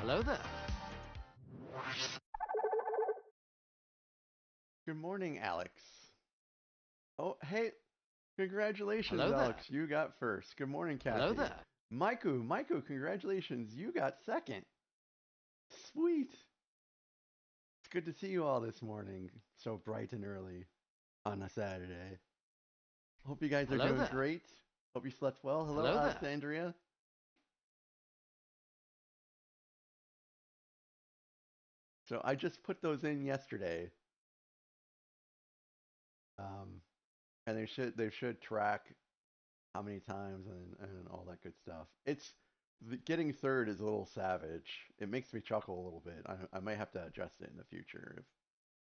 Hello there. Good morning, Alex. Oh, hey, congratulations, Hello there. Alex. You got first. Good morning, Hello Kathy. there. Maiku, congratulations. You got second. Sweet. It's good to see you all this morning, so bright and early on a Saturday. Hope you guys are Hello doing there. great. Hope you slept well. Hello, Hello there. Alexandria. So I just put those in yesterday, um, and they should track how many times and all that good stuff. Getting third is a little savage. It makes me chuckle a little bit. I might have to adjust it in the future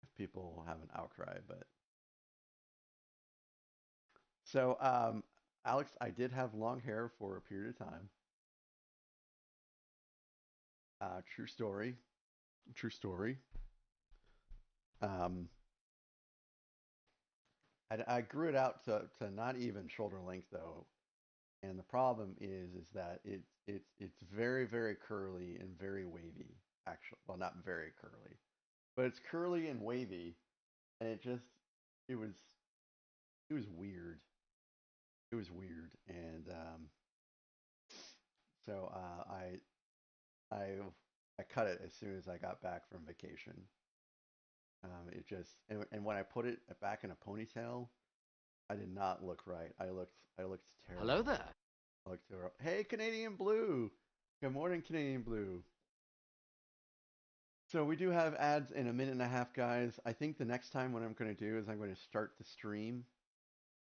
if people have an outcry. But so, Alex, I did have long hair for a period of time. True story. True story. Um, I grew it out to not even shoulder length though, and the problem is that it's very curly and very wavy. Actually, well, not very curly, but it's curly and wavy, and it was it was weird. It was weird, and so I I cut it as soon as I got back from vacation. It just and when I put it back in a ponytail, I did not look right. I looked Hello terrible. there. I looked terrible. Hey, Canadian Blue. Good morning, Canadian Blue. So we do have ads in a minute and a half, guys. I think the next time what I'm going to do is I'm going to start the stream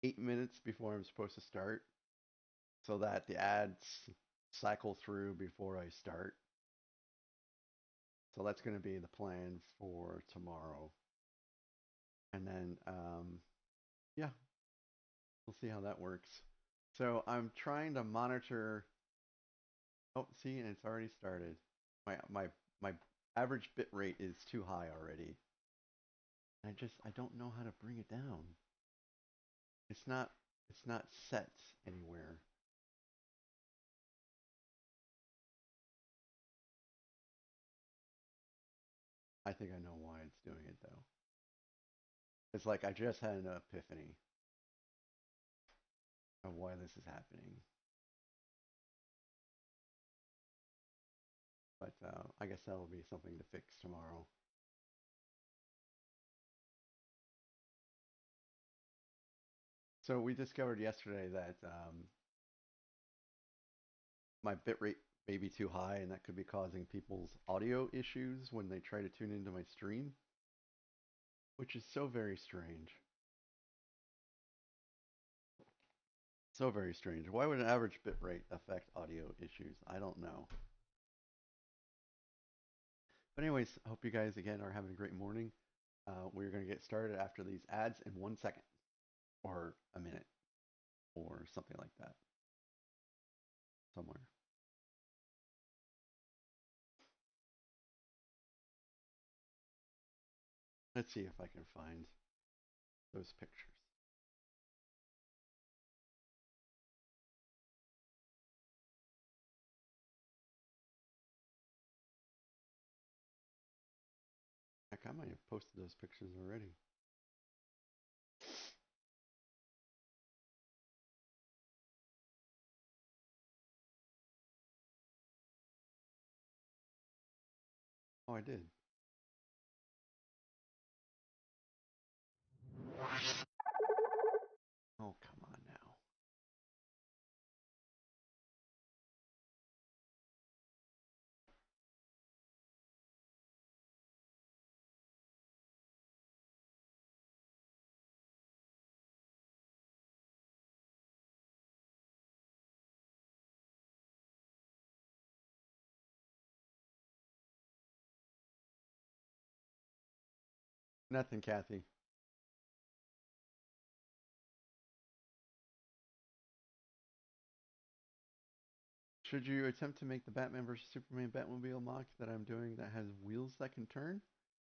8 minutes before I'm supposed to start, so that the ads cycle through before I start. So that's going to be the plan for tomorrow. And then, yeah, we'll see how that works. So I'm trying to monitor. Oh, see, and it's already started. My average bit rate is too high already. I don't know how to bring it down. It's not it's not set anywhere. I think I know why it's doing it though. It's like I just had an epiphany of why this is happening. But I guess that'll be something to fix tomorrow. So we discovered yesterday that my bitrate may be too high, and that could be causing people's audio issues when they try to tune into my stream, which is so very strange. So very strange. Why would an average bitrate affect audio issues? I don't know. But anyways, I hope you guys again are having a great morning. We're going to get started after these ads in 1 second, or a minute, or something like that, somewhere. Let's see if I can find those pictures. Heck, I might have posted those pictures already. Oh, I did. Oh, come on now. Nothing, Kathy. Should you attempt to make the Batman vs Superman Batmobile mock that I'm doing that has wheels that can turn?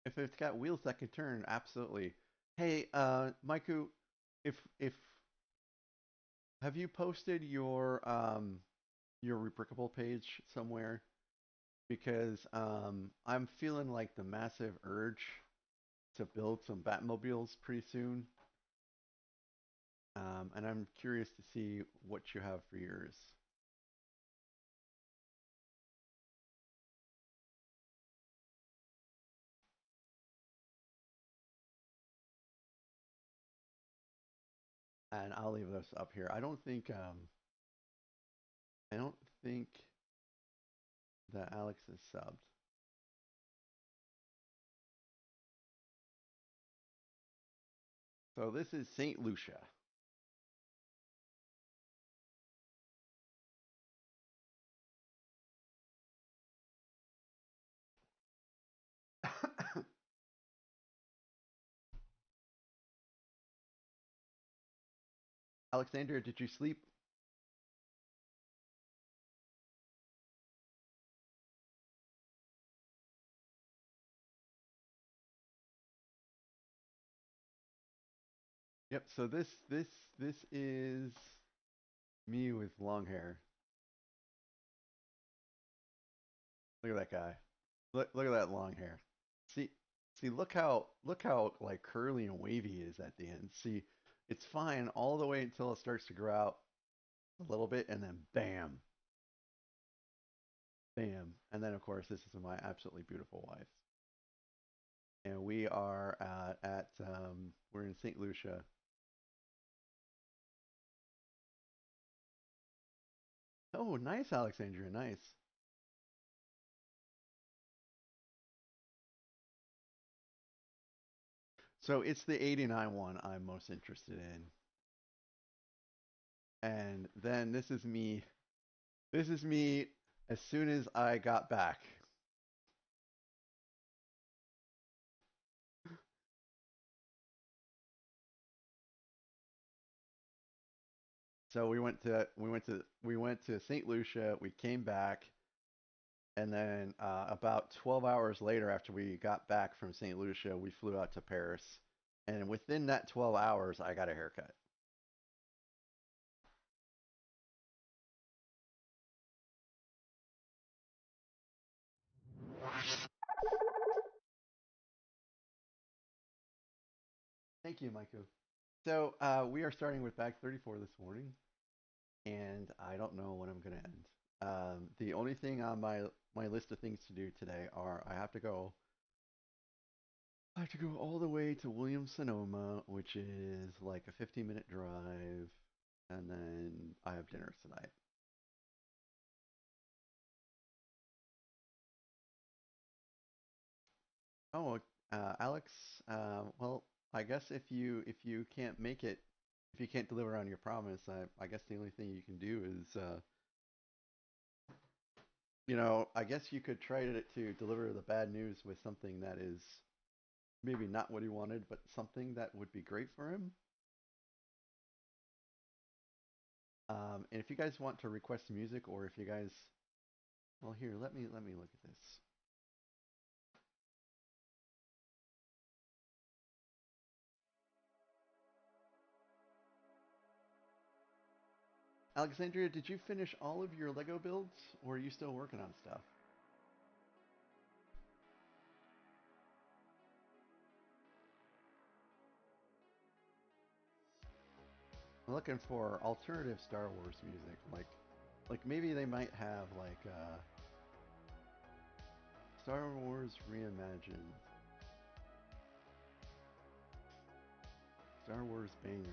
If it's got wheels that can turn, absolutely. Hey, Maiku, if have you posted your rebrickable page somewhere? because I'm feeling like the massive urge to build some Batmobiles pretty soon. And I'm curious to see what you have for yours. And I'll leave this up here. I don't think that Alex is subbed. So this is Saint Lucia. Alexandria, did you sleep? Yep. So this is me with long hair. Look at that guy. Look at that long hair. See see look how like curly and wavy he is at the end. See, it's fine all the way until it starts to grow out a little bit, and then bam, bam, and then of course this is my absolutely beautiful wife, and we are at we're in St. Lucia. Oh, nice, Alexandria, nice. So it's the '89 one I'm most interested in, and then this is me. This is me as soon as I got back. So we went to St. Lucia. We came back, and then about 12 hours later, after we got back from St. Lucia, we flew out to Paris. And within that 12 hours, I got a haircut. Thank you, Michael. So we are starting with bag 34 this morning, and I don't know when I'm going to end. The only thing on my list of things to do today are I have to go all the way to Williams Sonoma, which is like a 15-minute drive, and then I have dinner tonight. Oh, Alex. Well, I guess if you can't make it, if you can't deliver on your promise, I guess the only thing you can do is, I guess you could try to deliver the bad news with something that is maybe not what he wanted, but something that would be great for him. And if you guys want to request music, or if you guys, well, here, let me look at this. Alexandria, did you finish all of your Lego builds, or are you still working on stuff? I'm looking for alternative Star Wars music, like maybe they might have like Star Wars reimagined, Star Wars bangers.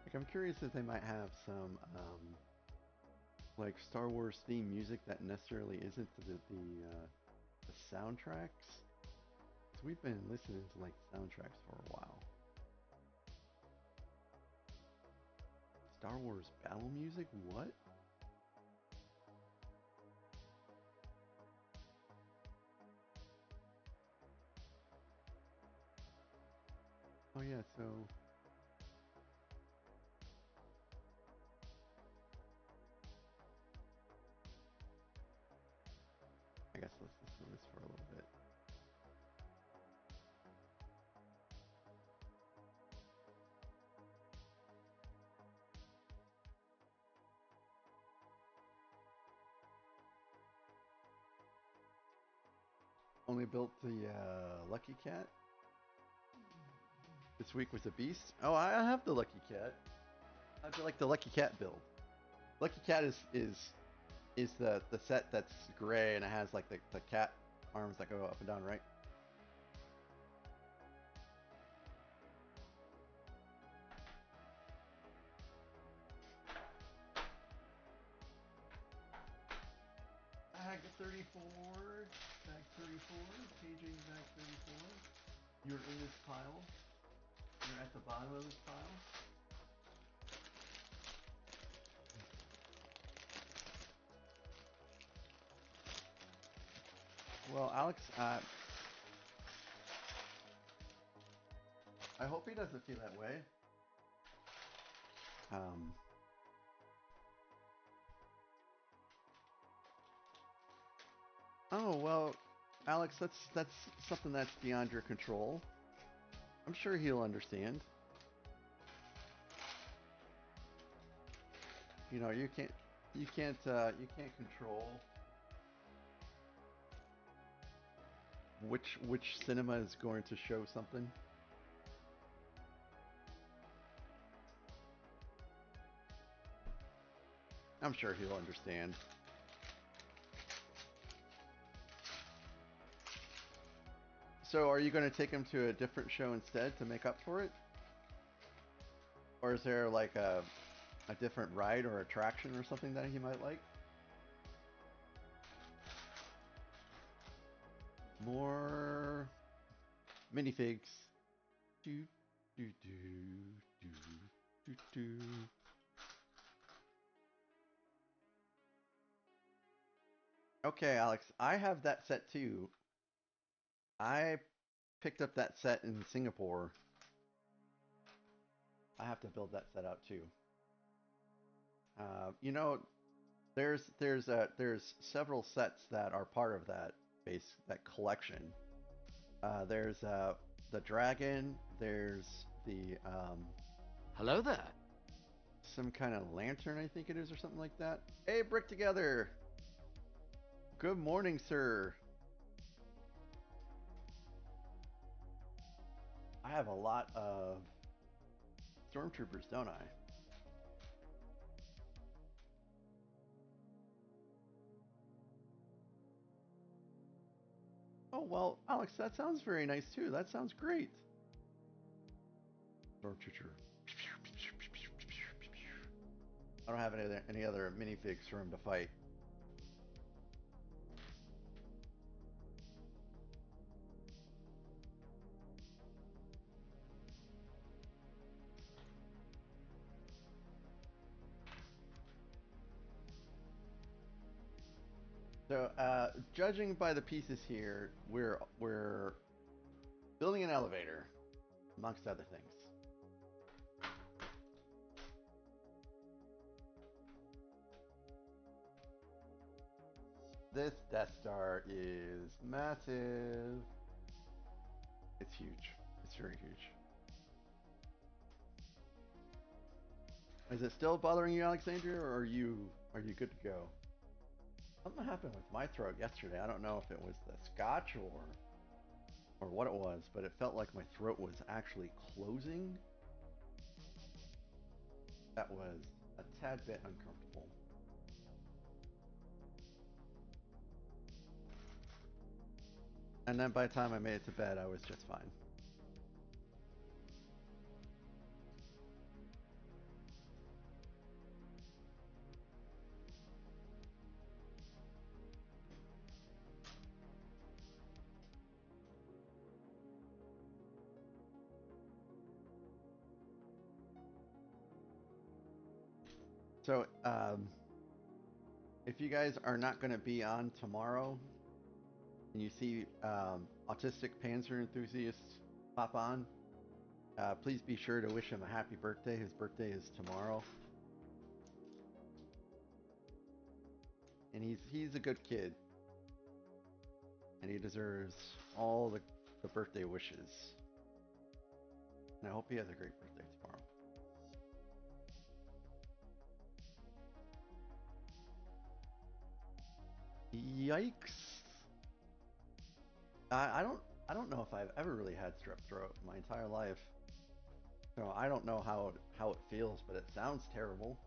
Like I'm curious if they might have some like Star Wars theme music that necessarily isn't the soundtracks. 'Cause we've been listening to like soundtracks for a while. Star Wars battle music? What? Oh yeah, so I guess let's listen to this for a little bit. Only built the Lucky Cat. This week was a beast. Oh, I have the Lucky Cat. I feel like the Lucky Cat build. Lucky Cat is the set that's gray and it has like the cat arms that go up and down, right? Bag 34, bag 34, paging bag 34. You're in this pile. You're at the bottom of this pile. Well, Alex, I hope he doesn't feel that way. Oh well, Alex, that's something that's beyond your control. I'm sure he'll understand. You know, you can't control which cinema is going to show something. I'm sure he'll understand. So, are you going to take him to a different show instead to make up for it? Or is there like a different ride or attraction or something that he might like? More minifigs. Do do do do do do. Okay, Alex, I have that set too. I picked up that set in Singapore. I have to build that set out too. You know, there's several sets that are part of that collection. There's the dragon. There's the Hello there. some kind of lantern, I think it is, or something like that. Hey, Brick Together. Good morning, sir. I have a lot of stormtroopers, don't I? Oh well, Alex, that sounds very nice too. That sounds great. Stormtrooper. I don't have any other minifigs for him to fight. So, judging by the pieces here, we're building an elevator, amongst other things. This Death Star is massive. It's huge. It's very huge. Is it still bothering you, Alexandria, or are you good to go? Something happened with my throat yesterday. I don't know if it was the scotch or what it was, but it felt like my throat was actually closing. That was a tad bit uncomfortable. And then by the time I made it to bed, I was just fine. So, if you guys are not going to be on tomorrow, and you see autistic Panzer enthusiast pop on, please be sure to wish him a happy birthday. His birthday is tomorrow, and he's a good kid, and he deserves all the birthday wishes. And I hope he has a great birthday tomorrow. Yikes! I don't I don't know if I've ever really had strep throat my entire life. So I don't know how it feels, but it sounds terrible.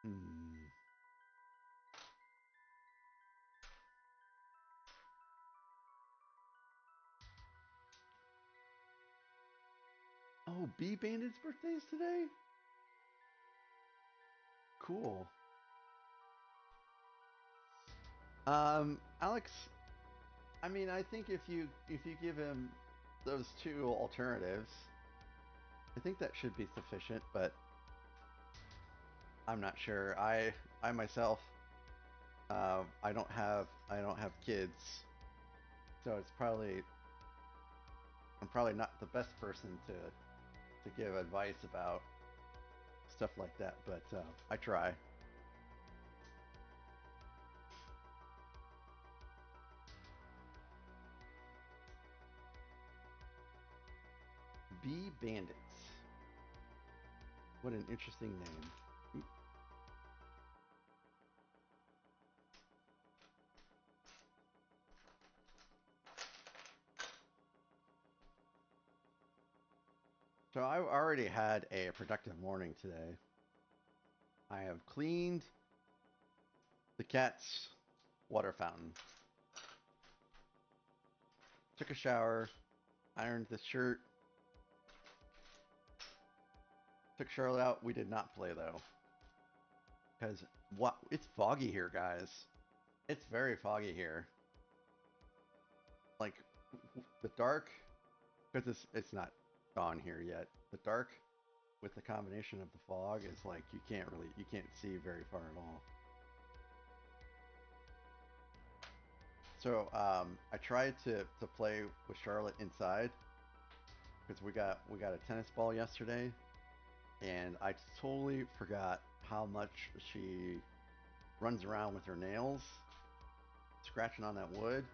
Hmm. Oh, B Bandit's birthday's today? Cool. Alex, I mean, I think if you give him those two alternatives, I think that should be sufficient, but I'm not sure. I myself I don't have kids, so it's probably I'm probably not the best person to give advice about stuff like that, but I try. Bee Bandits. What an interesting name. So I already had a productive morning today. I have cleaned the cat's water fountain, took a shower, ironed the shirt, took Charlotte out. We did not play though, because what? It's foggy here, guys. It's very foggy here. Like the dark, because it's not dawn here yet. The dark with the combination of the fog is like you can't see very far at all. So I tried to play with Charlotte inside because we got a tennis ball yesterday, and I totally forgot how much she runs around with her nails, scratching on that wood.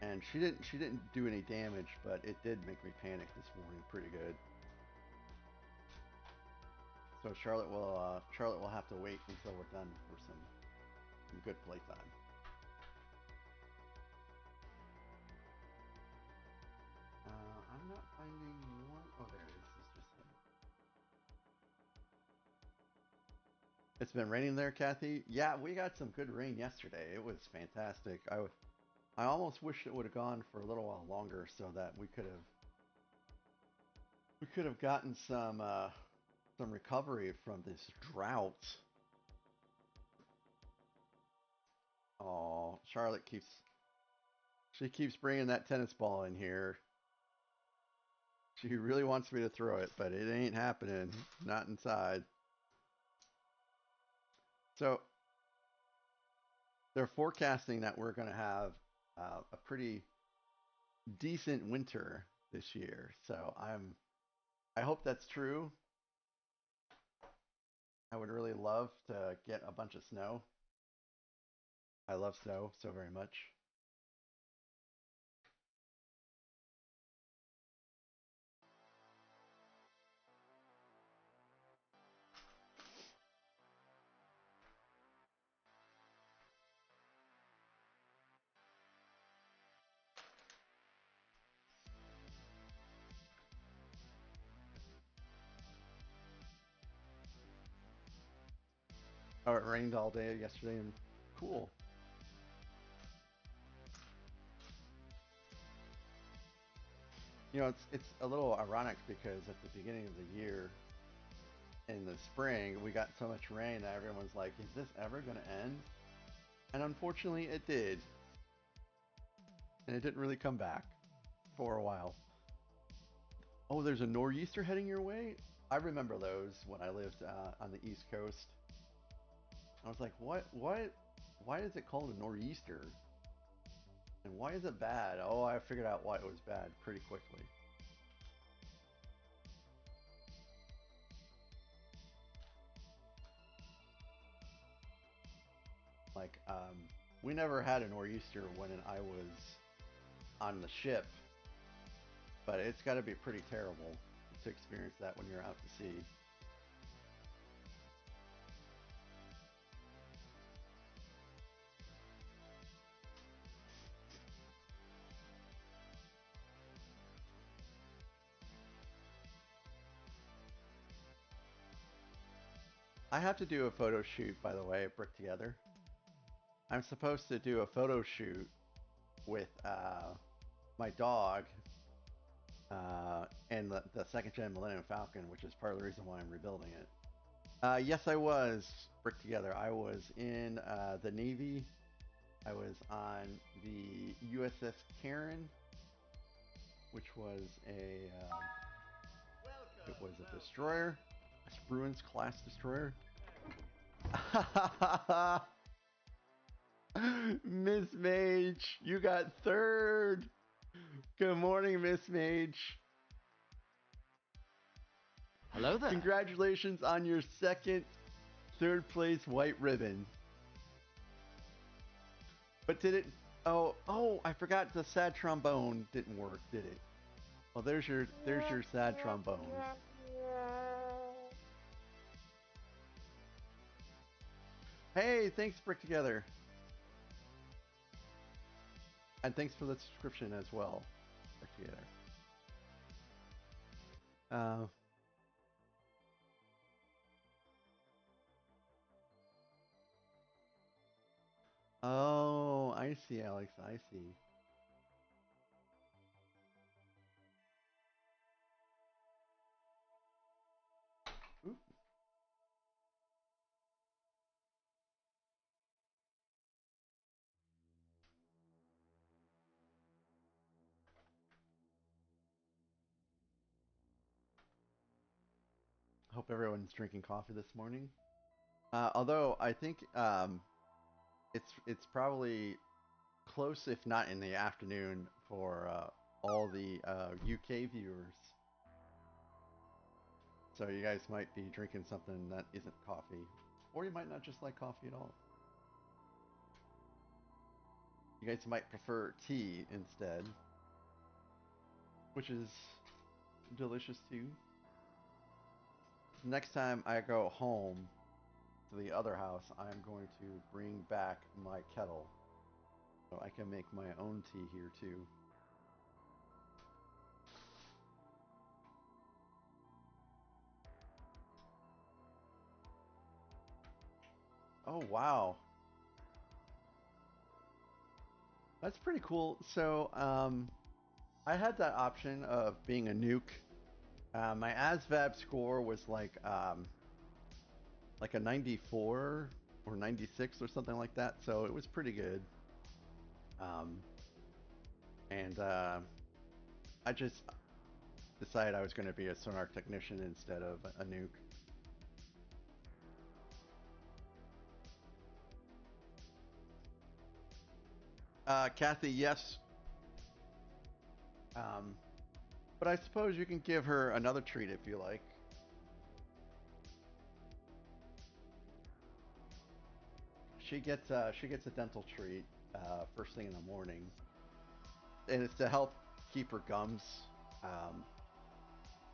And she didn't do any damage, but it did make me panic this morning pretty good. So Charlotte will have to wait until we're done for some good playtime. I'm not finding one. Oh, there it is. It's just him. It's been raining there, Kathy. Yeah, we got some good rain yesterday. It was fantastic. I almost wish it would have gone for a little while longer so that we could have gotten some recovery from this drought. Oh, Charlotte keeps bringing that tennis ball in here. She really wants me to throw it, but it ain't happening. Not inside. So they're forecasting that we're going to have a pretty decent winter this year. So I hope that's true. I would really love to get a bunch of snow. I love snow so very much. Oh, it rained all day yesterday and cool. It's a little ironic because at the beginning of the year in the spring we got so much rain that everyone's like, "Is this ever going to end?" And unfortunately, it did, and it didn't really come back for a while. Oh, there's a nor'easter heading your way. I remember those when I lived on the East Coast. I was like, what? Why is it called a nor'easter? And why is it bad? Oh, I figured out why it was bad pretty quickly. Like, we never had a nor'easter when I was on the ship, but it's got to be pretty terrible to experience that when you're out to sea. I have to do a photo shoot, by the way, at Brick Together. I'm supposed to do a photo shoot with my dog and the second gen Millennium Falcon, which is part of the reason why I'm rebuilding it. Yes, I was Brick Together. I was in the Navy. I was on the USS Karen, which was it was a destroyer, a Spruance class destroyer. Miss Mage, you got third. Good morning, Miss Mage. Hello there. Congratulations on your second third place white ribbon. But did it? Oh, I forgot the sad trombone didn't work, did it? Well, there's your sad trombone. Hey, thanks, Brick Together. And thanks for the subscription as well, Brick Together. Oh, I see, Alex. I see. Oop. Hope everyone's drinking coffee this morning. Although I think it's probably close, if not in the afternoon, for all the UK viewers. So you guys might be drinking something that isn't coffee, or you might not just like coffee at all. You guys might prefer tea instead, which is delicious too. Next time I go home to the other house, I'm going to bring back my kettle so I can make my own tea here too. Oh wow, that's pretty cool. So I had that option of being a nuke. My ASVAB score was like a 94 or 96 or something like that, so it was pretty good. And I just decided I was going to be a sonar technician instead of a nuke. Kathy, yes. But I suppose you can give her another treat if you like. She gets a dental treat first thing in the morning, and it's to help keep her gums and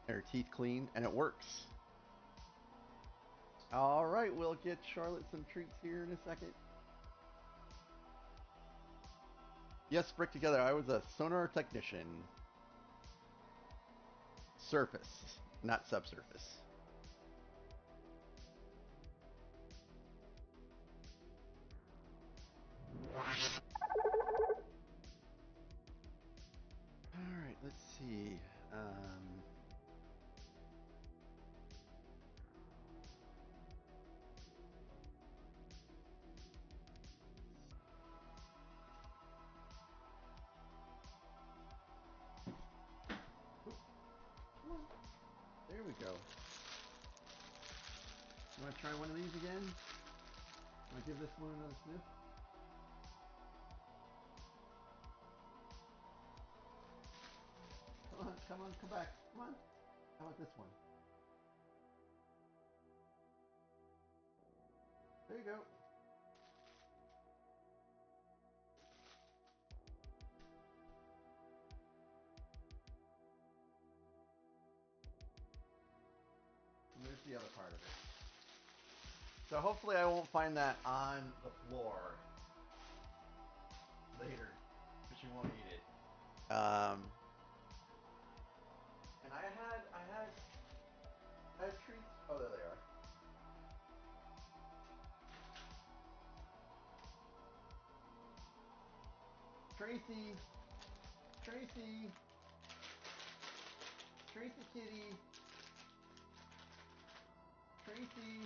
her teeth clean, and it works. All right, we'll get Charlotte some treats here in a second. Yes, Brick Together, I was a sonar technician. Surface, not subsurface. Alright, let's see. There we go. You want to try one of these again? Want to give this one another sniff? come on, come back. Come on. How about this one? There you go. And there's the other part of it. So hopefully I won't find that on the floor later, but she won't eat it. And I had treats. Oh, there they are. Tracy, Tracy, Tracy kitty, Tracy.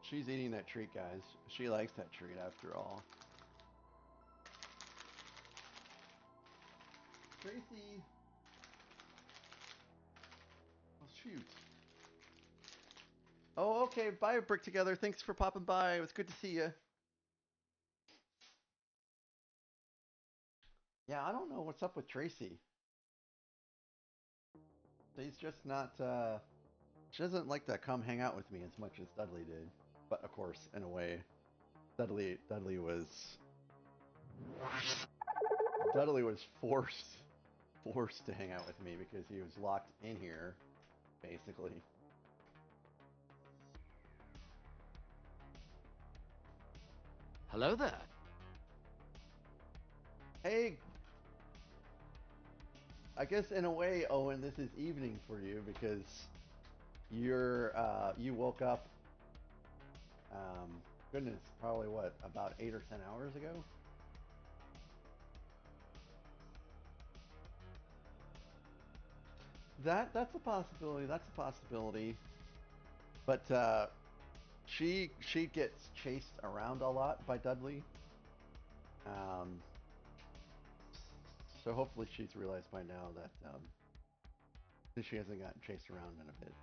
She's eating that treat, guys. She likes that treat after all. Tracy. Oh, shoot. Oh, okay. Bye, Brick Together. Thanks for popping by. It was good to see you. Yeah, I don't know what's up with Tracy. She's just not, she doesn't like to come hang out with me as much as Dudley did. But of course, in a way, Dudley was forced to hang out with me because he was locked in here, basically. Hello there. Hey, I guess in a way, Owen, this is evening for you because you woke up. Goodness, probably what, about 8 or 10 hours ago? That's a possibility. That's a possibility. But she gets chased around a lot by Dudley. Um, so hopefully she's realized by now that she hasn't gotten chased around in a bit.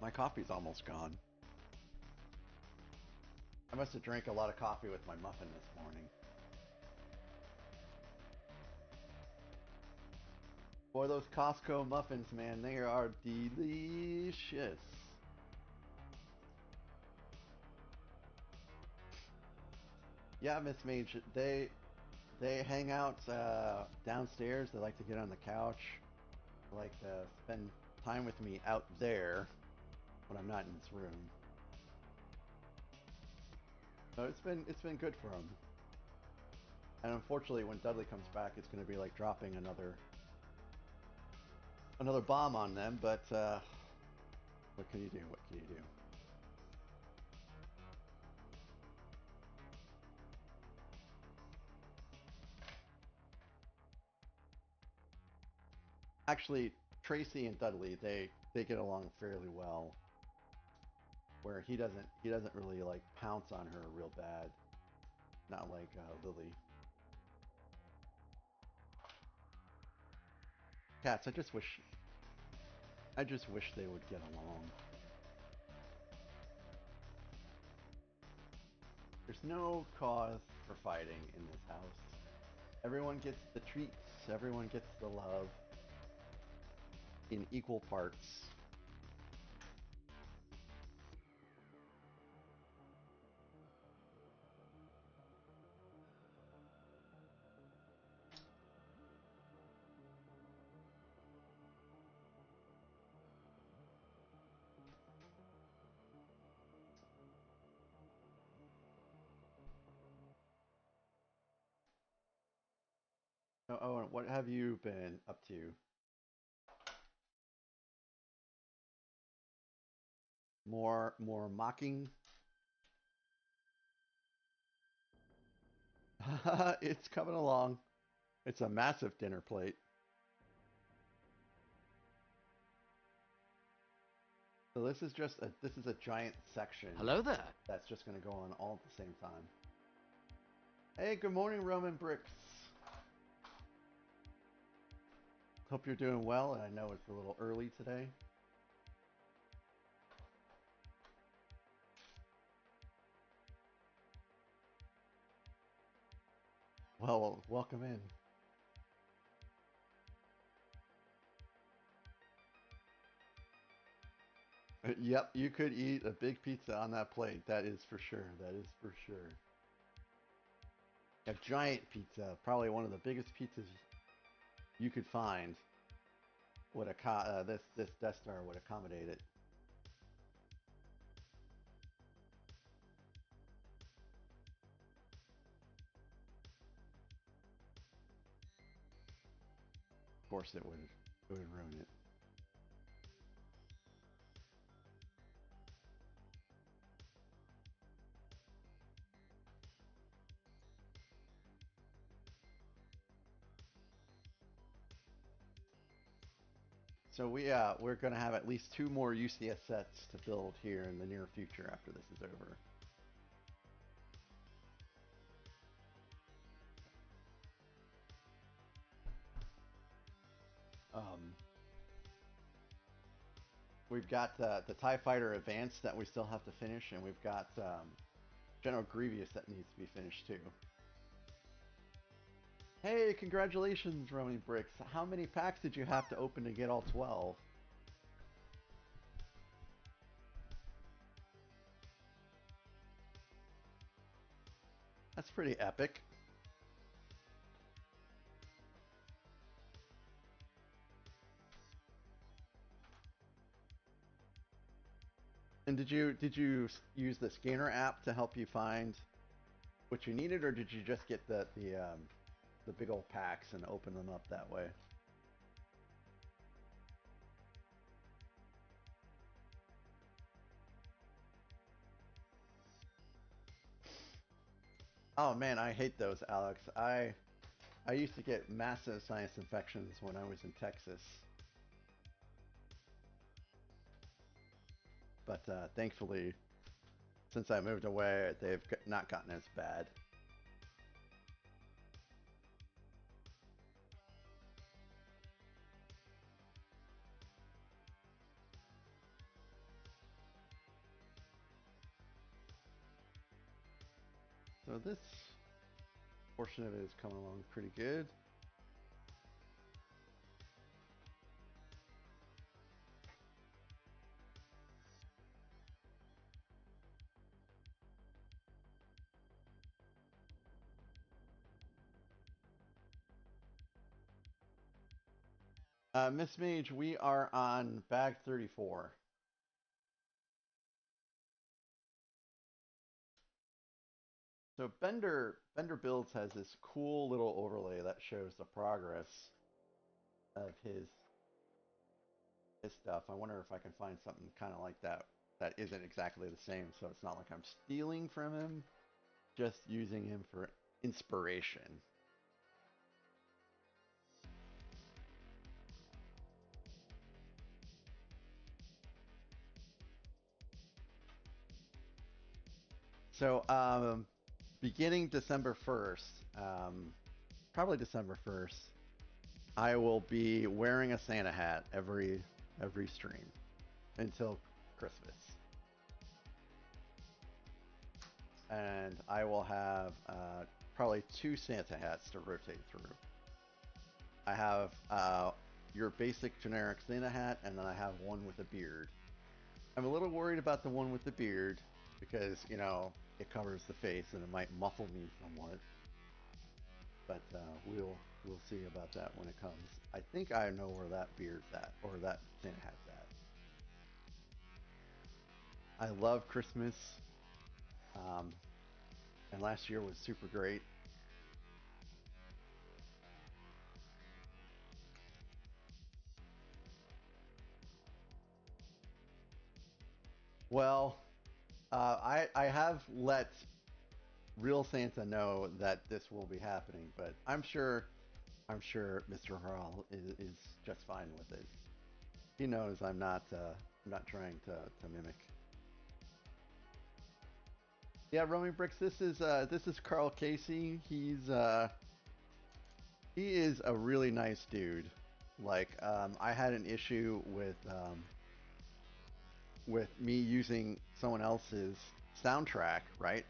My coffee's almost gone. I must have drank a lot of coffee with my muffin this morning. Boy, those Costco muffins, man, they are delicious. Yeah, Miss Mage, they hang out downstairs. They like to get on the couch. They like to spend time with me out there when I'm not in this room. So it's been good for them. And unfortunately, when Dudley comes back, it's going to be like dropping another bomb on them. But what can you do? What can you do? Actually, Tracy and Dudley they get along fairly well. Where he doesn't really like pounce on her real bad. Not like Lily. Cats, I just wish they would get along. There's no cause for fighting in this house. Everyone gets the treats, everyone gets the love in equal parts. Oh, what have you been up to? More mocking? It's coming along. It's a massive dinner plate. So this is a giant section. Hello there. That's just going to go on all at the same time. Hey, good morning, Roman Bricks. Hope you're doing well, and I know it's a little early today. Well, welcome in. Yep, you could eat a big pizza on that plate. That is for sure. That is for sure. A giant pizza, probably one of the biggest pizzas you could find, would this Death Star would accommodate it. Of course, it would. It would ruin it. So we're going to have at least 2 more UCS sets to build here in the near future after this is over. Um, we've got the TIE Fighter Advanced that we still have to finish, and we've got General Grievous that needs to be finished too. Hey, congratulations, Roaming Bricks. How many packs did you have to open to get all 12? That's pretty epic. And did you use the scanner app to help you find what you needed, or did you just get the big old packs and open them up that way? Oh man, I hate those, Alex. I used to get massive sinus infections when I was in Texas, but thankfully, since I moved away, they've not gotten as bad. So this portion of it is coming along pretty good. Miss Mage, we are on bag 34. So Bender Builds has this cool little overlay that shows the progress of his stuff. I wonder if I can find something kind of like that that isn't exactly the same, so it's not like I'm stealing from him, just using him for inspiration. So, beginning December 1st, probably December 1st, I will be wearing a Santa hat every stream until Christmas. And I will have probably 2 Santa hats to rotate through. I have your basic generic Santa hat, and then I have one with a beard. I'm a little worried about the one with the beard because, you know, it covers the face and it might muffle me somewhat. But we'll see about that when it comes. I think I know where that beard's at, or that Santa hat's at. I love Christmas, um, and last year was super great. Well, I have let real Santa know that this will be happening, but I'm sure Mr. Harrell is just fine with it. He knows I'm not trying to mimic. Yeah, Roaming Bricks. This is Carl Casey. He is a really nice dude. Like, I had an issue with me using someone else's soundtrack, right,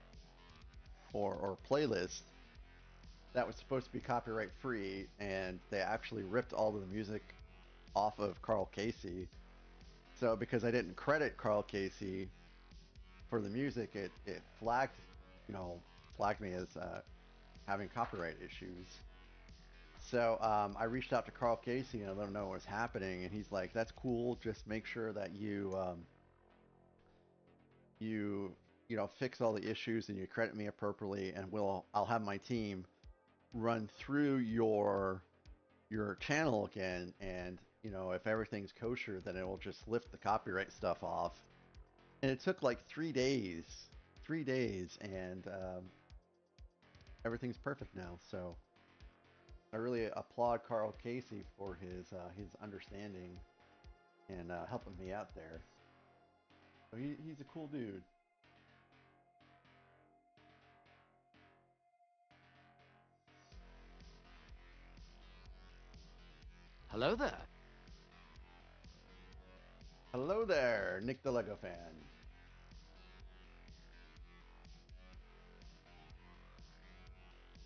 or playlist that was supposed to be copyright free, and they actually ripped all of the music off of Carl Casey. So because I didn't credit Carl Casey for the music, it flagged, you know, flagged me as having copyright issues. So I reached out to Carl Casey and I let him know what was happening, and he's like, "That's cool. Just make sure that you know, fix all the issues and you credit me appropriately, and I'll have my team run through your channel again, and you know, if everything's kosher, then it will just lift the copyright stuff off." And it took like 3 days, 3 days, and everything's perfect now. So I really applaud Carl Casey for his understanding and helping me out there. So he's a cool dude. Hello there. Hello there, Nick the Lego fan.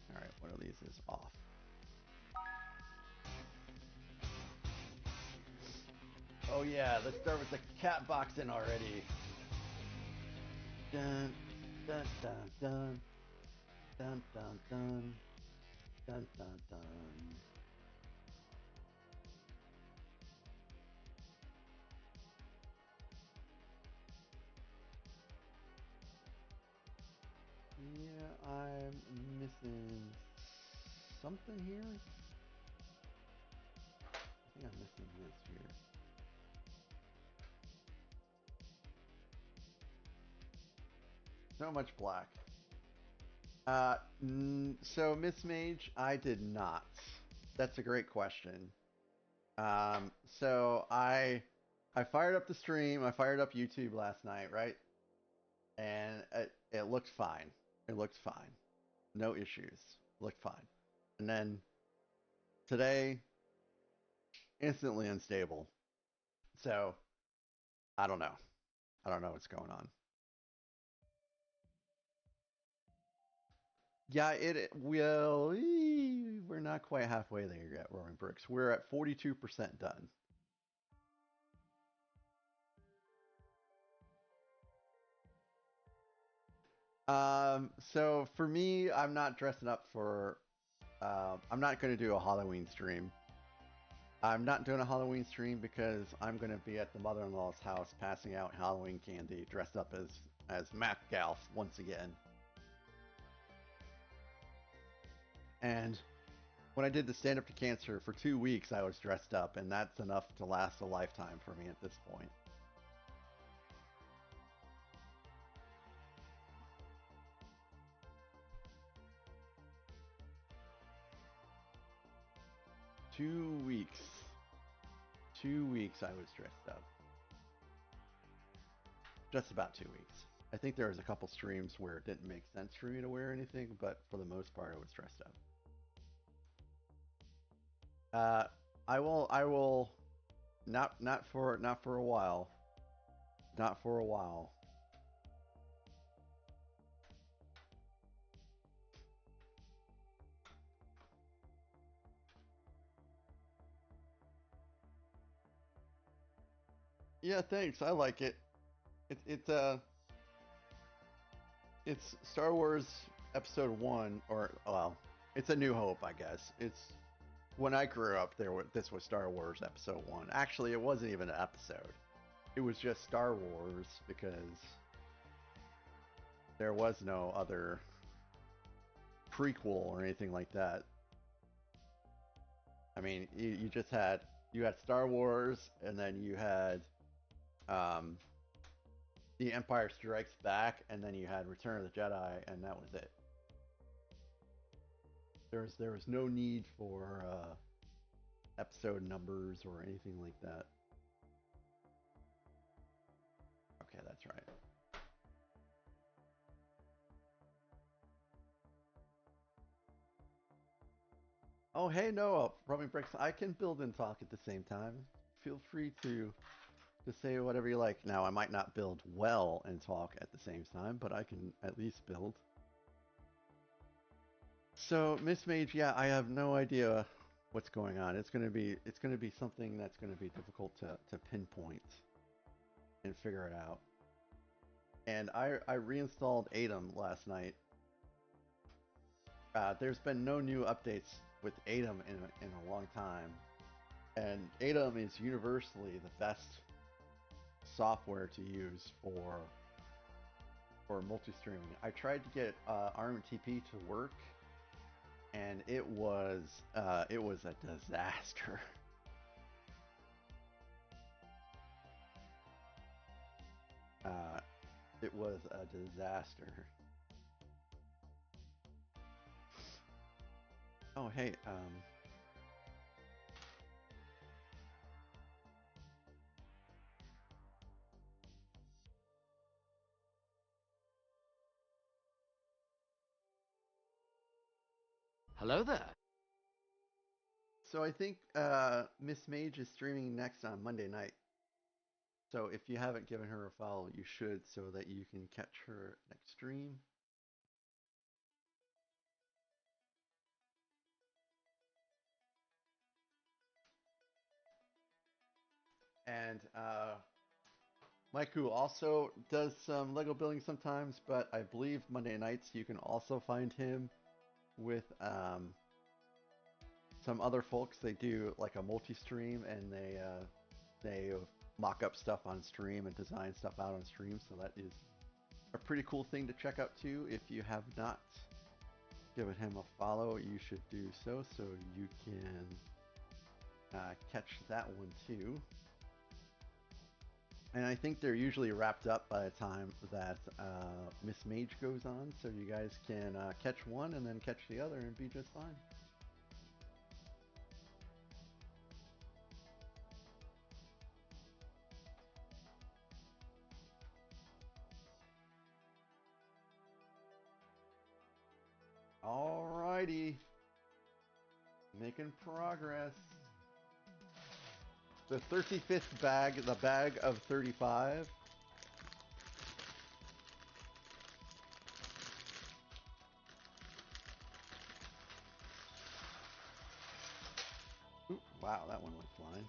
All right, one of these is off. Oh yeah, let's start with the cat boxing already. Dun dun dun dun dun dun dun dun dun dun. Yeah, I'm missing something here. I think I'm missing this here. So much black. So Miss Mage, I did not. That's a great question. So I fired up the stream. I fired up YouTube last night, right? And it looked fine. It looked fine. No issues. Looked fine. And then today, instantly unstable. So I don't know. I don't know what's going on. Yeah, it will. We're not quite halfway there yet, Roaring Bricks. We're at 42% done. So for me, I'm not dressing up for. I'm not going to do a Halloween stream. I'm not doing a Halloween stream because I'm going to be at the mother-in-law's house passing out Halloween candy, dressed up as Matt Galf once again. And when I did the stand up to cancer for 2 weeks, I was dressed up, and that's enough to last a lifetime for me at this point. Two weeks. 2 weeks I was dressed up. Just about 2 weeks. I think there was a couple streams where it didn't make sense for me to wear anything, but for the most part, I was dressed up. I will not for a while. Not for a while. Yeah, thanks. I like it. It's Star Wars Episode 1, or well, it's A New Hope, I guess. It's when I grew up, this was Star Wars Episode 1. Actually, it wasn't even an episode. It was just Star Wars because there was no other prequel or anything like that. I mean, you just had Star Wars, and then you had um, The Empire Strikes Back, and then you had Return of the Jedi, and that was it. There was no need for episode numbers or anything like that. Okay, that's right. Oh, hey, Noah, rubbing bricks. I can build and talk at the same time. Feel free to say whatever you like. Now, I might not build well and talk at the same time, but I can at least build. So, Miss Mage, yeah, I have no idea what's going on. It's gonna be something that's gonna be difficult to pinpoint and figure it out. And I reinstalled Atom last night. There's been no new updates with Atom in a long time, and Atom is universally the best software to use for multi-streaming. I tried to get RMTP to work, and it was a disaster. Uh, it was a disaster. Oh hey, Hello there. so I think Miss Mage is streaming next on Monday night. So if you haven't given her a follow, you should so that you can catch her next stream. And Maiku also does some Lego building sometimes, but I believe Monday nights you can also find him with some other folks. They do like a multi-stream, and they mock up stuff on stream and design stuff out on stream. So that is a pretty cool thing to check out too. If you have not given him a follow, you should do so you can catch that one too. And I think they're usually wrapped up by the time that Miss Mage goes on, so you guys can catch one and then catch the other and be just fine. Alrighty, making progress. The 35th bag, the bag of 35. Ooh, wow, that one went flying.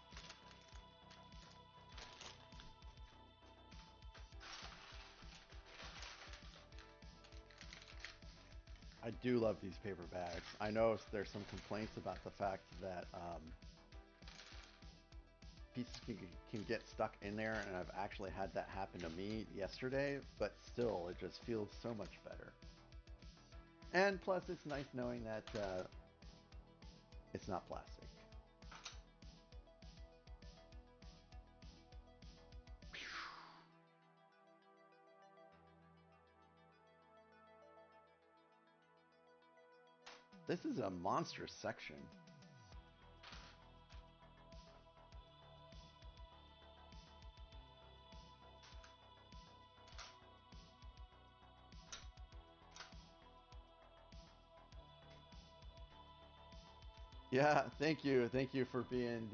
I do love these paper bags. I know there's some complaints about the fact that pieces can get stuck in there, and I've actually had that happen to me yesterday, but still, it just feels so much better. And plus, it's nice knowing that it's not plastic. This is a monstrous section. Yeah, thank you. Thank you for being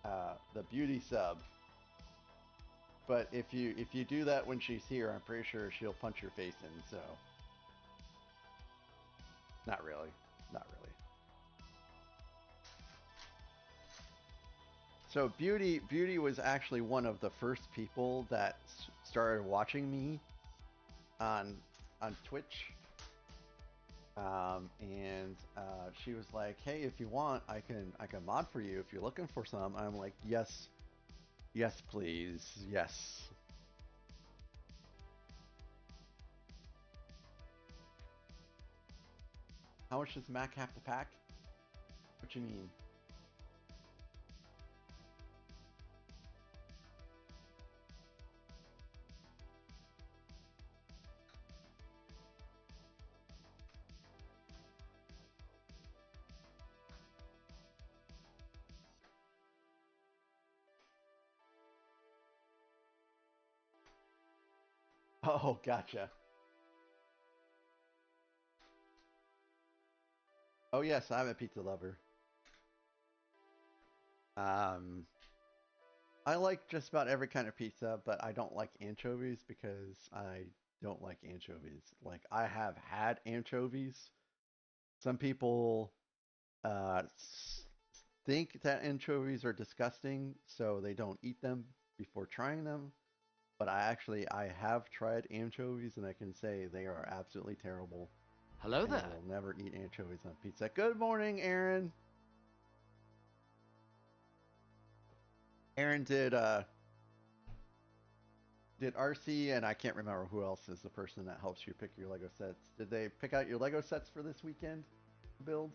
the beauty sub. But if you do that when she's here, I'm pretty sure she'll punch your face in. So, not really, not really. So Beauty was actually one of the first people that started watching me on Twitch. And she was like, "Hey, if you want, I can mod for you if you're looking for some." I'm like, "Yes, yes, please, yes." How much does Mac have to pack? What you mean? Oh, gotcha. Oh yes, I'm a pizza lover. Um, I like just about every kind of pizza, but I don't like anchovies because I don't like anchovies. Like I have had anchovies. Some people uh, think that anchovies are disgusting, so they don't eat them before trying them. But I have tried anchovies, and I can say they are absolutely terrible. Hello And I there. will never eat anchovies on pizza. Good morning, Aaron. Aaron did RC, and I can't remember who else is the person that helps you pick your Lego sets. Did they pick out your Lego sets for this weekend to build?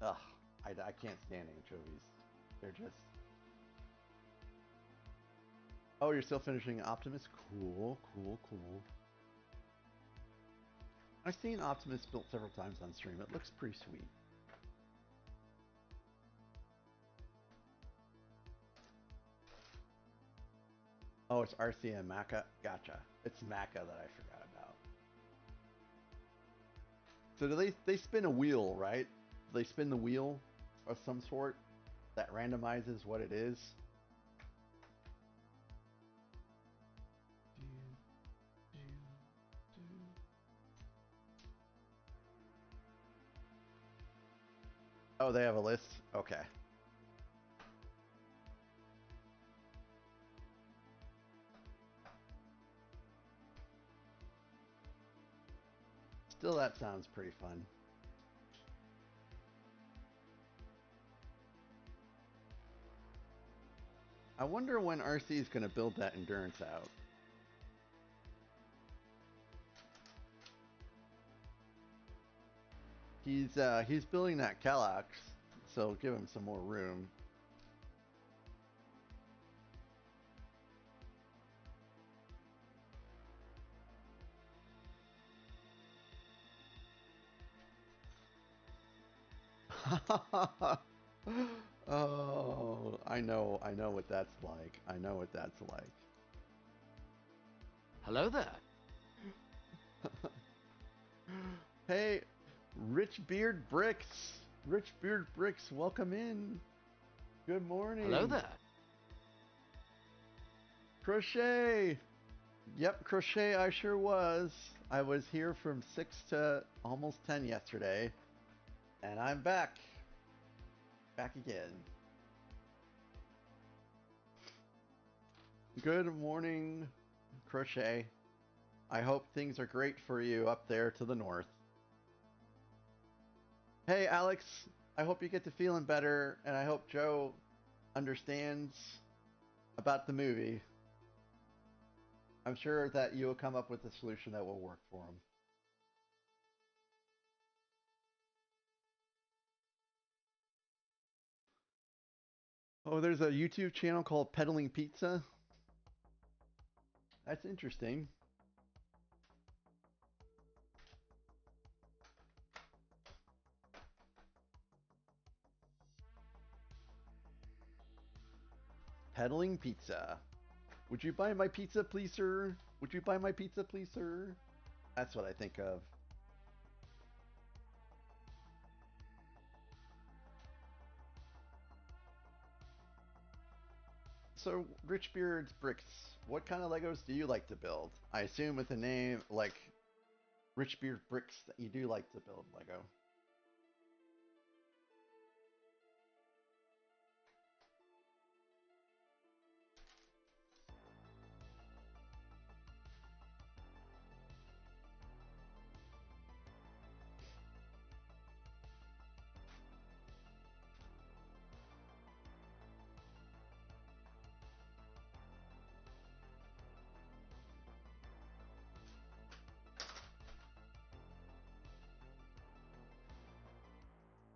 Ugh, I can't stand anchovies. They're just. Oh, you're still finishing Optimus? Cool, cool, cool. I've seen Optimus built several times on stream. It looks pretty sweet. Oh, it's RC and Maka? Gotcha. It's Maka that I forgot about. So do they spin a wheel, right? They spin the wheel of some sort that randomizes what it is. Oh, they have a list? Okay. Still, that sounds pretty fun. I wonder when RC is going to build that endurance out. He's building that Kallax, so give him some more room. Oh, I know what that's like. I know what that's like. Hello there. Hey, Rich Beard Bricks. Rich Beard Bricks, welcome in. Good Hello morning. there. Crochet. Yep, Crochet, I sure was. I was here from 6 to almost 10 yesterday, and I'm back. Back again. Good morning, Crochet. I hope things are great for you up there to the north. Hey, Alex, I hope you get to feeling better, and I hope Joe understands about the movie. I'm sure that you'll come up with a solution that will work for him. Oh, there's a YouTube channel called Peddling Pizza. That's interesting. Peddling Pizza. Would you buy my pizza, please, sir? Would you buy my pizza, please, sir? That's what I think of. So, Richbeard's Bricks, what kind of Legos do you like to build? I assume with a name like Richbeard Bricks that you do like to build Lego.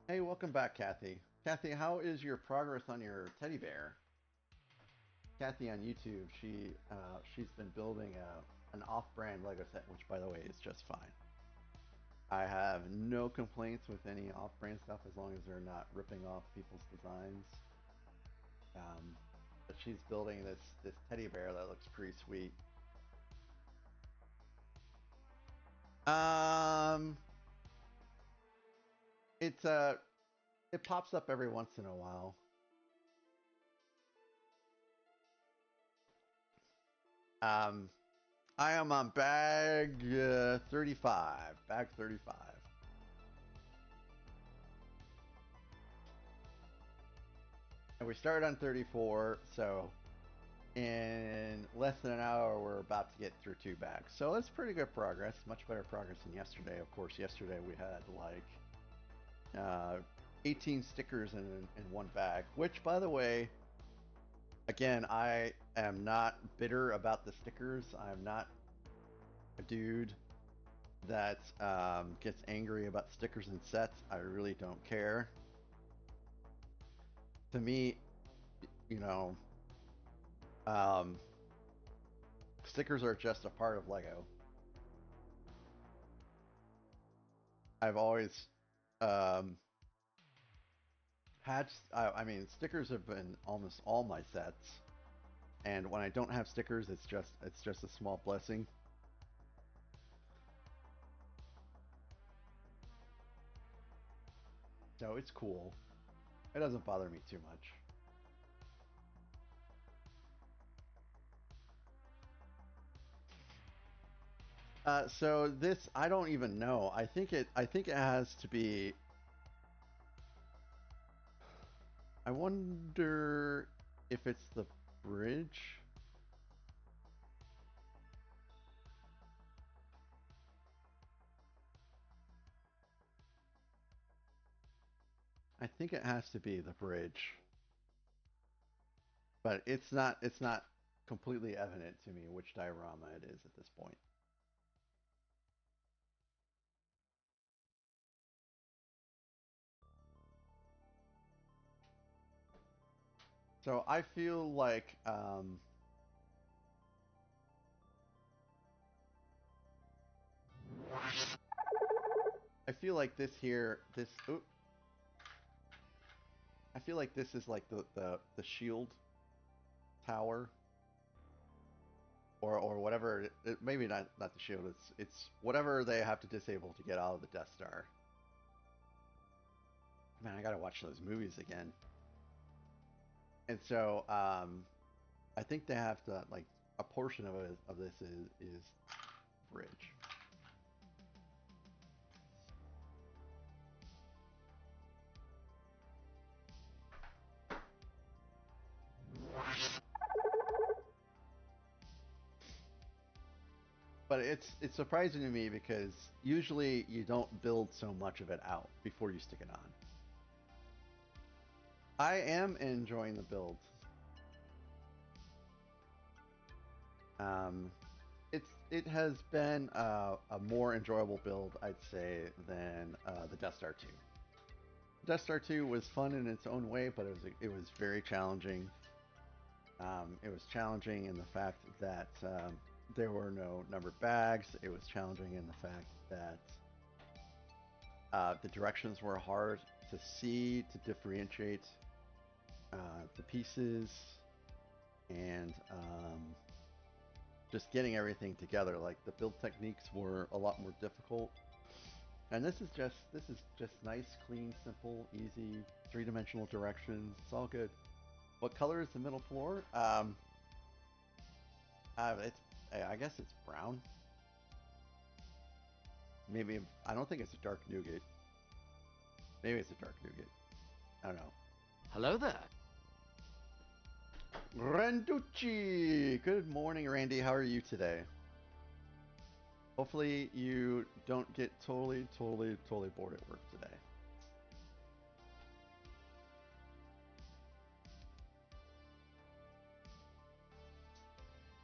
Hey, welcome back, Kathy. Kathy, how is your progress on your teddy bear? Kathy on YouTube, she's been building an off-brand Lego set, which by the way is just fine. I have no complaints with any off-brand stuff as long as they're not ripping off people's designs. Um, but she's building this teddy bear that looks pretty sweet. Um, it's it pops up every once in a while. Um, I am on bag 35. Bag 35. And we started on 34, so in less than an hour, we're about to get through 2 bags. So that's pretty good progress. Much better progress than yesterday. Of course, yesterday we had like 18 stickers in 1 bag, which, by the way, again, I am not bitter about the stickers. I'm not a dude that gets angry about stickers and sets. I really don't care. To me, you know, um, stickers are just a part of Lego. I've always um, had, I mean, stickers have been almost all my sets, and when I don't have stickers, it's just a small blessing. So it's cool. It doesn't bother me too much. So this, I don't even know. I think it has to be. I wonder if it's the bridge. I think it has to be the bridge, but it's not completely evident to me which diorama it is at this point. So I feel like this here, this. Oops, I feel like this is like the shield tower, or whatever. Maybe not the shield. It's whatever they have to disable to get out of the Death Star. Man, I gotta watch those movies again. And so I think they have to like a portion of this is bridge. But it's surprising to me because usually you don't build so much of it out before you stick it on. I am enjoying the build. Um, it has been a more enjoyable build, I'd say, than the Death Star 2. Death Star 2 was fun in its own way, but it was very challenging. It was challenging in the fact that there were no numbered bags. It was challenging in the fact that the directions were hard to see, to differentiate the pieces, and just getting everything together. Like the build techniques were a lot more difficult. And this is just nice, clean, simple, easy, three-dimensional directions. It's all good. What color is the middle floor? It's I guess it's brown. Maybe I don't think it's a dark nougat. Maybe it's a dark nougat. I don't know. Hello there. Randucci! Good morning, Randy. How are you today? Hopefully you don't get totally, totally, totally bored at work today.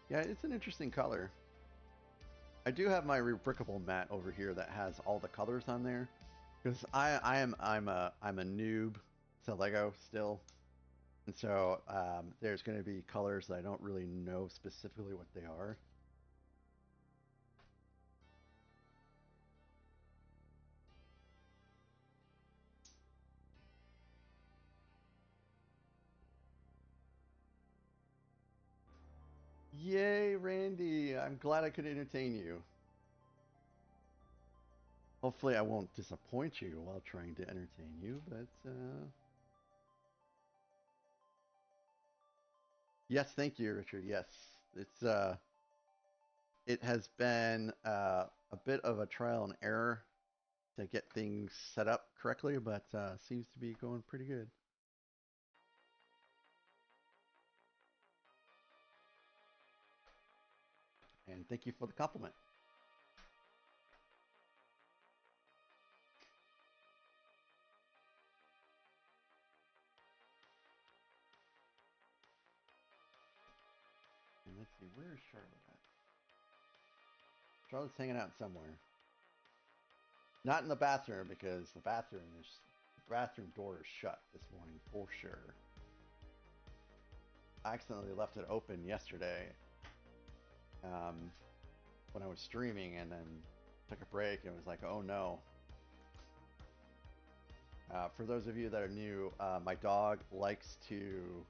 Yeah, it's an interesting color. I do have my rebrickable mat over here that has all the colors on there because I'm a noob to Lego still, and so there's going to be colors that I don't really know specifically what they are. Yay, Randy! I'm glad I could entertain you. Hopefully I won't disappoint you while trying to entertain you, but yes, thank you, Richard. Yes, it has been a bit of a trial and error to get things set up correctly, but seems to be going pretty good. And thank you for the compliment. And let's see, where is Charlotte at? Charlotte's hanging out somewhere. Not in the bathroom because the bathroom door is shut this morning for sure. I accidentally left it open yesterday when I was streaming, and then took a break and was like, oh no. For those of you that are new, my dog likes to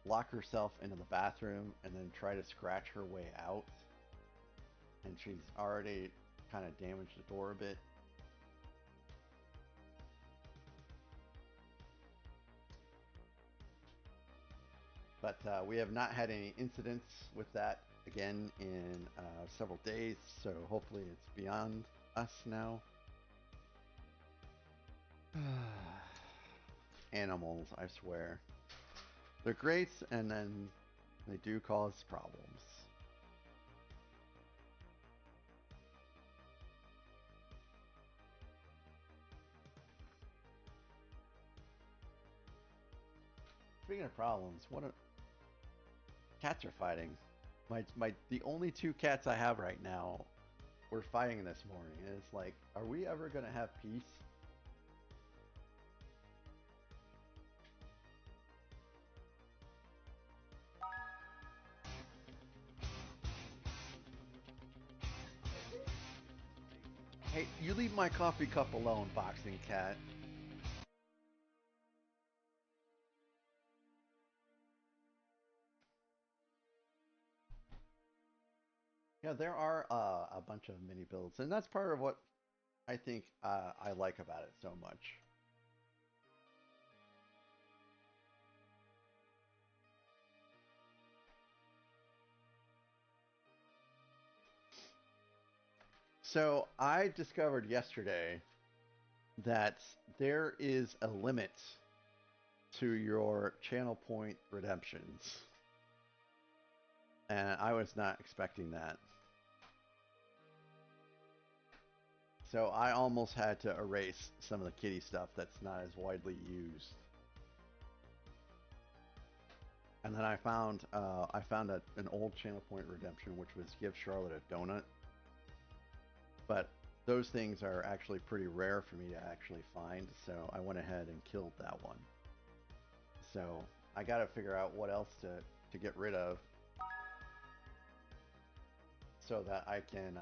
lock herself into the bathroom and then try to scratch her way out. And she's already kind of damaged the door a bit. But we have not had any incidents with that again in several days, so hopefully it's beyond us now. Animals, I swear. They're great, and then they do cause problems. Speaking of problems, cats are fighting. The only two cats I have right now were fighting this morning, and it's like, are we ever gonna have peace? Hey, you leave my coffee cup alone, boxing cat. Yeah, there are a bunch of mini builds, and that's part of what I think I like about it so much. So I discovered yesterday that there is a limit to your channel point redemptions. And I was not expecting that. So I almost had to erase some of the kitty stuff that's not as widely used. And then I found an old channel point redemption, which was give Charlotte a donut. But those things are actually pretty rare for me to actually find, so I went ahead and killed that one. So I got to figure out what else to get rid of so that I can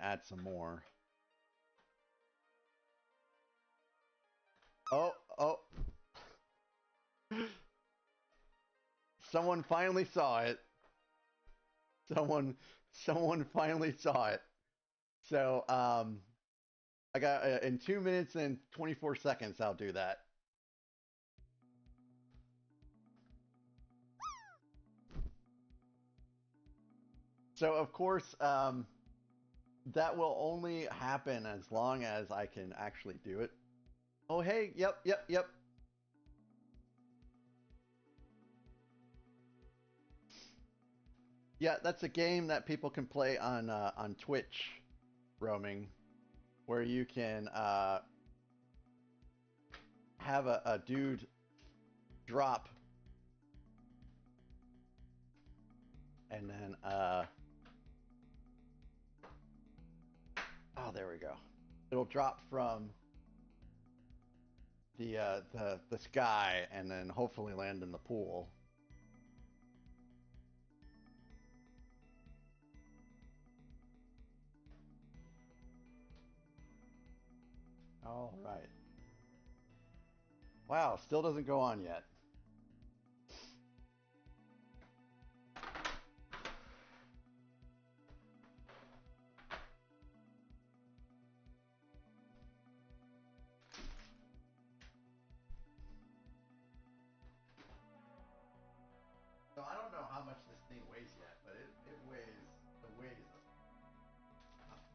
add some more. Oh. Someone finally saw it. Someone finally saw it. So I got in 2 minutes and 24 seconds I'll do that. So of course that will only happen as long as I can actually do it. Oh hey, yep. Yeah, that's a game that people can play on Twitch, roaming, where you can have a dude drop, and then oh, there we go. It'll drop from the sky and then hopefully land in the pool. All right. Wow, still doesn't go on yet.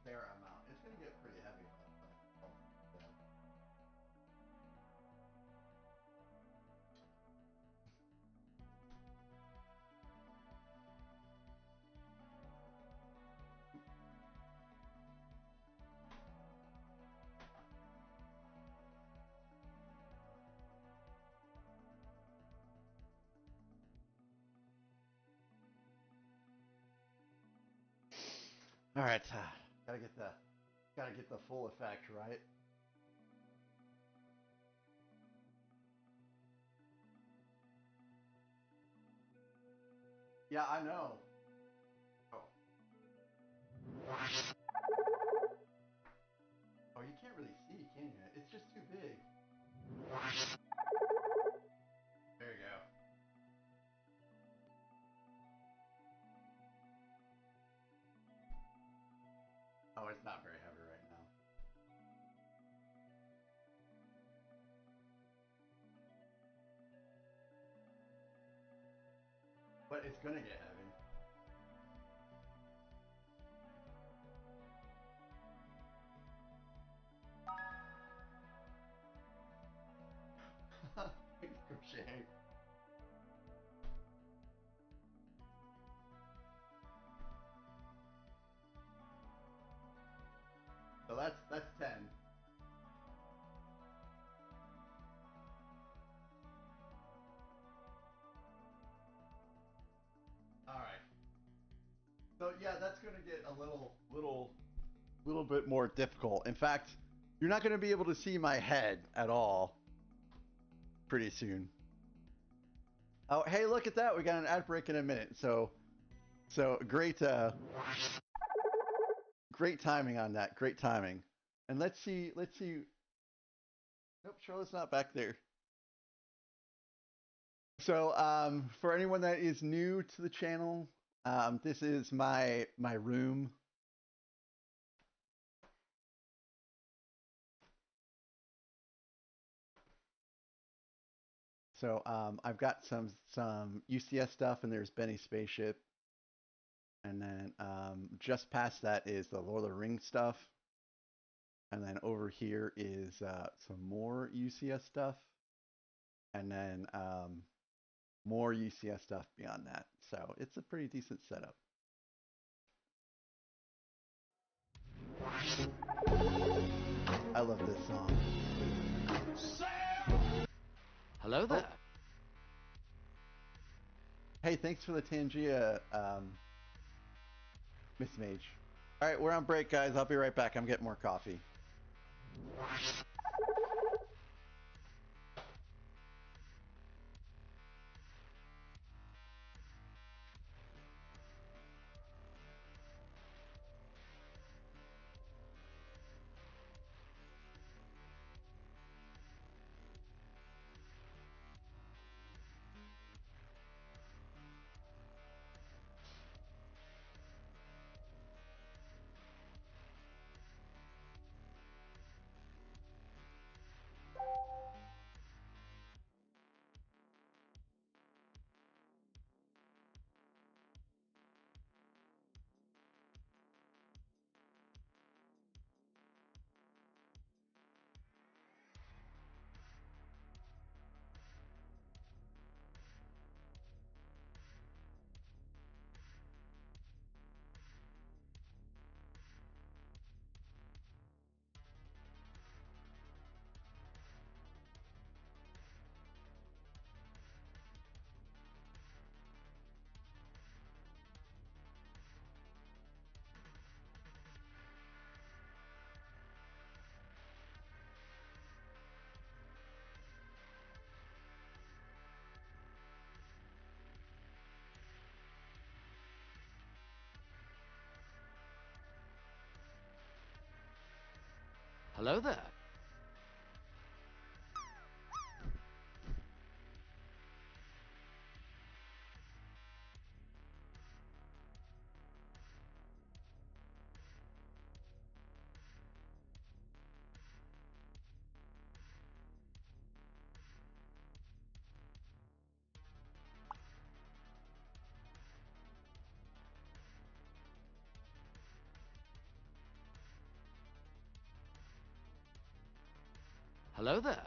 fair amount. It's going to get pretty heavy by the time. So. All right, gotta get the full effect, right? Yeah, I know. Oh. Oh, you can't really see, can you? It's just too big. There you go. Oh, it's not very heavy right now. But it's gonna get heavy. Crochet. So that's 10. All right. So yeah, that's gonna get a little bit more difficult. In fact, you're not gonna be able to see my head at all pretty soon. Oh, hey, look at that! We got an ad break in a minute. So great, great timing on that. Great timing. And let's see. Nope, Charlotte's not back there. So for anyone that is new to the channel, this is my room. So I've got some UCS stuff, and there's Benny's spaceship, and then just past that is the Lord of the Rings stuff, and then over here is some more UCS stuff, and then more UCS stuff beyond that. So it's a pretty decent setup. I love this song. Hello there. Oh. Hey, thanks for the Tangia, Miss Mage. All right, we're on break, guys. I'll be right back. I'm getting more coffee. Hello there. Hello there.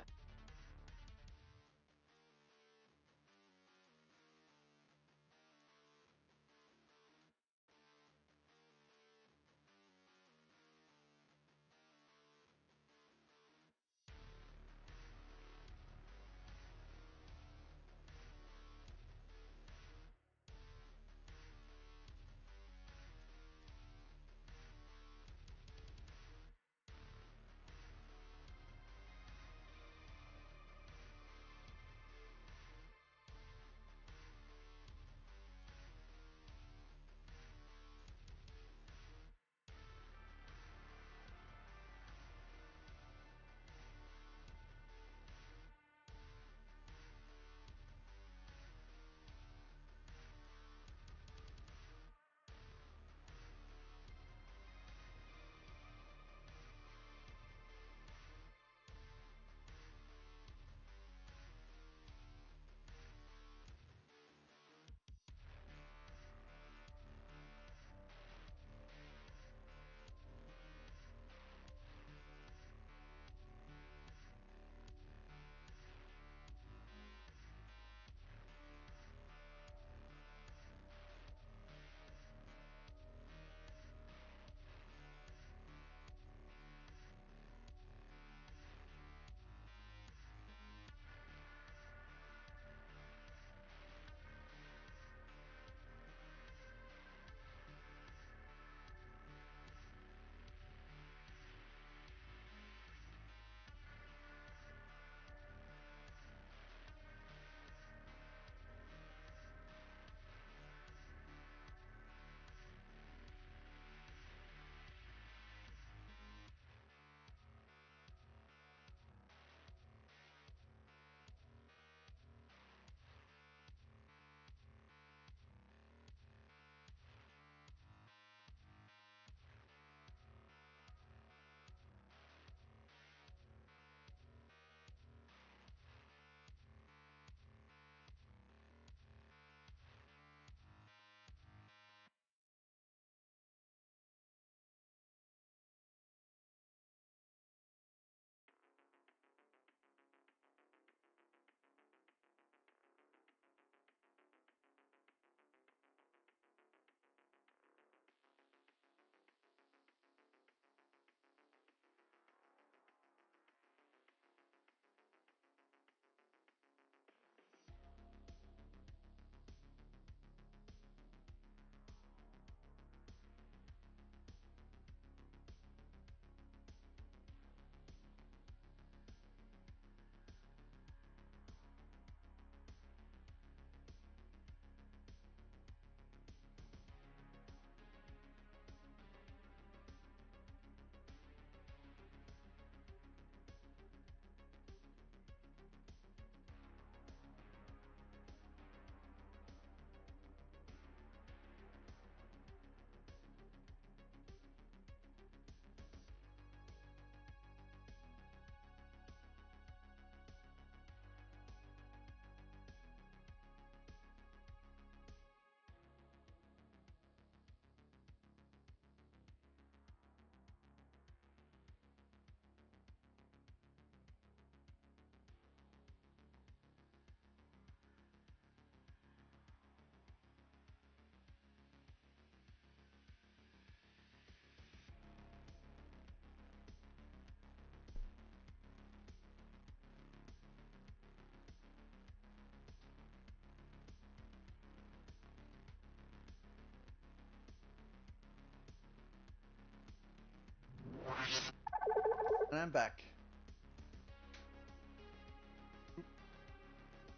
And I'm back.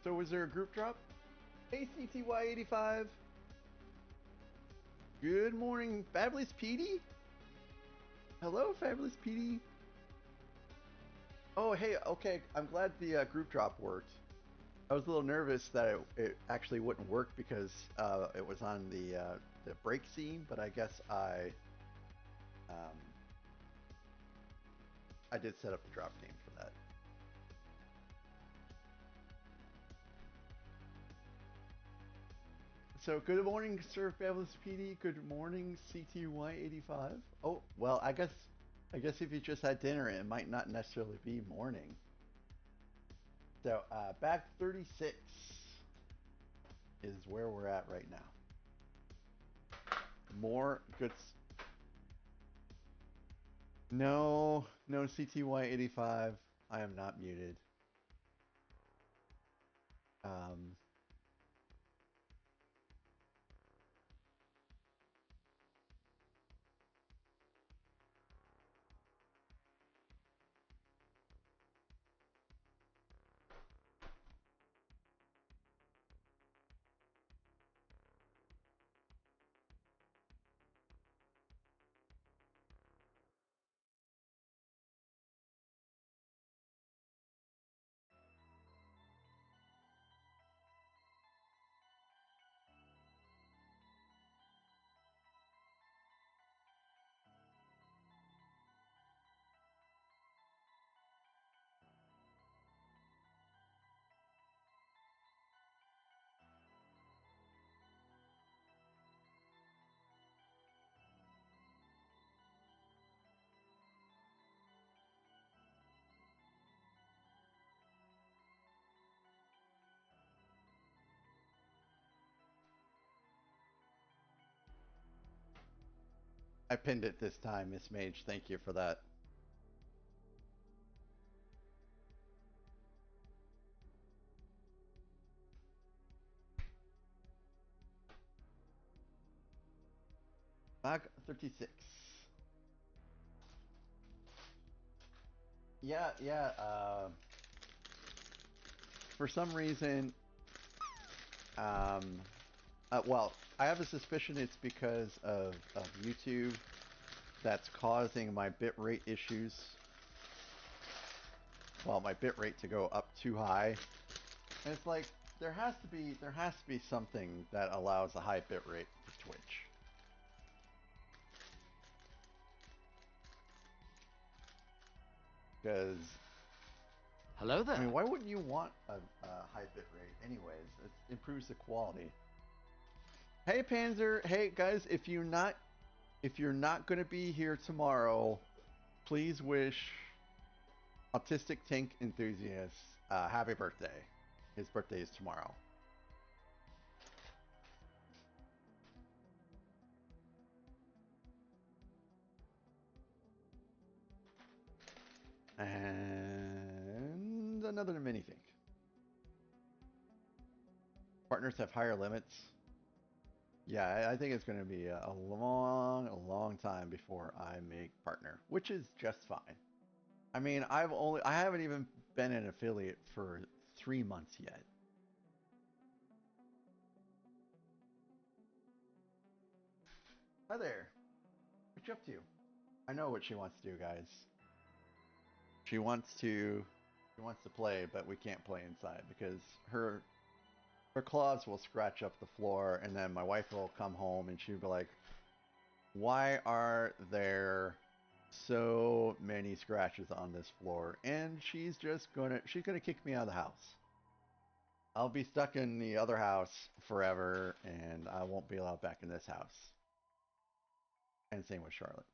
So was there a group drop? Hey, CTY85. Good morning, Fabulous Petey. Hello, Fabulous Petey. Oh, hey, okay. I'm glad the group drop worked. I was a little nervous that it actually wouldn't work because it was on the break scene, but I guess um, I did set up the drop name for that. So good morning, Sir Fabulous PD. Good morning, CTY85. Oh, well, I guess if you just had dinner, it might not necessarily be morning. So back 36 is where we're at right now. More good. No, no CTY85. I am not muted. Um, I pinned it this time, Miss Mage. Thank you for that. Back 36. Yeah, yeah. For some reason, um, well, I have a suspicion it's because of YouTube that's causing my bitrate issues. Well, my bitrate to go up too high. And it's like there has to be something that allows a high bitrate for Twitch. Because Hello there. I mean, why wouldn't you want a high bitrate anyways? It improves the quality. Hey Panzer, hey guys, if you're not going to be here tomorrow, please wish Autistic Tank Enthusiast happy birthday. His birthday is tomorrow. And another minifig. Partners have higher limits. Yeah, I think it's going to be a long time before I make partner, which is just fine. I mean, I haven't even been an affiliate for 3 months yet. Hi there. What you up to? I know what she wants to do, guys. She wants to play, but we can't play inside because her claws will scratch up the floor, and then my wife will come home and she'll be like, "Why are there so many scratches on this floor?" And she's gonna kick me out of the house. I'll be stuck in the other house forever, and I won't be allowed back in this house. And same with Charlotte.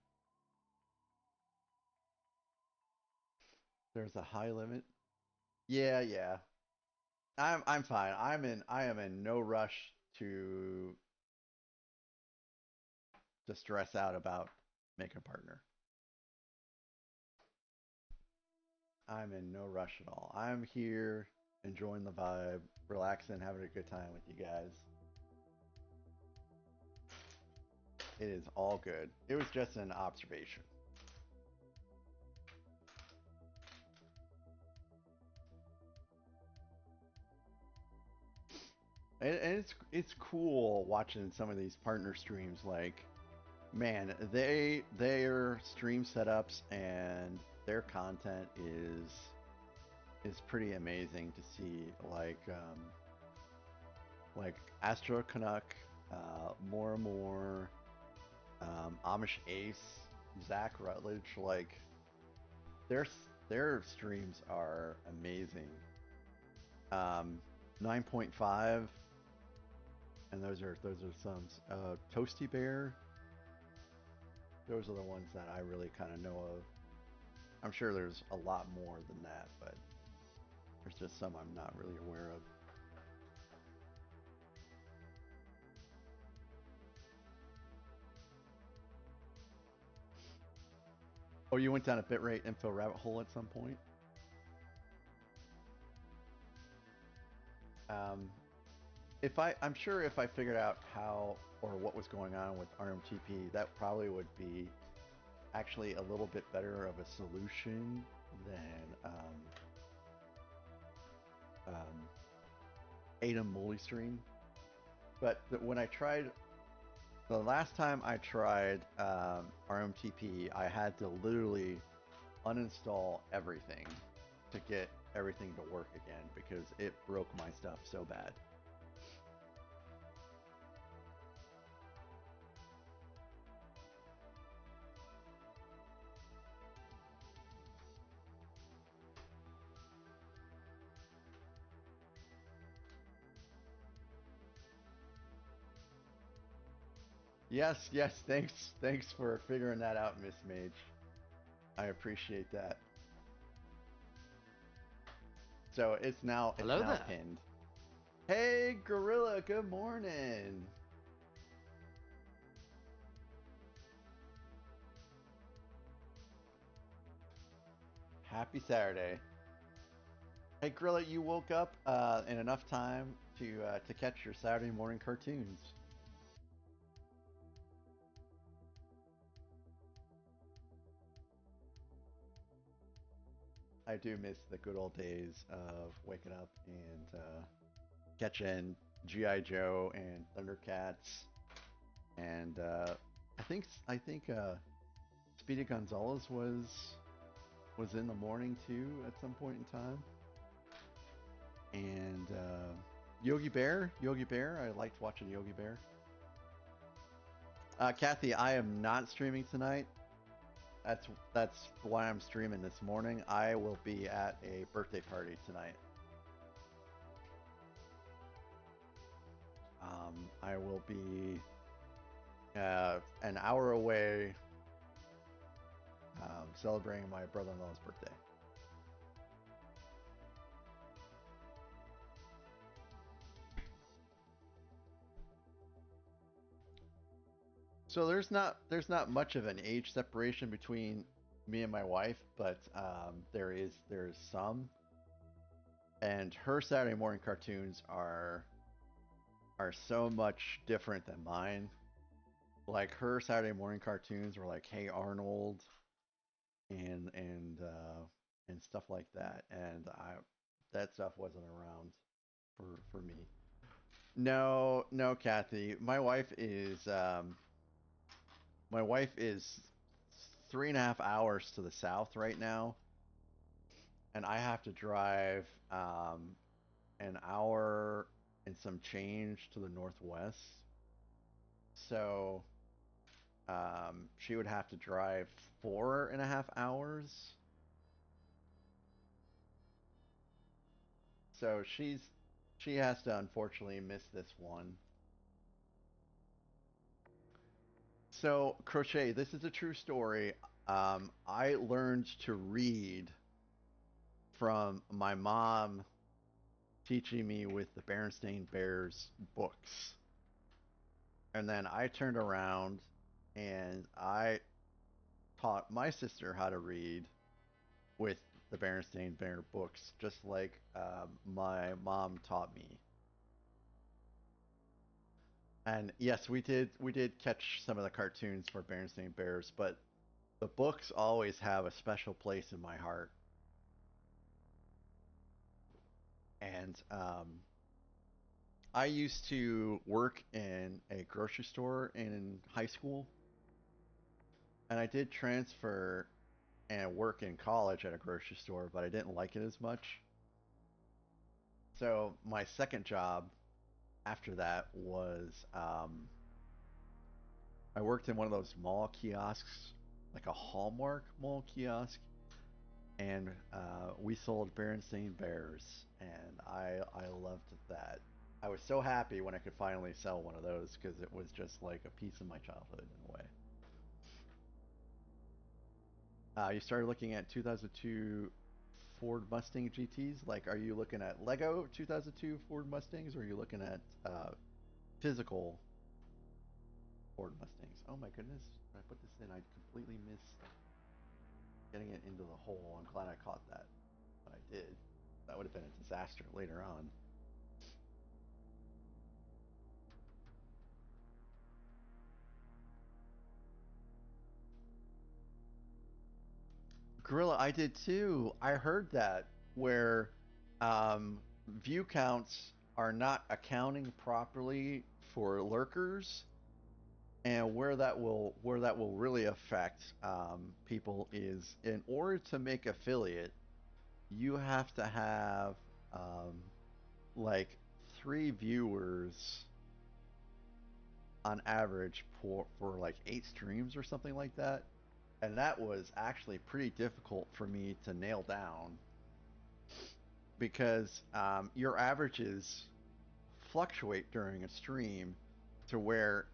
There's a high limit. Yeah, yeah. I'm fine. I am in no rush to stress out about making a partner. I'm in no rush at all. I'm here enjoying the vibe, relaxing, having a good time with you guys. It is all good. It was just an observation. And it's cool watching some of these partner streams. Like, man, their stream setups and their content is pretty amazing to see. Like Astro Canuck, more and more, Amish Ace, Zach Rutledge. Like their their streams are amazing. 9.5, and those are some Toasty Bear. Those are the ones that I really kind of know of. I'm sure there's a lot more than that, but There's just some I'm not really aware of. Oh, you went down a bitrate info rabbit hole at some point? Um, I'm sure if I figured out how or what was going on with RMTP, that probably would be actually a little bit better of a solution than um, Atom Multi-Stream. But when I tried, the last time I tried RMTP, I had to literally uninstall everything to get everything to work again because it broke my stuff so bad. Yes, yes, thanks for figuring that out, Miss Mage. I appreciate that. So it's Hello now there. pinned. Hey, Gorilla, good morning. Happy Saturday. Hey, Gorilla, you woke up in enough time to catch your Saturday morning cartoons. I do miss the good old days of waking up and catching GI Joe and Thundercats, and I think Speedy Gonzalez was in the morning too at some point in time, and Yogi Bear. I liked watching Yogi Bear. Kathy, I am not streaming tonight. That's why I'm streaming this morning. I will be at a birthday party tonight. I will be an hour away celebrating my brother-in-law's birthday. So there's not much of an age separation between me and my wife, but there is some. And her Saturday morning cartoons are so much different than mine. Like her Saturday morning cartoons were like Hey Arnold and and stuff like that, and I that stuff wasn't around for me. No, no, Kathy. My wife is 3.5 hours to the south right now, and I have to drive an hour and some change to the northwest. So she would have to drive 4.5 hours. So she has to unfortunately miss this one. So crochet, this is a true story. I learned to read from my mom teaching me with the Berenstain Bears books. And then I turned around and I taught my sister how to read with the Berenstain Bear books, just like my mom taught me. And yes, we did catch some of the cartoons for Berenstain Bears, but the books always have a special place in my heart. And I used to work in a grocery store in high school, and I did transfer and work in college at a grocery store, but I didn't like it as much. So my second job after that was I worked in one of those mall kiosks, like a Hallmark mall kiosk, and we sold Berenstain Bears, and I loved that. I was so happy when I could finally sell one of those because it was just like a piece of my childhood in a way. You started looking at 2002 Ford Mustang GTs? Like, are you looking at Lego 2002 Ford Mustangs, or are you looking at physical Ford Mustangs? Oh my goodness! When I put this in, I completely missed getting it into the hole. I'm glad I caught that. But I did. That would have been a disaster later on. Gorilla, I did too. I heard that where um, view counts are not accounting properly for lurkers, and where that will really affect people is in order to make affiliate, you have to have um, like 3 viewers on average for like 8 streams or something like that. And that was actually pretty difficult for me to nail down because your averages fluctuate during a stream to where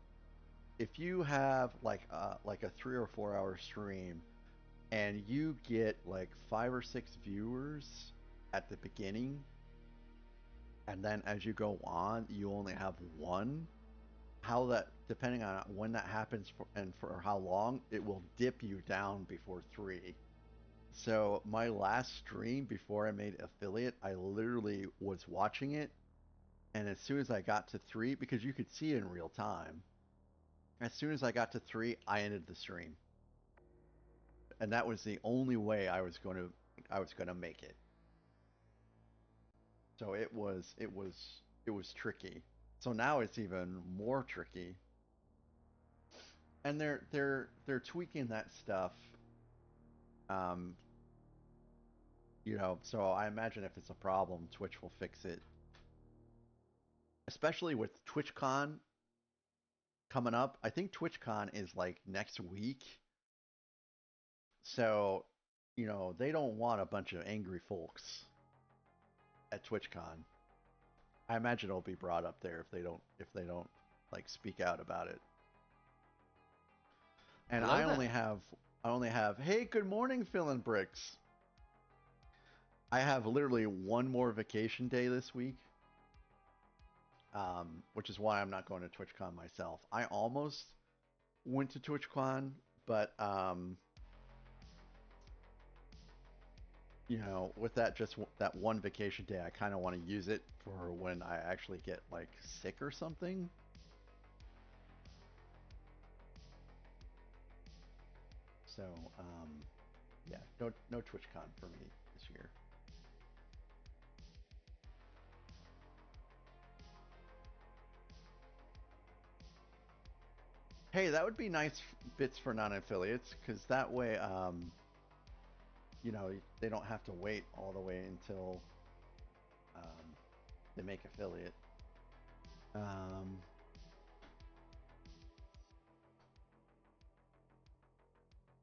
if you have like a 3 or 4 hour stream and you get like 5 or 6 viewers at the beginning, and then as you go on you only have one, how that, depending on when that happens and for how long, it will dip you down before 3. So my last stream before I made affiliate, I literally was watching it, and as soon as I got to 3, because you could see it in real time, as soon as I got to 3, I ended the stream, and that was the only way I was going to make it. So it was tricky. So now it's even more tricky, and they're tweaking that stuff. Um, so I imagine if it's a problem, Twitch will fix it. Especially with TwitchCon coming up. I think TwitchCon is like next week. So, they don't want a bunch of angry folks at TwitchCon. I imagine it'll be brought up there if they don't like speak out about it. And Hello I there. only have hey, good morning, Phil and Bricks. I have literally one more vacation day this week, which is why I'm not going to TwitchCon myself. I almost went to TwitchCon, but with that one vacation day, I kind of want to use it for when I actually get like sick or something. So, yeah, no TwitchCon for me this year. Hey, that would be nice bits for non-affiliates, because that way, they don't have to wait all the way until um, they make affiliate. Um,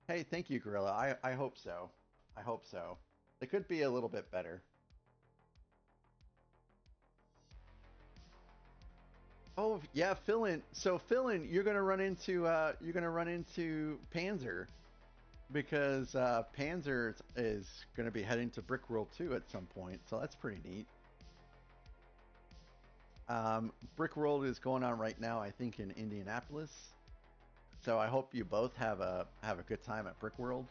hey, thank you, Gorilla. I hope so. I hope so. They could be a little bit better. Oh yeah, Philin. So Philin, you're gonna run into Panzer because Panzer is gonna be heading to Brickworld 2 at some point. So that's pretty neat. Brickworld is going on right now, I think, in Indianapolis. So I hope you both have a good time at Brickworld.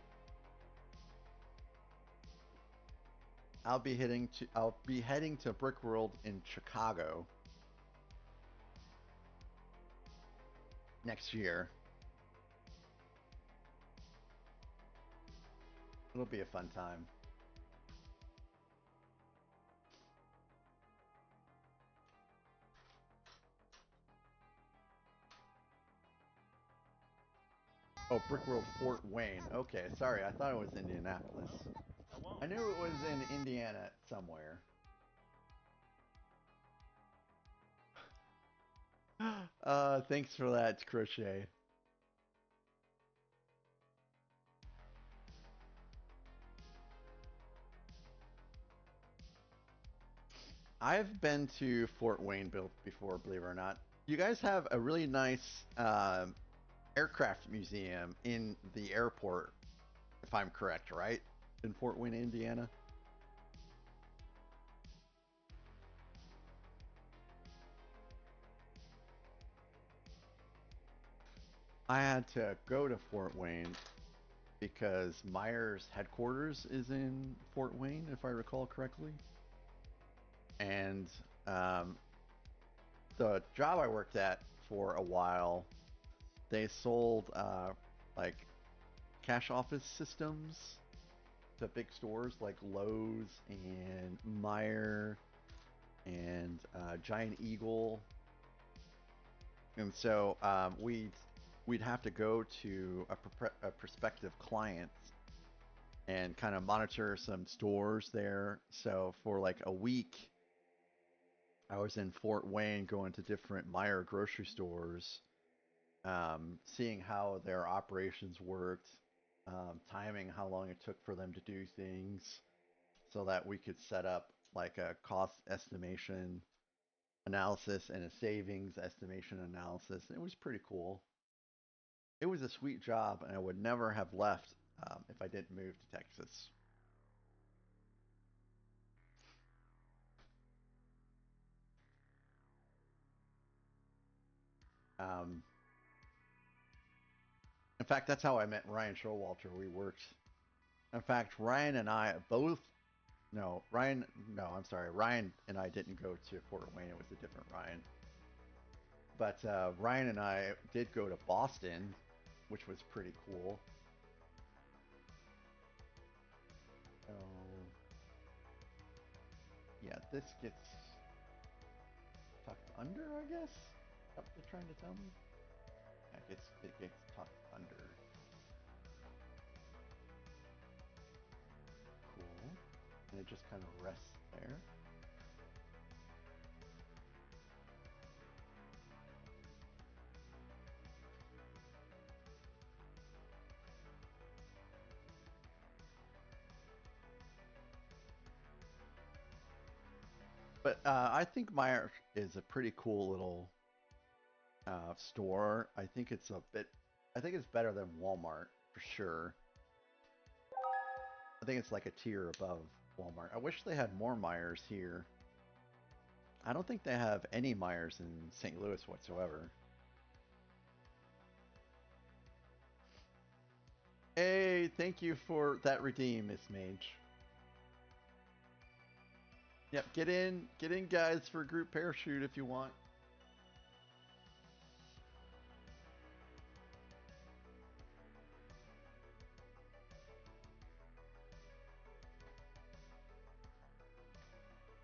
I'll be heading to Brickworld in Chicago next year. It'll be a fun time. Oh, Brickworld Fort Wayne. Okay, sorry, I thought it was Indianapolis. I knew it was in Indiana somewhere. Thanks for that, Crochet. I've been to Fort Wayne built before, believe it or not. You guys have a really nice aircraft museum in the airport, if I'm correct, right? In Fort Wayne, Indiana. I had to go to Fort Wayne because Myers headquarters is in Fort Wayne, if I recall correctly. And um, the job I worked at for a while, they sold like cash office systems to big stores like Lowe's and Meyer and Giant Eagle. And so we'd have to go to a prospective client and kind of monitor some stores there. So for like a week, I was in Fort Wayne going to different Meyer grocery stores, seeing how their operations worked, timing how long it took for them to do things, so that we could set up like a cost estimation analysis and a savings estimation analysis. It was pretty cool. It was a sweet job, and I would never have left if I didn't move to Texas. Um, in fact, that's how I met Ryan Showalter. We worked. In fact, Ryan and I both. No, Ryan. No, I'm sorry. Ryan and I didn't go to Fort Wayne. It was a different Ryan. But Ryan and I did go to Boston, which was pretty cool. Oh, yeah, this gets tucked under, I guess. Is that what they're trying to tell me? Yeah, it gets tucked under. Cool. And it just kind of rests there. But I think Meyer is a pretty cool little store. I think it's a bit. I think it's better than Walmart for sure. I think it's like a tier above Walmart. I wish they had more Myers here. I don't think they have any Myers in St. Louis whatsoever. Hey, thank you for that redeem, Miss Mage. Yep, get in, guys, for a group parachute if you want.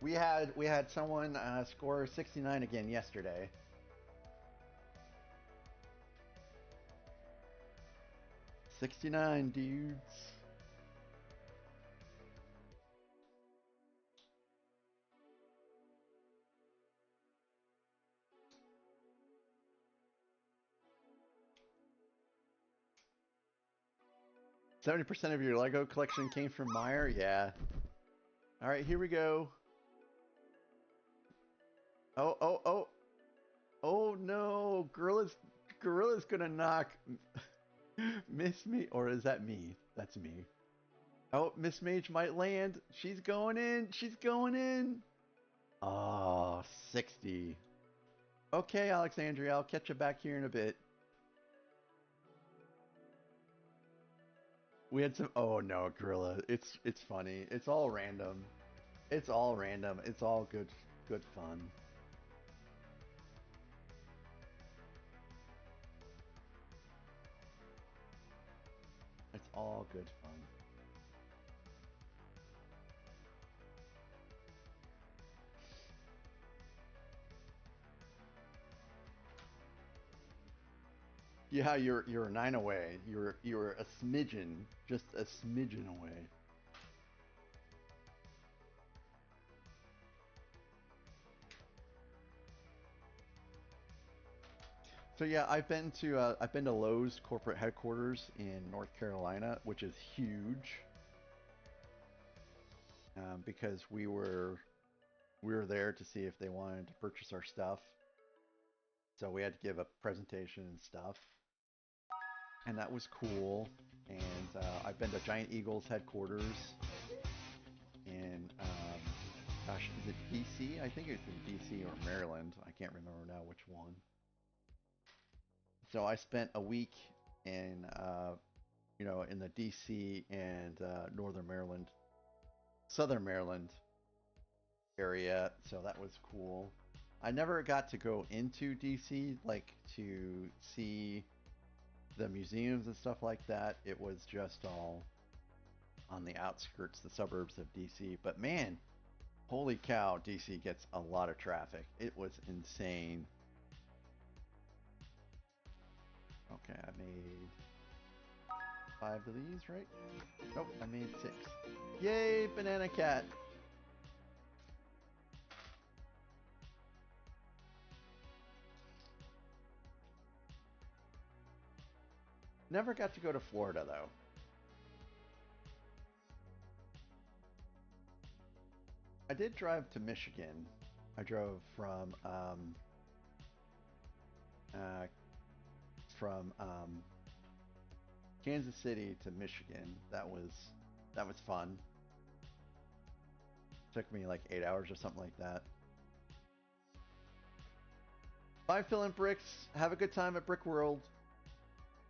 We had someone score 69 again yesterday. 69 dudes. 70% of your Lego collection came from Meyer? Yeah. All right, here we go. Oh, oh, oh. Oh no, Gorilla's gonna knock Miss Me, or is that me? That's me. Oh, Miss Mage might land. She's going in. She's going in. Oh, 60. Okay, Alexandria, I'll catch you back here in a bit. We had some. Oh no, Gorilla. It's funny. It's all random. It's all random. It's all good fun. It's all good fun. Yeah, you're 9 away. You're a smidgen, just a smidgen away. So yeah, I've been to Lowe's corporate headquarters in North Carolina, which is huge, because we were there to see if they wanted to purchase our stuff. So we had to give a presentation and stuff, and that was cool. And I've been to Giant Eagle's headquarters in, gosh, is it DC? I think it's in DC or Maryland. I can't remember now which one. So I spent a week in, in the DC and Northern Maryland, Southern Maryland area. So that was cool. I never got to go into DC, like to see the museums and stuff like that. It was just all on the outskirts, the suburbs of DC. But man, holy cow, DC gets a lot of traffic. It was insane. Okay, I made 5 of these, right? Nope, I made 6. Yay, banana cat! Never got to go to Florida though. I did drive to Michigan. I drove uh, from Kansas City to Michigan. That was fun. Took me like 8 hours or something like that. Bye, Phil and Bricks. Have a good time at Brick World.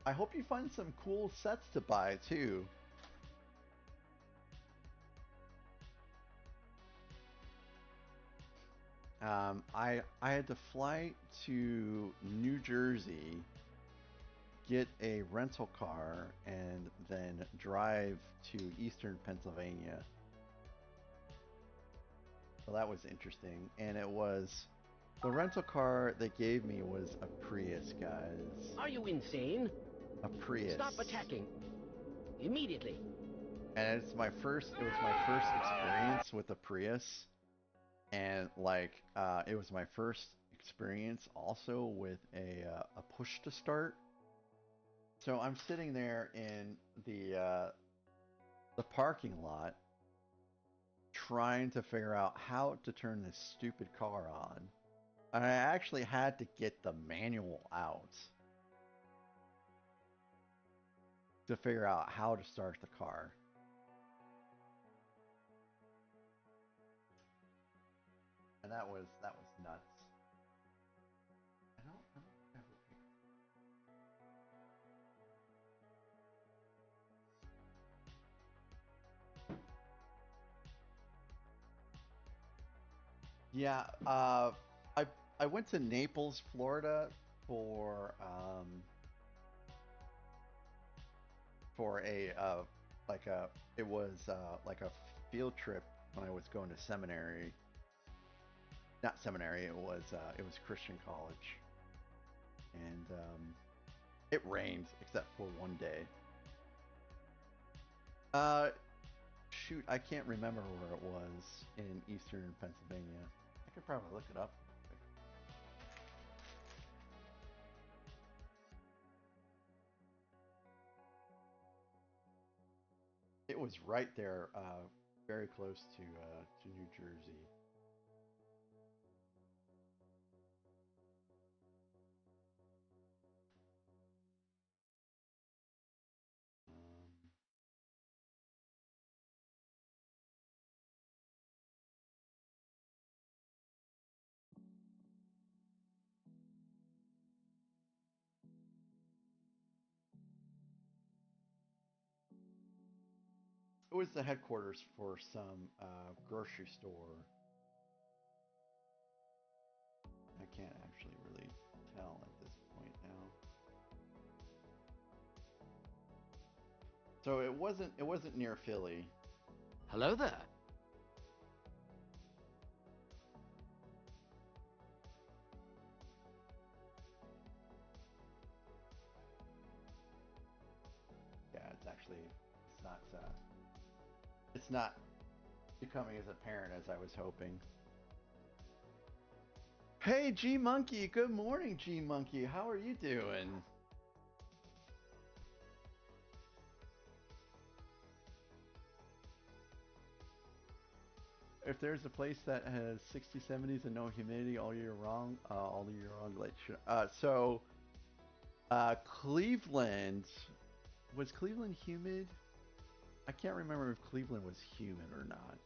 I hope you find some cool sets to buy too. I had to fly to New Jersey, get a rental car, and then drive to Eastern Pennsylvania. So that was interesting, and it was the rental car they gave me was a Prius, guys. Are you insane? A Prius. Stop attacking. Immediately. And it was my first experience with a Prius. And like it was my first experience also with a push to start. So I'm sitting there in the parking lot trying to figure out how to turn this stupid car on. And I actually had to get the manual out to figure out how to start the car. And that was nuts. I don't have a picture. Yeah, I went to Naples, Florida for a like a it was like a field trip when I was going to seminary. Not seminary, it was Christian college. And it rained except for one day. Uh shoot, I can't remember where it was in Eastern Pennsylvania. I could probably look it up. It was right there, very close to New Jersey. Um, it was the headquarters for some grocery store. I can't actually really tell at this point now. So it wasn't near Philly. Hello there. Yeah, it's not becoming as apparent as I was hoping. Hey G Monkey, good morning G Monkey. How are you doing? If there's a place that has 60s, 70s and no humidity all year long, like Cleveland, was Cleveland humid? I can't remember if Cleveland was humid or not.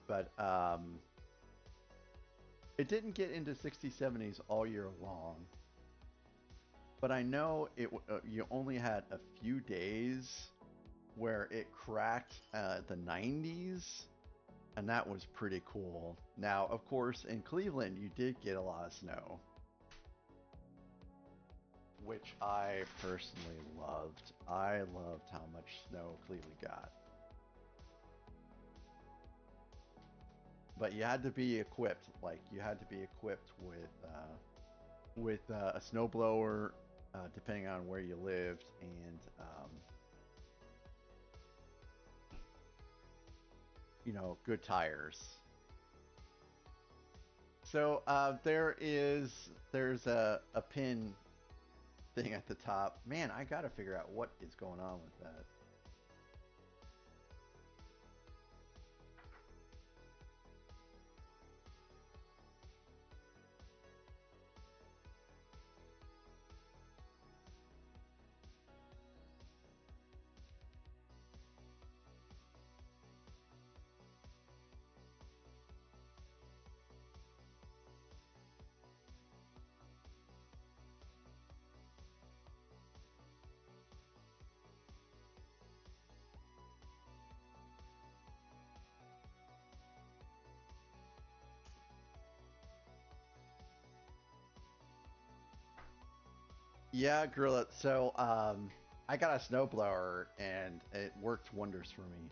But it didn't get into 60s, 70s all year long. but I know you only had a few days where it cracked the 90s, and that was pretty cool. Now, of course, in Cleveland, you did get a lot of snow, which I personally loved. I loved how much snow Cleveland got. But you had to be equipped. Like you had to be equipped with a snowblower, depending on where you lived, and good tires. So there's a pin thing at the top. Man, I gotta figure out what is going on with that. Yeah, Gorilla. So I got a snowblower and it worked wonders for me.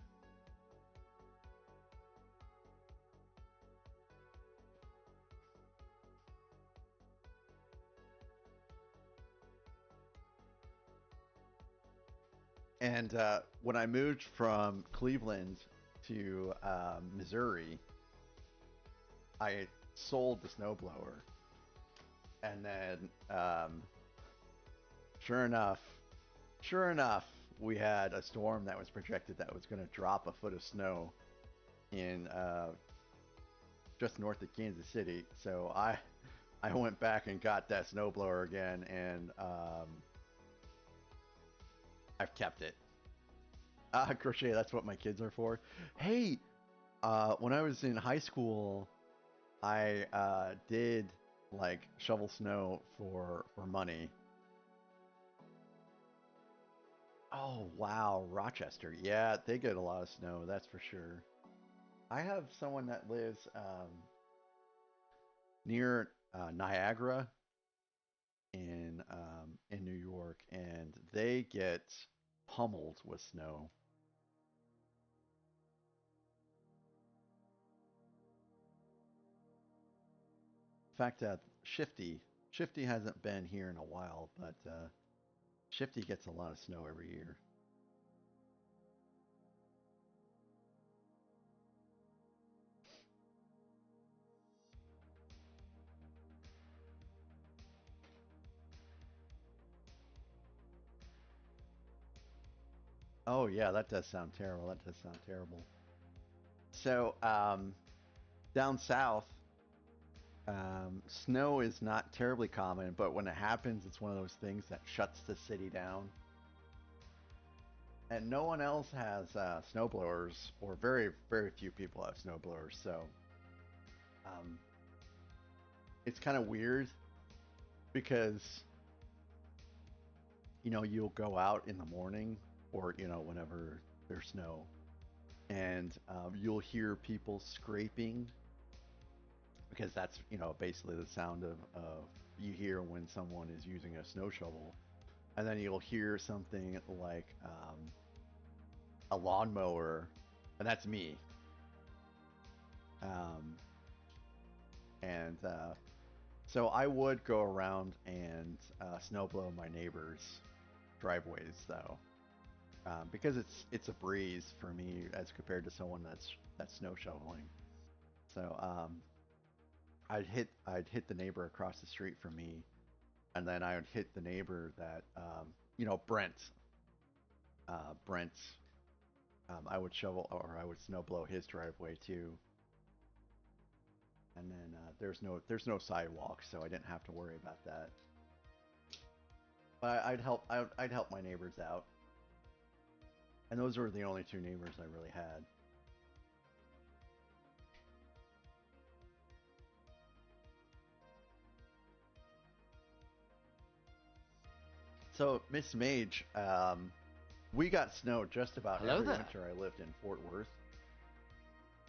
And when I moved from Cleveland to Missouri, I sold the snowblower, and then sure enough, sure enough, we had a storm that was projected that was going to drop a foot of snow in just north of Kansas City. So I went back and got that snowblower again, and I've kept it. Crochet, that's what my kids are for. Hey, when I was in high school, I did like shovel snow for money. Oh wow, Rochester. Yeah, they get a lot of snow, that's for sure. I have someone that lives near Niagara in New York, and they get pummeled with snow. In fact, Shifty hasn't been here in a while, but Shifty gets a lot of snow every year. Oh yeah, that does sound terrible. That does sound terrible. So down south, snow is not terribly common, but when it happens, it's one of those things that shuts the city down. And no one else has snowblowers, or very, very few people have snowblowers. So um, it's kind of weird because you'll go out in the morning, or whenever there's snow, and you'll hear people scraping because that's basically the sound of you hear when someone is using a snow shovel, and then you'll hear something like a lawnmower, and that's me. Um, and So I would go around and snow blow my neighbors' driveways though, because it's a breeze for me as compared to someone that's snow shoveling. So I'd hit the neighbor across the street from me, and then I would hit the neighbor that Brent. Brent, I would shovel or I would snow blow his driveway too. And then there's no sidewalk, so I didn't have to worry about that. But I'd help my neighbors out, and those were the only two neighbors I really had. So, Miss Mage, we got snow just about Hello every there. winter I lived in Fort Worth.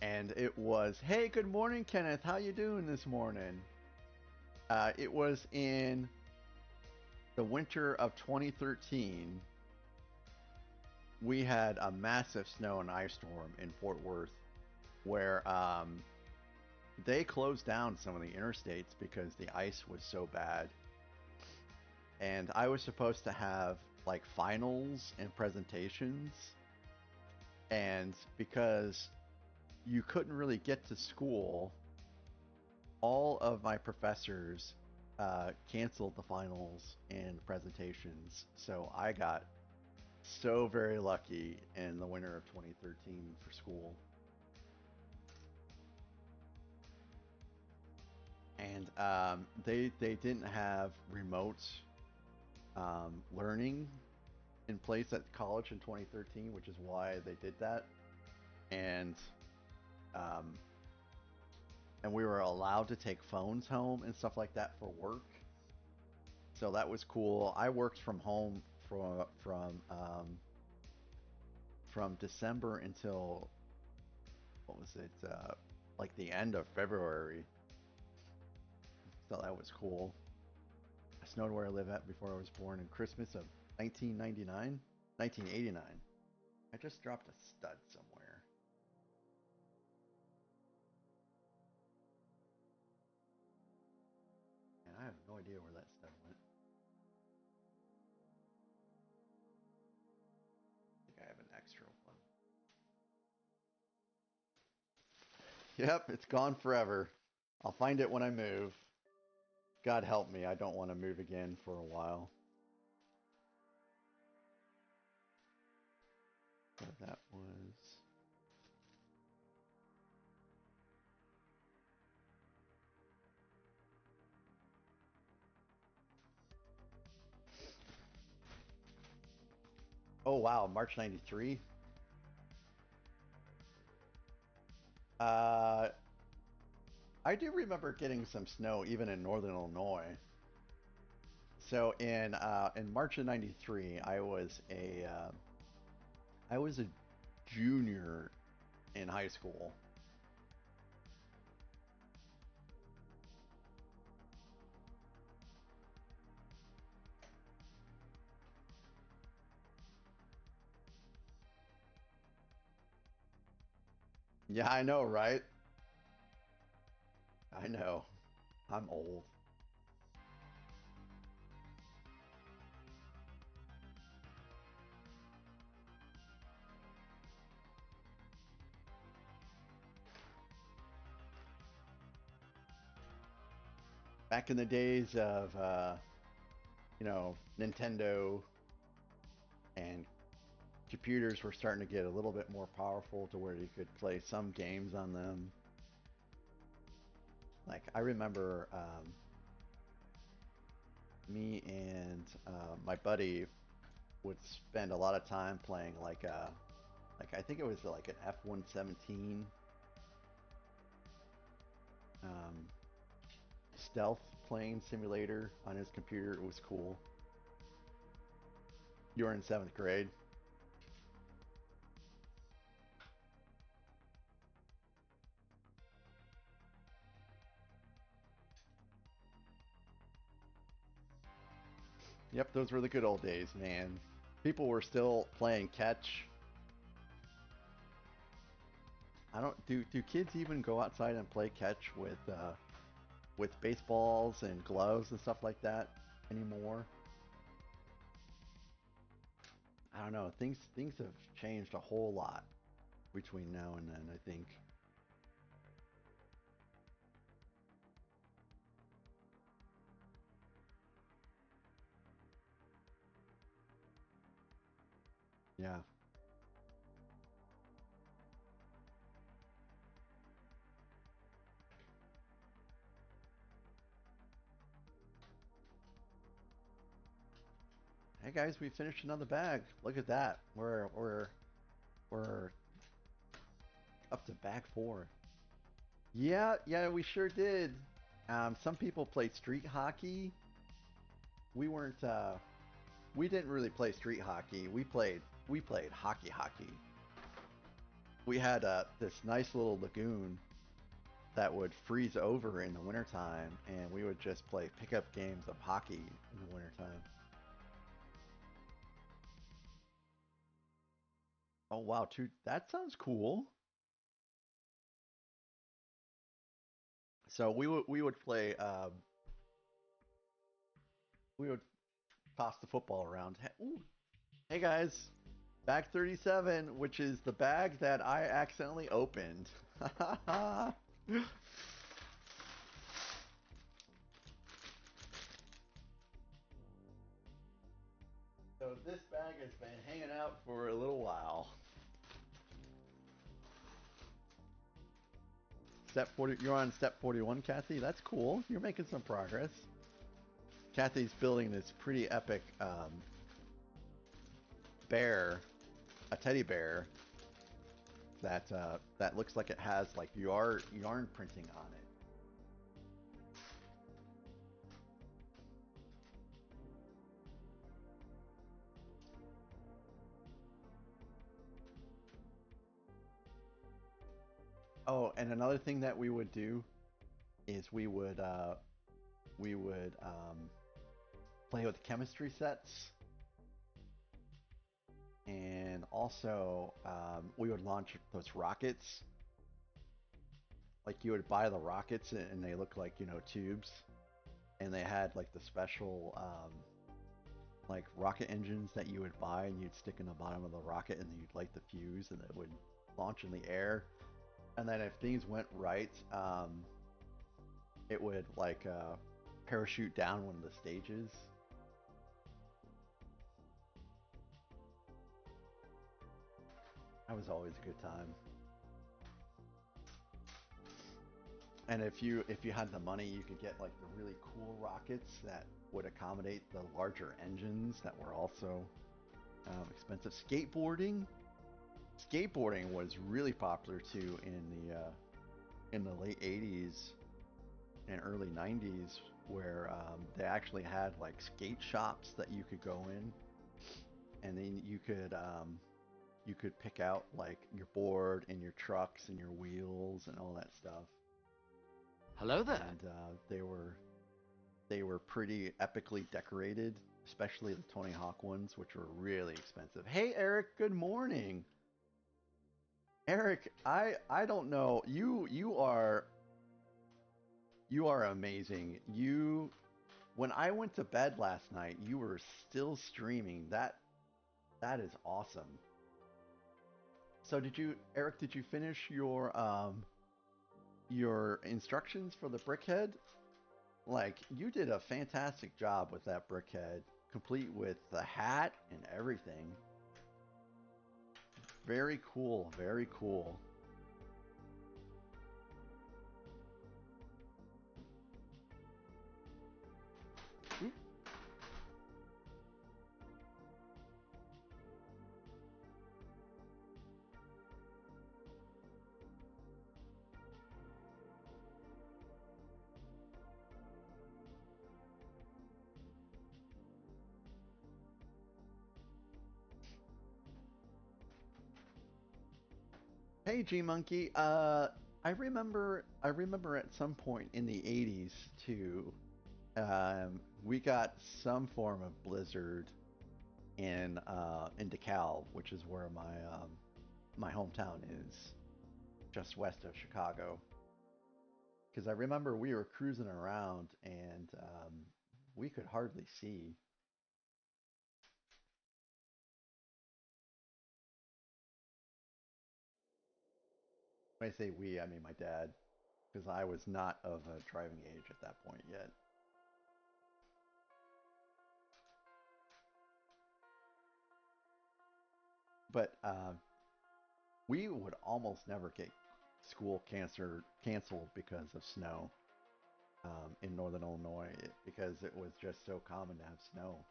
And it was, hey, good morning, Kenneth. How you doing this morning? It was in the winter of 2013. We had a massive snow and ice storm in Fort Worth where they closed down some of the interstates because the ice was so bad. And I was supposed to have like finals and presentations. And because you couldn't really get to school, all of my professors canceled the finals and presentations. So I got so very lucky in the winter of 2013 for school. And they didn't have remote learning in place at college in 2013, which is why they did that. And um, and we were allowed to take phones home and stuff like that for work. So that was cool. I worked from home from December until what was it? Like the end of February. So that was cool. I snowed where I live at before I was born in Christmas of 1999, 1989. I just dropped a stud somewhere. And I have no idea where that stud went. I think I have an extra one. Yep, it's gone forever. I'll find it when I move. God help me, I don't want to move again for a while. So that was... Oh wow, March 93? I do remember getting some snow even in northern Illinois. So in March of '93, I was a junior in high school. Yeah, I know, right? I know. I'm old. Back in the days of Nintendo and computers were starting to get a little bit more powerful to where you could play some games on them. Like I remember me and my buddy would spend a lot of time playing like I think it was like an F-117 um, stealth plane simulator on his computer. It was cool. You were in seventh grade. Yep, those were the good old days, man. People were still playing catch. I don't do kids even go outside and play catch with baseballs and gloves and stuff like that anymore? I don't know. Things have changed a whole lot between now and then, I think. Yeah. Hey guys, we finished another bag. Look at that. We're up to bag 4. Yeah, we sure did. Some people played street hockey. We weren't we didn't really play street hockey. We played hockey. We had this nice little lagoon that would freeze over in the wintertime, and we would just play pickup games of hockey in the wintertime. Oh wow, that sounds cool. So we would play we would toss the football around. Ooh, hey guys, bag 37, which is the bag that I accidentally opened. So this bag has been hanging out for a little while. Step 40, you're on step 41, Kathy. That's cool. You're making some progress. Kathy's building this pretty epic bear, a teddy bear that looks like it has like yarn printing on it. Oh, and another thing that we would do is we would play with chemistry sets, and also we would launch those rockets. Like you would buy the rockets, and they look like tubes, and they had like the special like rocket engines that you would buy, and you'd stick in the bottom of the rocket, and then you'd light the fuse, and it would launch in the air. And then if things went right, it would like parachute down one of the stages. That was always a good time. And if you had the money, you could get like the really cool rockets that would accommodate the larger engines that were also expensive. Skateboarding was really popular too in the late 80s and early 90s, where they actually had like skate shops that you could go in, and then you could pick out like your board and your trucks and your wheels and all that stuff. Hello there. And they were pretty epically decorated, especially the Tony Hawk ones, which were really expensive. Hey Eric, good morning. Eric, I don't know. You are amazing. When I went to bed last night, you were still streaming. That is awesome. So Eric, did you finish your instructions for the brickhead? Like, you did a fantastic job with that brickhead, complete with the hat and everything. Very cool, very cool. Hey G Monkey, I remember at some point in the 80s too, we got some form of blizzard in DeKalb, which is where my hometown is, just west of Chicago. Because I remember we were cruising around, and we could hardly see. When I say we, I mean my dad, because I was not of a driving age at that point yet. But we would almost never get school canceled because of snow in northern Illinois, because it was just so common to have snow.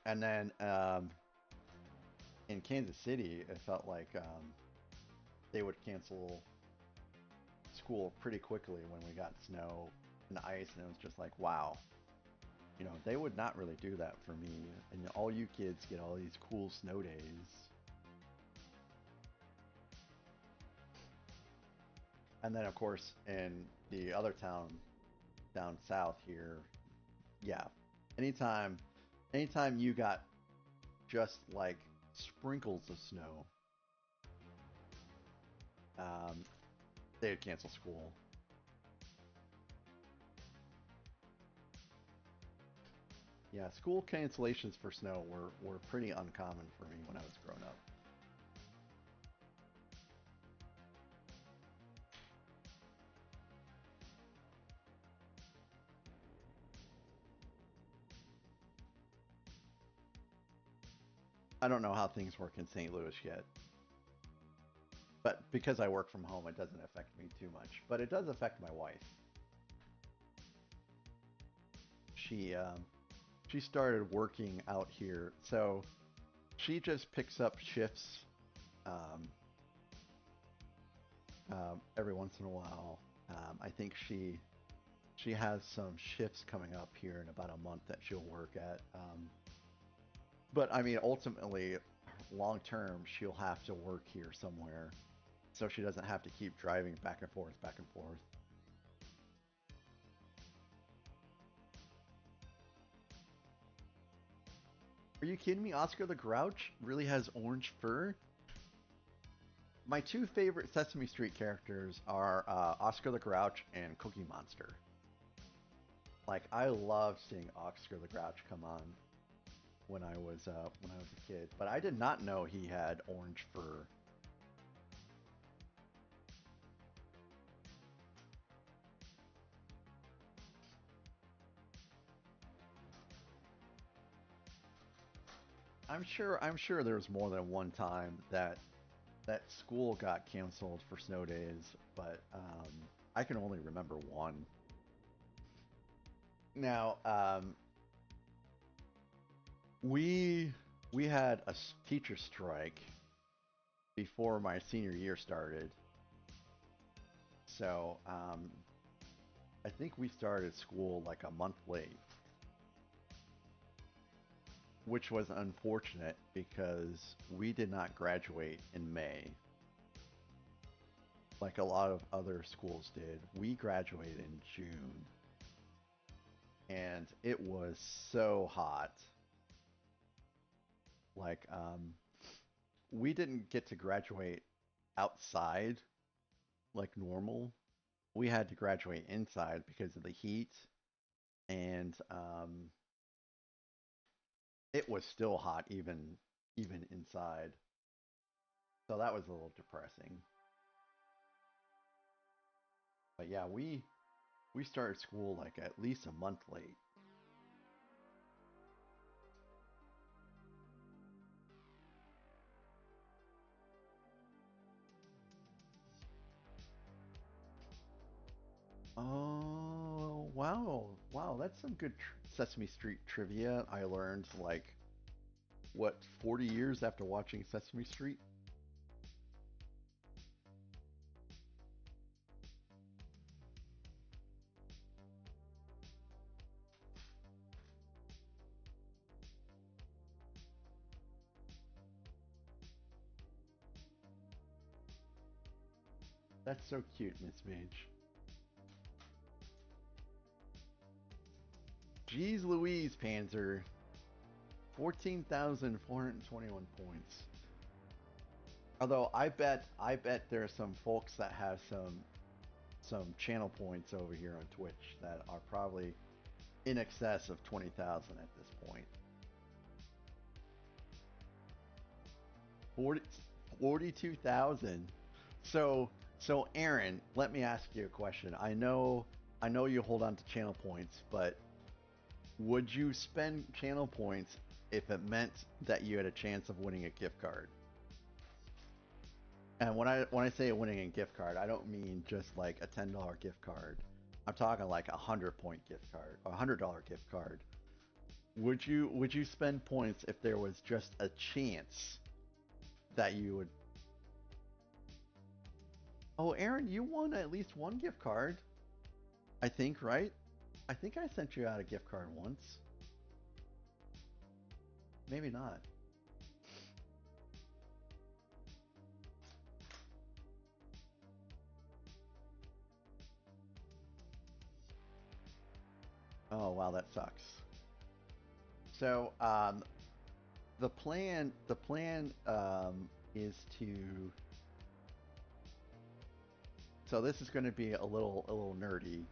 And then in Kansas City, it felt like they would cancel school pretty quickly when we got snow and ice, and it was just like, wow. You know, they would not really do that for me. And all you kids get all these cool snow days. And then, of course, in the other town down south here, yeah, anytime, anytime you got just like sprinkles of snow, um, they would cancel school. Yeah, school cancellations for snow were pretty uncommon for me when I was growing up. I don't know how things work in St. Louis yet, but because I work from home, it doesn't affect me too much. But it does affect my wife. She um, she started working out here, so she just picks up shifts um, every once in a while. I think she has some shifts coming up here in about a month that she'll work at. But I mean, ultimately, long term, she'll have to work here somewhere, so she doesn't have to keep driving back and forth, back and forth. Are you kidding me? Oscar the Grouch really has orange fur? My two favorite Sesame Street characters are Oscar the Grouch and Cookie Monster. Like I loved seeing Oscar the Grouch come on when I was a kid, but I did not know he had orange fur. I'm sure there was more than one time that school got canceled for snow days, but I can only remember one. Now, we we had a teacher strike before my senior year started, so I think we started school like a month late, which was unfortunate because we did not graduate in May like a lot of other schools did. We graduated in June, and it was so hot. Like, we didn't get to graduate outside like normal. We had to graduate inside because of the heat, and it was still hot even inside. So that was a little depressing. But yeah, we started school like at least a month late. Oh, wow. Wow, that's some good Sesame Street trivia. I learned like what 40 years after watching Sesame Street. That's so cute, Miss Mage. Jeez Louise, Panzer. 14,421 points. Although I bet there are some folks that have some channel points over here on Twitch that are probably in excess of 20,000 at this point. 40, 42,000. So Aaron, let me ask you a question. I know you hold on to channel points, but would you spend channel points if it meant that you had a chance of winning a gift card? And when I say winning a gift card, I don't mean just like a $10 gift card. I'm talking like a 100 point gift card, or $100 gift card. Would you spend points if there was just a chance that you would? Oh, Aaron, you won at least one gift card. I think, right? I think I sent you out a gift card once. maybe not. Oh wow, that sucks. So the plan is to. So this is going to be a little nerdy.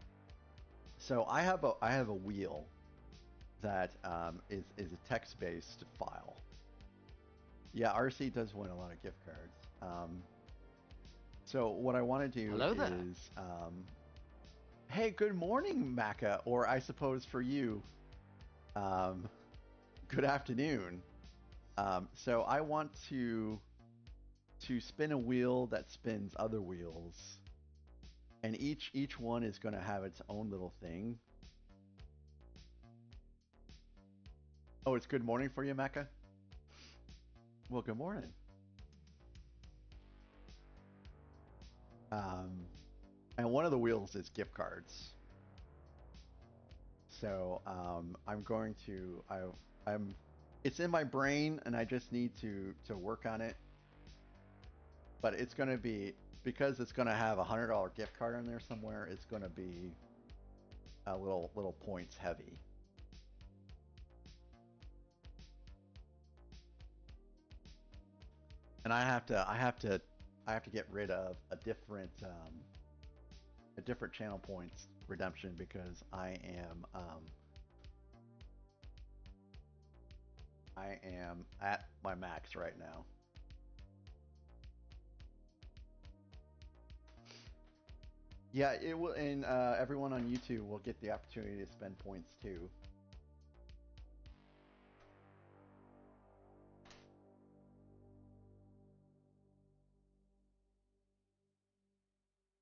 So I have a wheel that is a text based file. Yeah, RC does win a lot of gift cards. So what I want to do Hello there. is, hey, good morning, Maka, or I suppose for you, um, good afternoon. So I want to spin a wheel that spins other wheels, and each one is going to have its own little thing. Oh, it's good morning for you, Mecca? Well, good morning. Um, and one of the wheels is gift cards. So I'm going to I'm it's in my brain and I just need to work on it. But it's going to be because it's going to have $100 gift card in there somewhere. It's going to be a little points heavy. And I have to get rid of a different channel points redemption because I am at my max right now. Yeah, it will, and everyone on YouTube will get the opportunity to spend points too.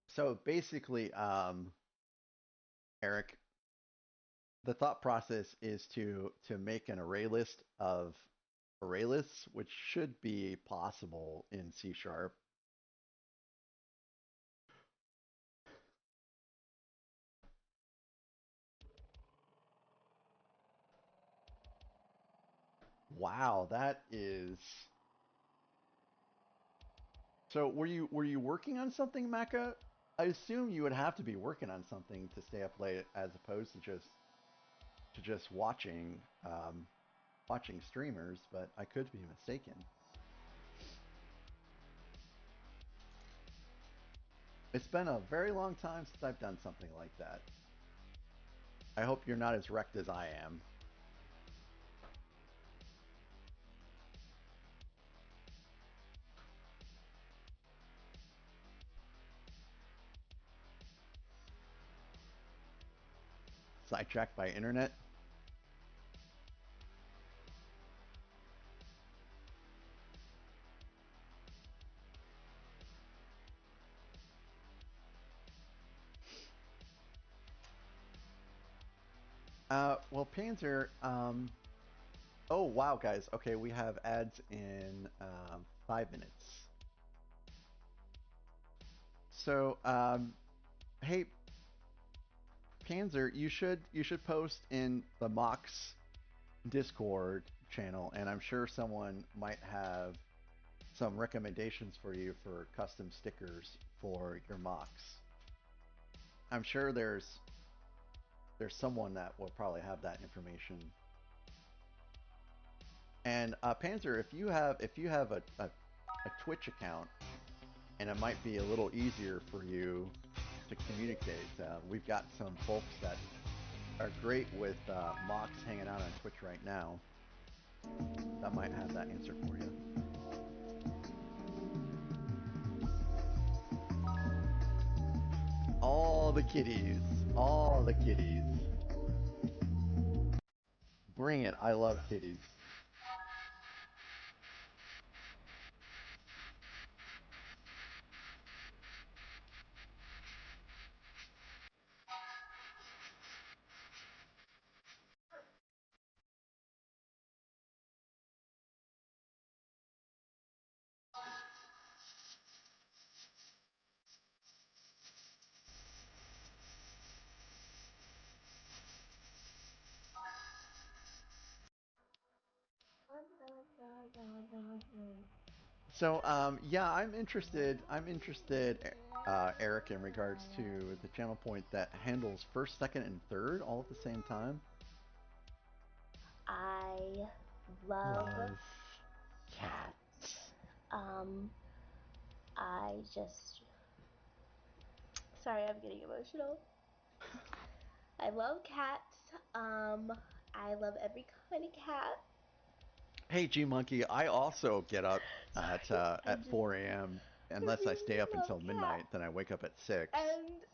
So basically, Eric, the thought process is to make an array list of array lists, which should be possible in C sharp. Wow, that is. So were you working on something, Mecca? I assume you would have to be working on something to stay up late, as opposed to just watching streamers. But I could be mistaken. It's been a very long time since I've done something like that. I hope you're not as wrecked as I am. Sidetracked by internet. Well, Panzer. Oh wow, guys. Okay, we have ads in 5 minutes. So, hey, Panzer, you should post in the Mox Discord channel, and I'm sure someone might have some recommendations for you for custom stickers for your Mox. I'm sure there's someone that will probably have that information. And Panzer, if you have a Twitch account, and it might be a little easier for you to communicate. We've got some folks that are great with Mox hanging out on Twitch right now. That might have that answer for you. All the kitties. All the kitties. Bring it. I love kitties. So, yeah, I'm interested. Eric, in regards to the channel point that handles first, second, and third all at the same time. I love cats. I just. Sorry, I'm getting emotional. I love cats. I love every kind of cat. Hey, G Monkey, I also get up at 4 a.m. unless I stay really up love until midnight. cats. Then I wake up at 6. And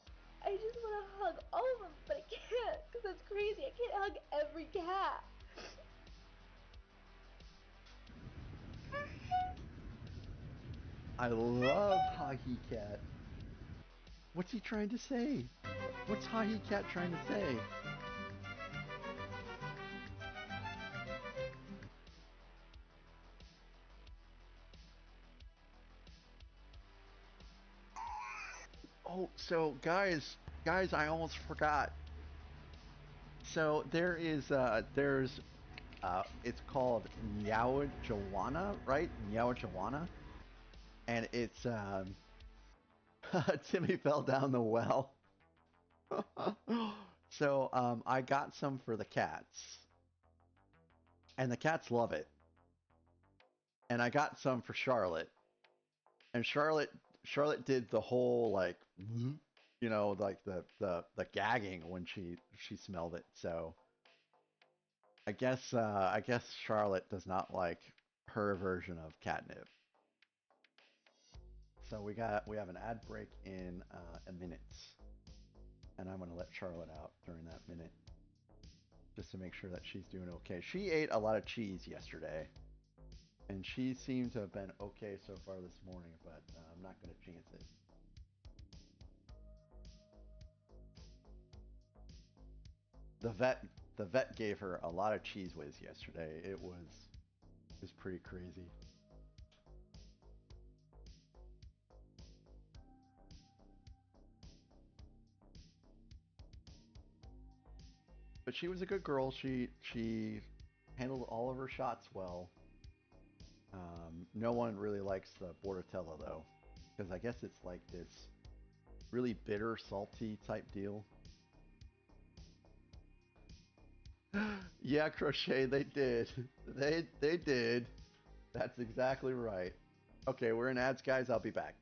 I just want to hug all of them, but I can't because that's crazy. I can't hug every cat. I love Hahi Cat. What's he trying to say? What's Hahi Cat trying to say? Oh, so guys, I almost forgot. So there's it's called Nyawajawana, right? Nyawajawana, and it's Timmy fell down the well. So I got some for the cats, and the cats love it. And I got some for Charlotte, and Charlotte did the whole like, like the gagging when she smelled it. So I guess Charlotte does not like her version of catnip. So we have an ad break in a minute, and I'm gonna let Charlotte out during that minute, just to make sure that she's doing okay. She ate a lot of cheese yesterday, and she seemed to have been okay so far this morning, but I'm not gonna chance it. The vet gave her a lot of cheese whiz yesterday. It was pretty crazy. But she was a good girl. She handled all of her shots well. No one really likes the Bordetella though, because I guess it's like this really bitter, salty type deal. Yeah, Crochet, they did. They did. That's exactly right. Okay, we're in ads, guys. I'll be back.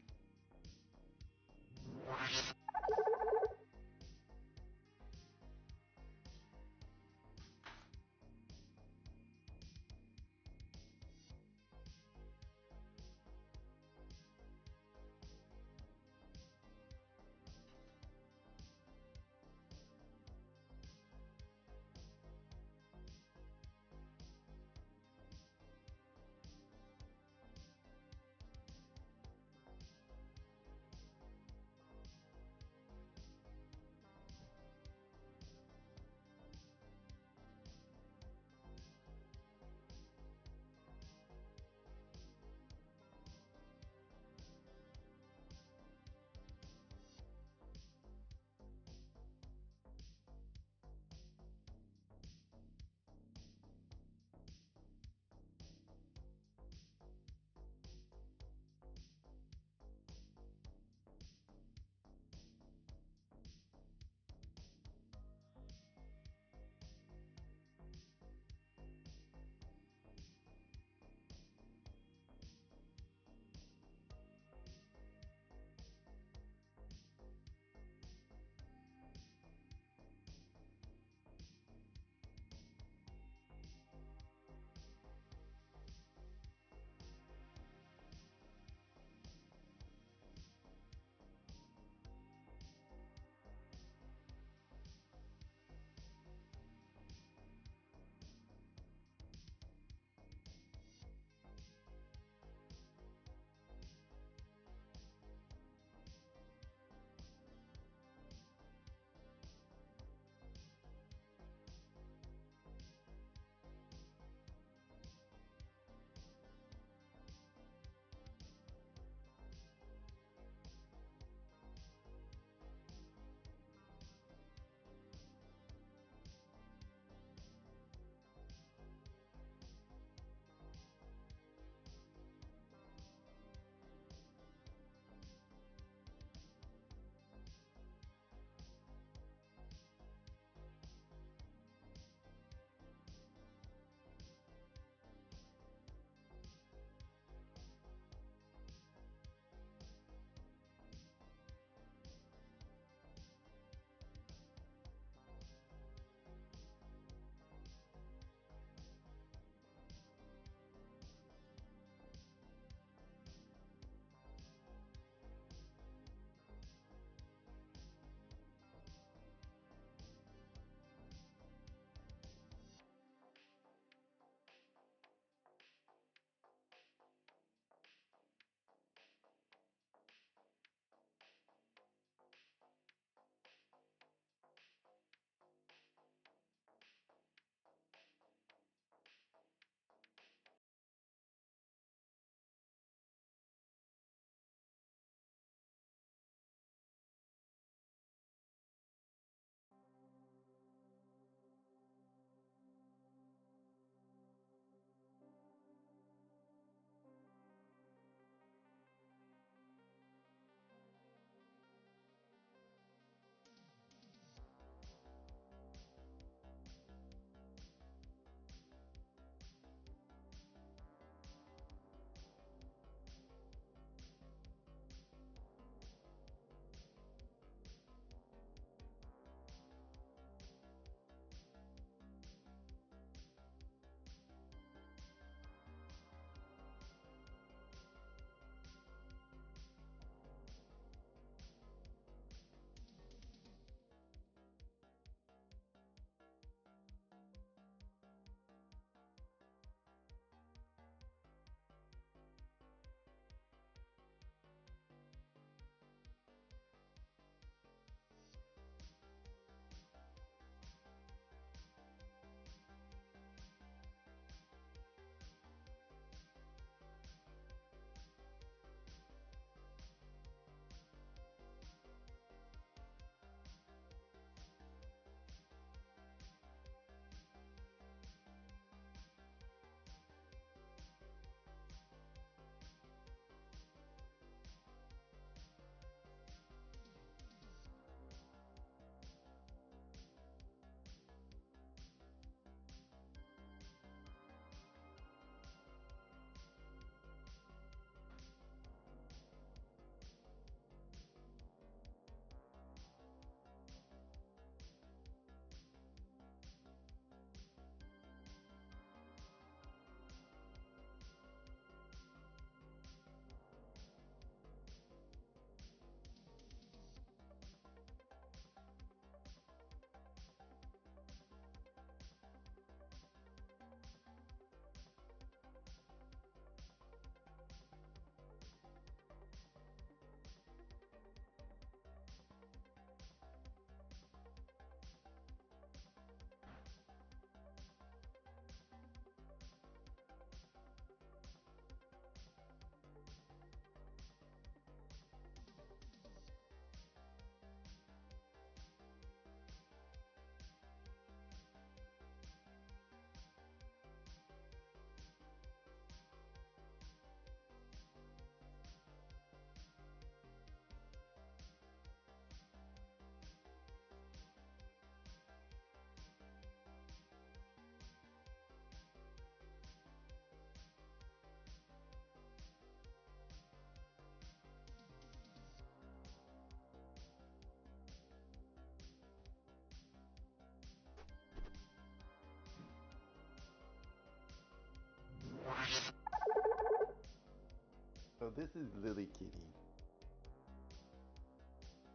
this is Lily Kitty.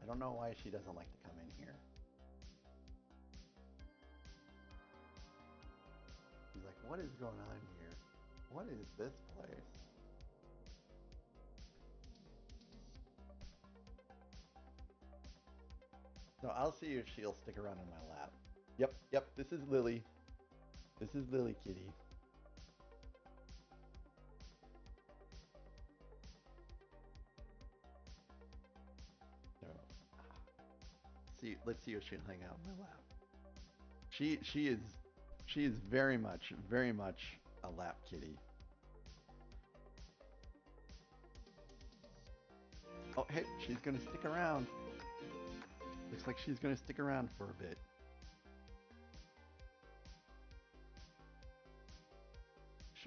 I don't know why she doesn't like to come in here. She's like, what is going on here? What is this place? So I'll see if she'll stick around in my lap. Yep, this is Lily. This is Lily Kitty. So, let's see if she'll hang out in my lap. She is very much a lap kitty. Oh, hey, she's gonna stick around. Looks like she's gonna stick around for a bit.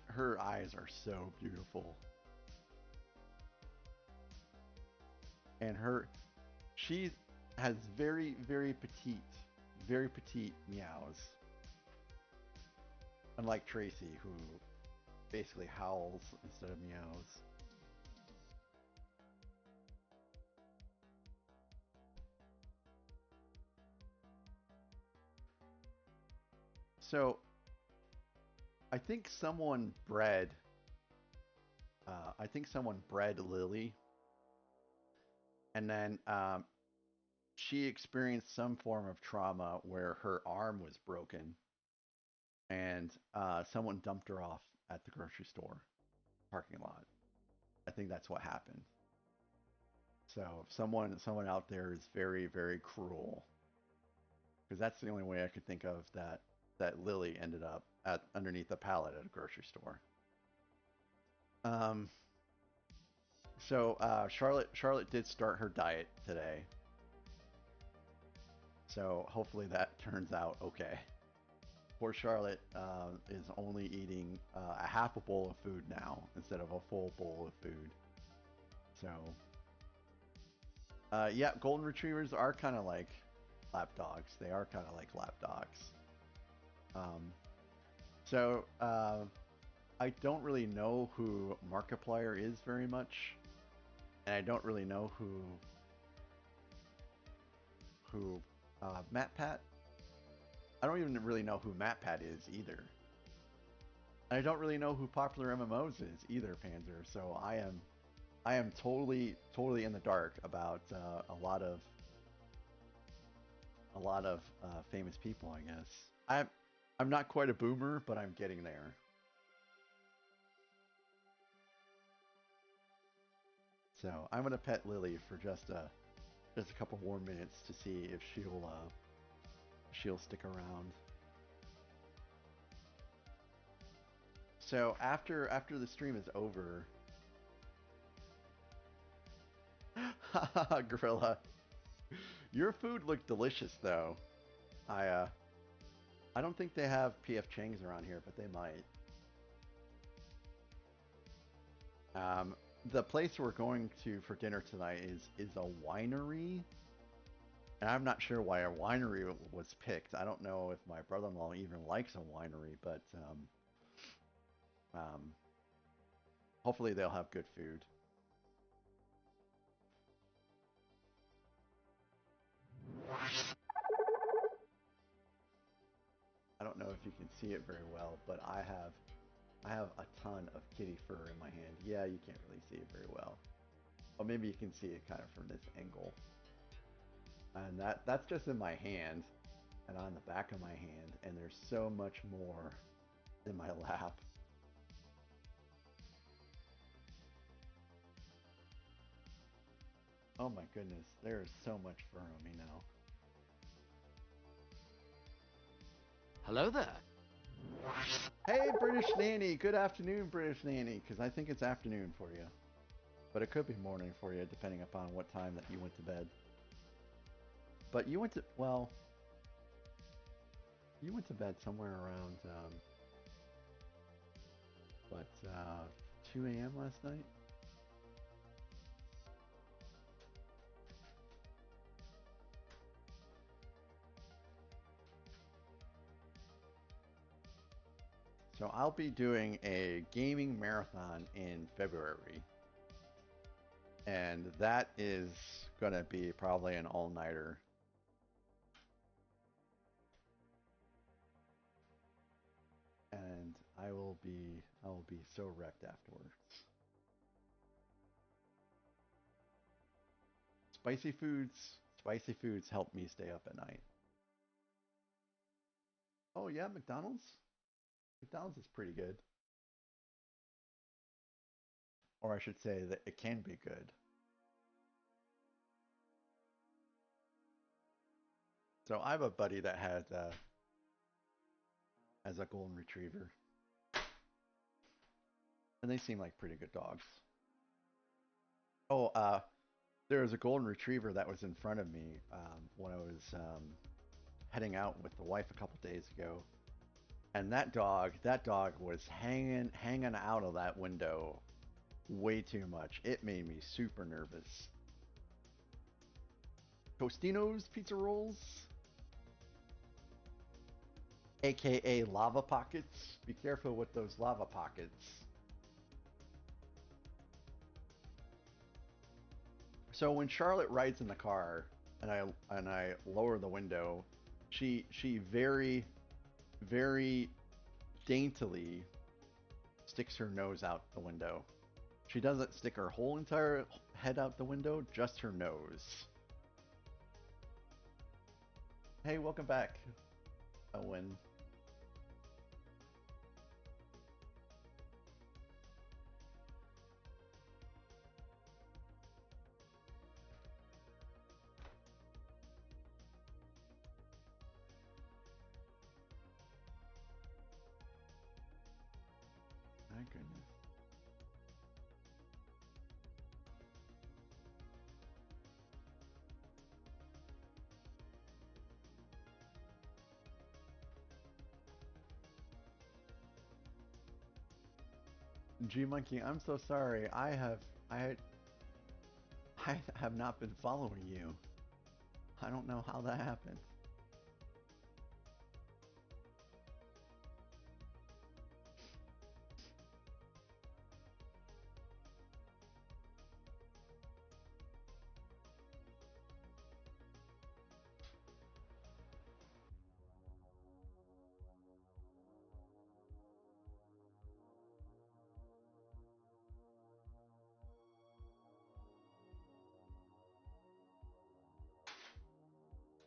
Her eyes are so beautiful. And she has very petite meows. Unlike Tracy, who basically howls instead of meows. So, I think someone bred Lily, and then she experienced some form of trauma where her arm was broken, and someone dumped her off at the grocery store parking lot. I think that's what happened. So someone out there is very cruel, because that's the only way I could think of that Lily ended up underneath a pallet at a grocery store. So Charlotte did start her diet today. So hopefully that turns out okay. Poor Charlotte is only eating a half a bowl of food now instead of a full bowl of food. So, yeah, golden retrievers are kind of like lap dogs. They are kind of like lap dogs. So, I don't really know who Markiplier is very much, and I don't really know who MatPat. I don't even really know who MatPat is either. I don't really know who Popular MMOs is either, Panzer. So I am totally in the dark about a lot of famous people, I guess. I'm not quite a boomer, but I'm getting there. So I'm gonna pet Lily for just a couple more minutes to see if she'll stick around. So after the stream is over, Gorilla, your food looked delicious though. I don't think they have PF Chang's around here, but they might. The place we're going to for dinner tonight is a winery, and I'm not sure why a winery was picked. I don't know if my brother-in-law even likes a winery, but hopefully they'll have good food. I don't know if you can see it very well, but I have a ton of kitty fur in my hand. Yeah, you can't really see it very well. Or maybe you can see it kind of from this angle. And that's just in my hand and on the back of my hand, and there's so much more in my lap. Oh my goodness, there is so much fur on me now. Hello there. Hey, British Nanny. Good afternoon, British Nanny, because I think it's afternoon for you. But it could be morning for you, depending upon what time that you went to bed. But you went to, well, you went to bed somewhere around, 2 a.m. last night? So I'll be doing a gaming marathon in February. And that is going to be probably an all-nighter. And I will be so wrecked afterwards. Spicy foods help me stay up at night. Oh yeah, McDonald's? McDonald's is pretty good. Or I should say that it can be good. So I have a buddy that has a golden retriever. And they seem like pretty good dogs. Oh, there was a golden retriever that was in front of me when I was heading out with the wife a couple days ago. And that dog was hanging out of that window way too much. It made me super nervous. Tostino's pizza rolls, aka lava pockets. Be careful with those lava pockets. So when Charlotte rides in the car and I lower the window, she very daintily sticks her nose out the window. She doesn't stick her whole entire head out the window, just her nose. Hey, welcome back, Owen. My goodness. G Monkey, I'm so sorry. I have not been following you. I don't know how that happened.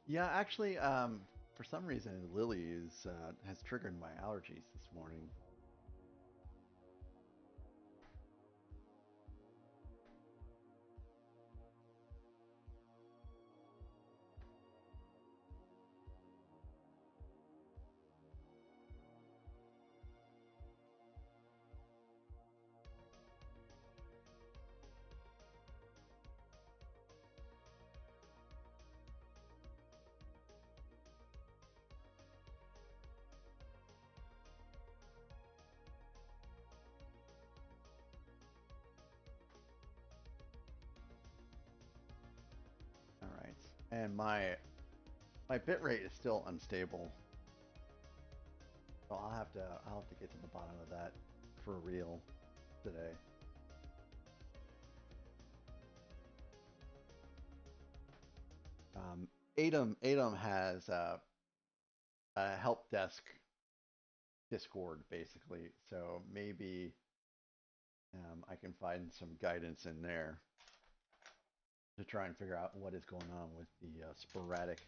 Yeah, actually, for some reason, Lily has triggered my allergies this morning. All right, and my bit rate is still unstable, so I'll have to get to the bottom of that for real today. Adam has a help desk Discord basically, so maybe I can find some guidance in there to try and figure out what is going on with the sporadic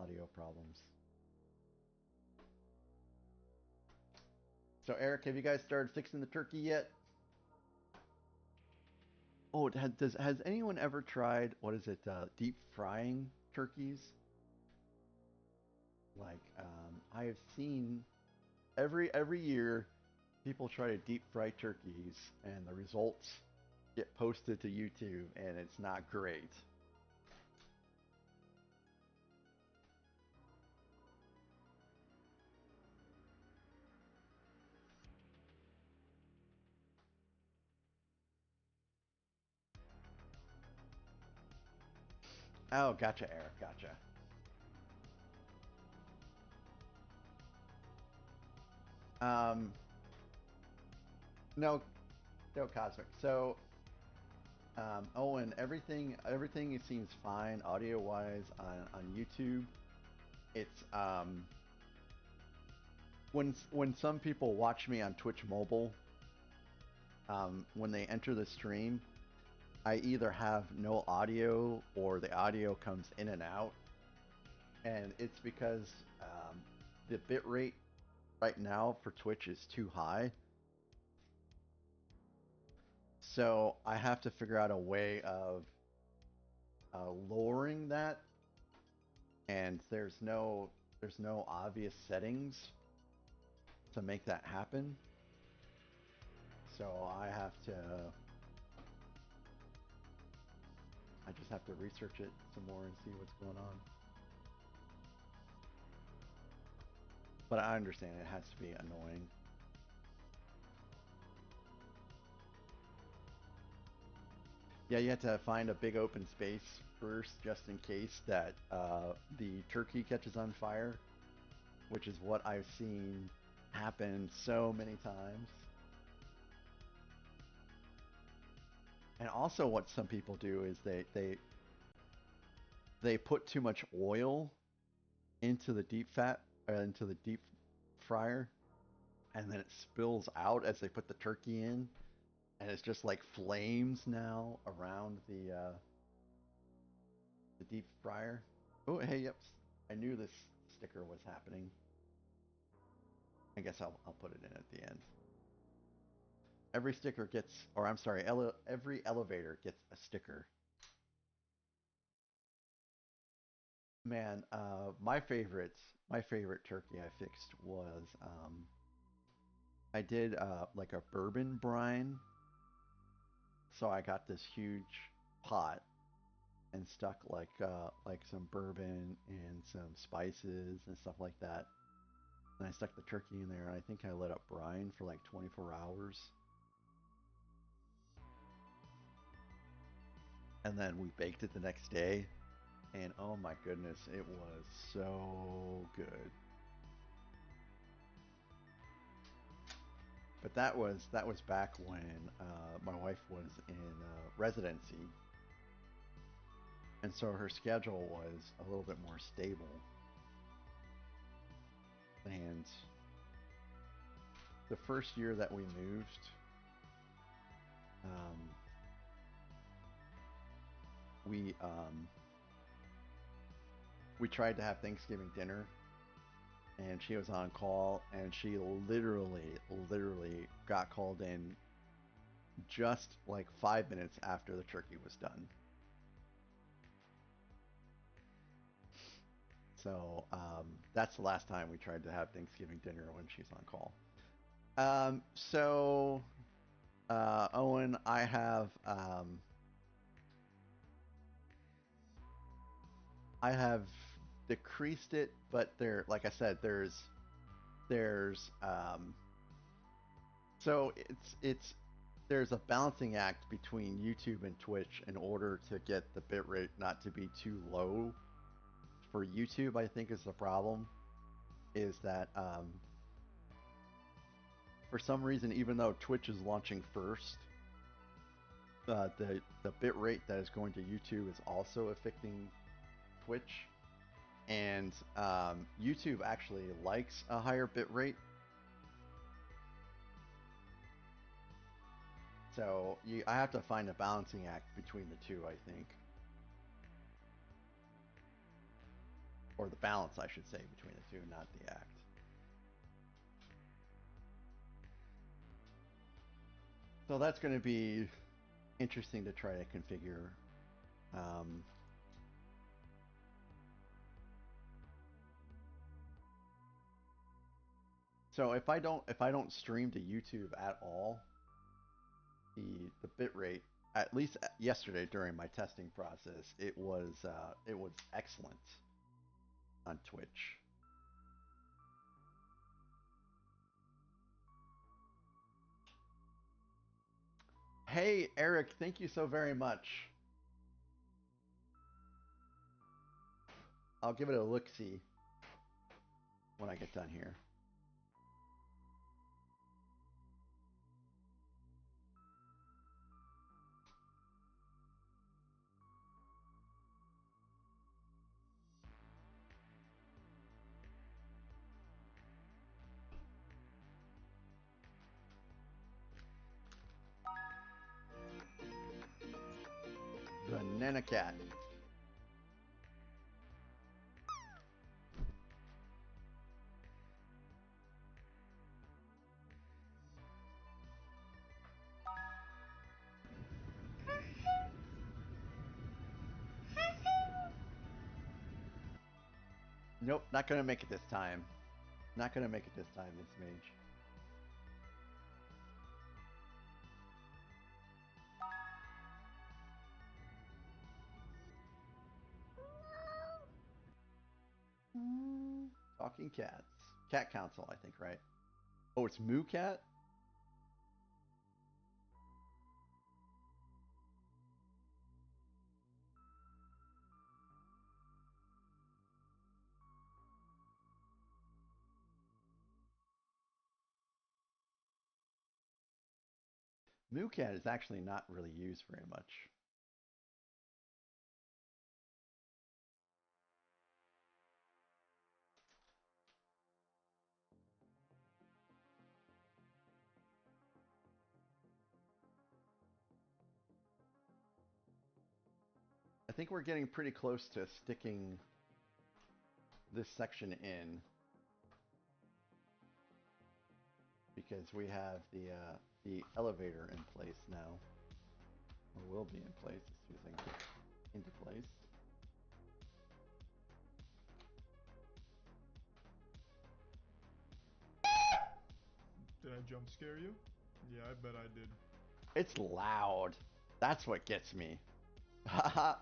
audio problems. So Eric, have you guys started fixing the turkey yet? Oh, has anyone ever tried, what is it, deep frying turkeys? Like, I have seen every year people try to deep fry turkeys, and the results get posted to YouTube, and it's not great. Oh, gotcha, Eric, gotcha. Um, no, no, Cosmic. So Oh, and everything seems fine audio wise on YouTube. It's when some people watch me on Twitch mobile, when they enter the stream, I either have no audio or the audio comes in and out, and it's because the bit rate right now for Twitch is too high. So I have to figure out a way of lowering that, and there's no obvious settings to make that happen. So I just have to research it some more and see what's going on. But I understand it has to be annoying. Yeah, you have to find a big open space first, just in case that the turkey catches on fire, which is what I've seen happen so many times. And also, what some people do is they put too much oil into the into the deep fryer, and then it spills out as they put the turkey in, and it's just like flames now around the deep fryer. Oh, hey, yep. I knew this sticker was happening. I guess I'll put it in at the end. Every sticker gets, or I'm sorry, every elevator gets a sticker. Man, my favorite turkey I fixed was I did like a bourbon brine. So I got this huge pot and stuck like some bourbon and some spices and stuff like that. And I stuck the turkey in there, and I think I let it brine for like 24 hours. And then we baked it the next day, and oh my goodness, it was so good. But that was back when my wife was in residency, and so her schedule was a little bit more stable. And the first year that we moved, um, we tried to have Thanksgiving dinner, and she was on call, and she literally got called in just like 5 minutes after the turkey was done. So that's the last time we tried to have Thanksgiving dinner, when she's on call. So Owen, I have decreased it, but like I said, there's so there's a balancing act between YouTube and Twitch in order to get the bitrate not to be too low. For YouTube, I think is the problem is that for some reason, even though Twitch is launching first, the bit rate that is going to YouTube is also affecting Twitch, and YouTube actually likes a higher bit rate. So I have to find a balancing act between the two, I think. Or the balance, I should say, between the two, not the act. So that's going to be interesting to try to configure. So if I don't stream to YouTube at all, the bit rate, at least yesterday during my testing process, it was excellent on Twitch. Hey Eric, thank you so very much. I'll give it a look-see when I get done here. and a cat. Nope, not gonna make it this time. Not gonna make it this time, Miss Mage. Talking cats. Cat Council, I think, right? Oh, it's Moo Cat? Moo Cat is actually not really used very much. I think we're getting pretty close to sticking this section in because we have the elevator in place now, or will be in place as soon as I get into place. Did I jump scare you? Yeah, I bet I did. It's loud. That's what gets me. Haha.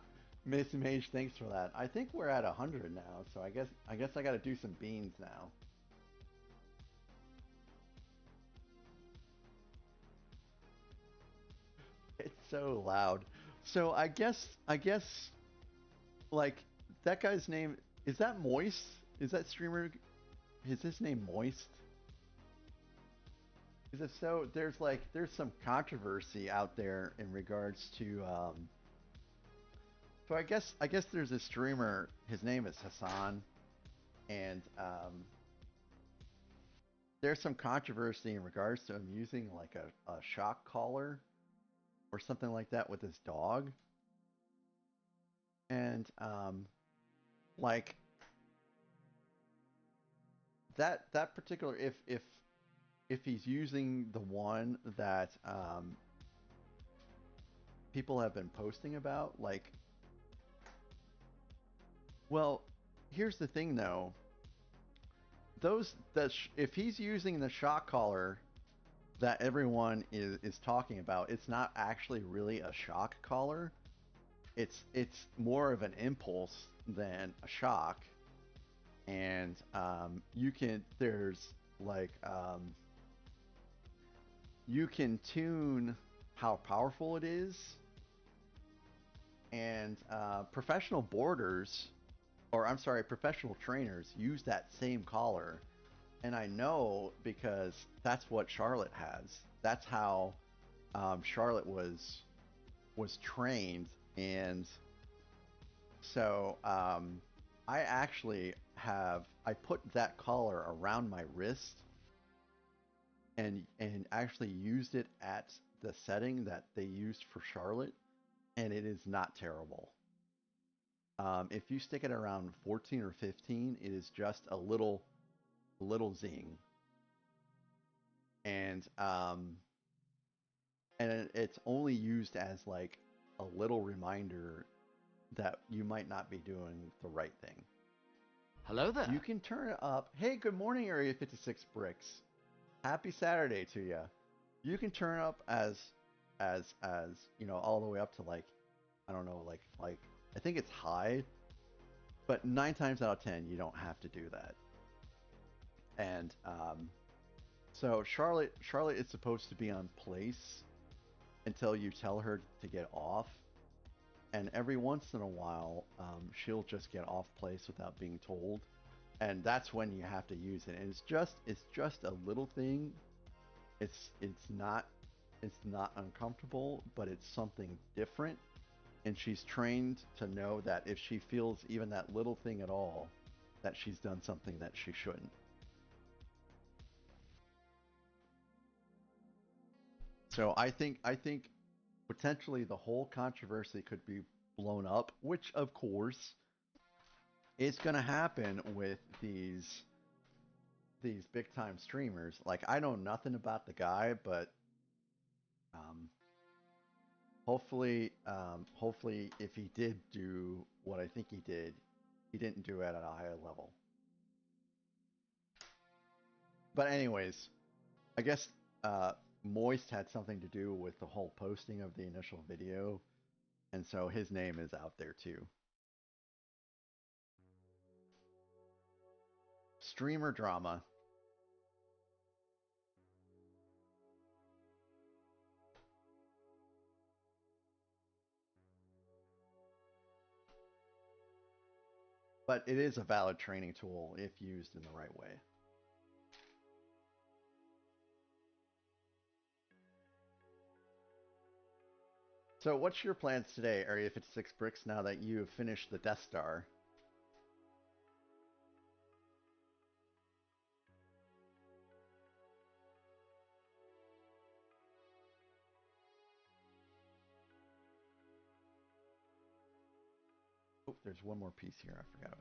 Miss Mage, thanks for that. I think we're at 100 now, so I guess I got to do some beans now. It's so loud. So I guess like that guy's name is that Moist? Is that streamer? Is his name Moist? Because if so, there's some controversy out there in regards to. So I guess there's a streamer. His name is Hassan, and there's some controversy in regards to him using like a shock collar or something like that with his dog, and like that particular if he's using the one that people have been posting about, like, well, here's the thing though. If he's using the shock collar that everyone is talking about, it's not actually really a shock collar. It's more of an impulse than a shock, and there's like you can tune how powerful it is, and professional boarders, or I'm sorry, professional trainers use that same collar, and I know because that's what Charlotte has. That's how Charlotte was trained, and so I actually I put that collar around my wrist and actually used it at the setting that they used for Charlotte, and it is not terrible. If you stick it around 14 or 15, it is just a little zing, and it's only used as like a little reminder that you might not be doing the right thing. Hello there. You can turn it up. Hey, good morning, Area 56 Bricks. Happy Saturday to you. You can turn up as you know, all the way up to like, I don't know, like I think it's high, but 9 times out of 10 you don't have to do that. And so Charlotte is supposed to be on place until you tell her to get off, and every once in a while she'll just get off place without being told, and that's when you have to use it. And it's just a little thing. It's not uncomfortable, but it's something different, and she's trained to know that if she feels even that little thing at all, that she's done something that she shouldn't. So I think potentially the whole controversy could be blown up, which of course is going to happen with these big time streamers. Like I know nothing about the guy, but um, hopefully if he did do what I think he did, he didn't do it at a higher level. But anyways, I guess Moist had something to do with the whole posting of the initial video, and so his name is out there too. Streamer drama. But it is a valid training tool if used in the right way. So what's your plans today, Area 56 Bricks, now that you've finished the Death Star? Oh, there's one more piece here I forgot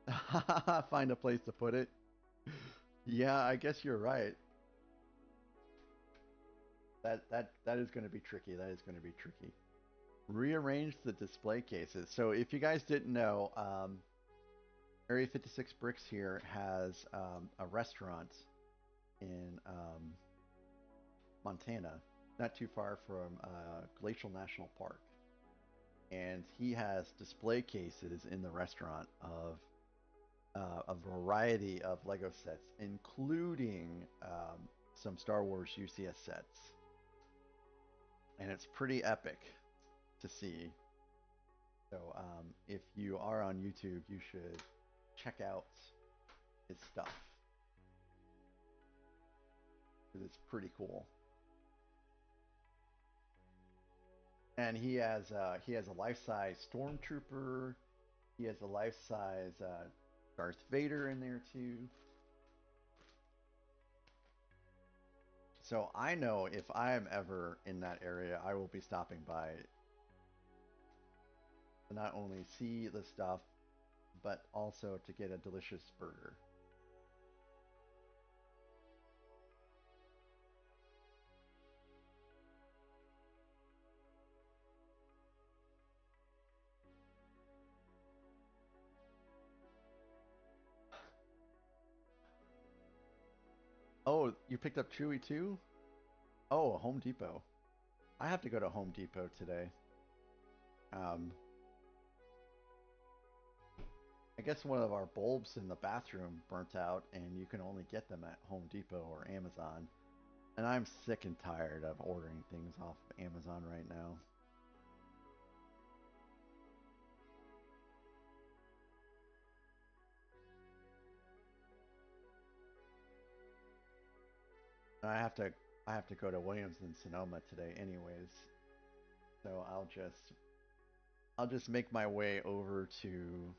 about. Find a place to put it. Yeah, I guess you're right. That is going to be tricky. That is going to be tricky. Rearrange the display cases. So if you guys didn't know, Area 56 Bricks here has a restaurant in Montana, not too far from Glacial National Park. And he has display cases in the restaurant of a variety of Lego sets, including some Star Wars UCS sets. And it's pretty epic to see. So if you are on YouTube, you should check out his stuff. It's pretty cool. And he has a life-size stormtrooper. He has a life-size Darth Vader in there too. So I know if I am ever in that area, I will be stopping by to not only see the stuff, but also to get a delicious burger. Oh, you picked up Chewy too? Oh, Home Depot. I have to go to Home Depot today. I guess one of our bulbs in the bathroom burnt out, and you can only get them at Home Depot or Amazon. And I'm sick and tired of ordering things off of Amazon right now. And I have to go to Williams and Sonoma today anyways. So I'll just make my way over to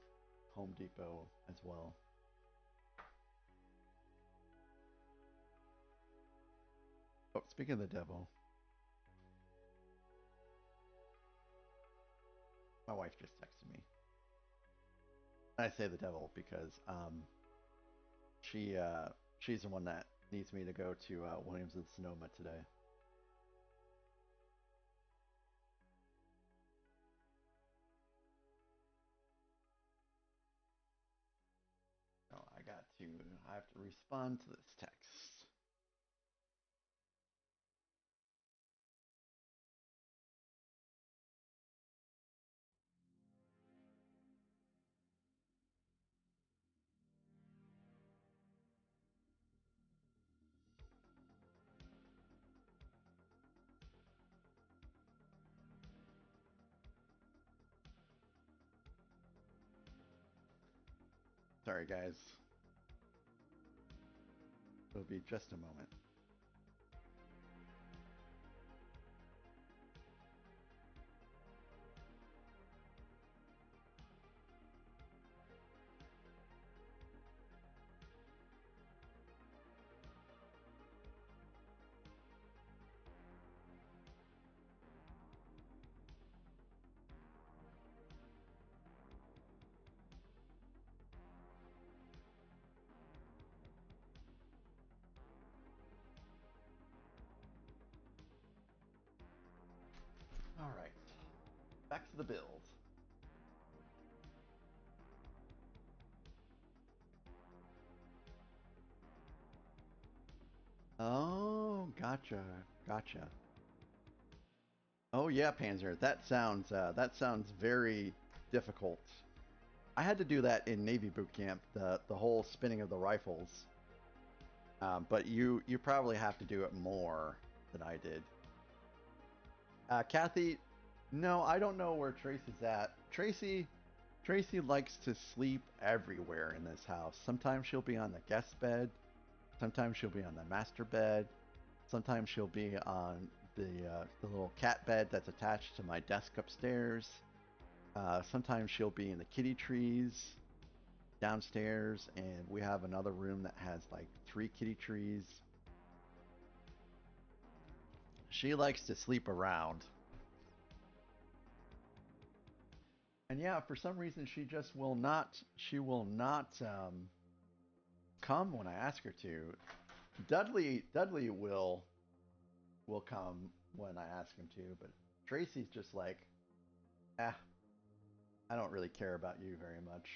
Home Depot as well. Oh, speaking of the devil, my wife just texted me. I say the devil because she's the one that needs me to go to Williams and Sonoma today. So I have to respond to this text. Sorry, guys. It'll be just a moment. All right, back to the build. Oh, gotcha. Oh yeah, Panzer. That sounds very difficult. I had to do that in Navy boot camp. The whole spinning of the rifles. But you probably have to do it more than I did. Kathy, no, I don't know where Tracy's at. Tracy likes to sleep everywhere in this house. Sometimes she'll be on the guest bed. Sometimes she'll be on the master bed. Sometimes she'll be on the little cat bed that's attached to my desk upstairs. Sometimes she'll be in the kitty trees downstairs, and we have another room that has like 3 kitty trees. She likes to sleep around. And yeah, for some reason she just will not. She will not come when I ask her to. Dudley will come when I ask him to, but Tracy's just like, I don't really care about you very much.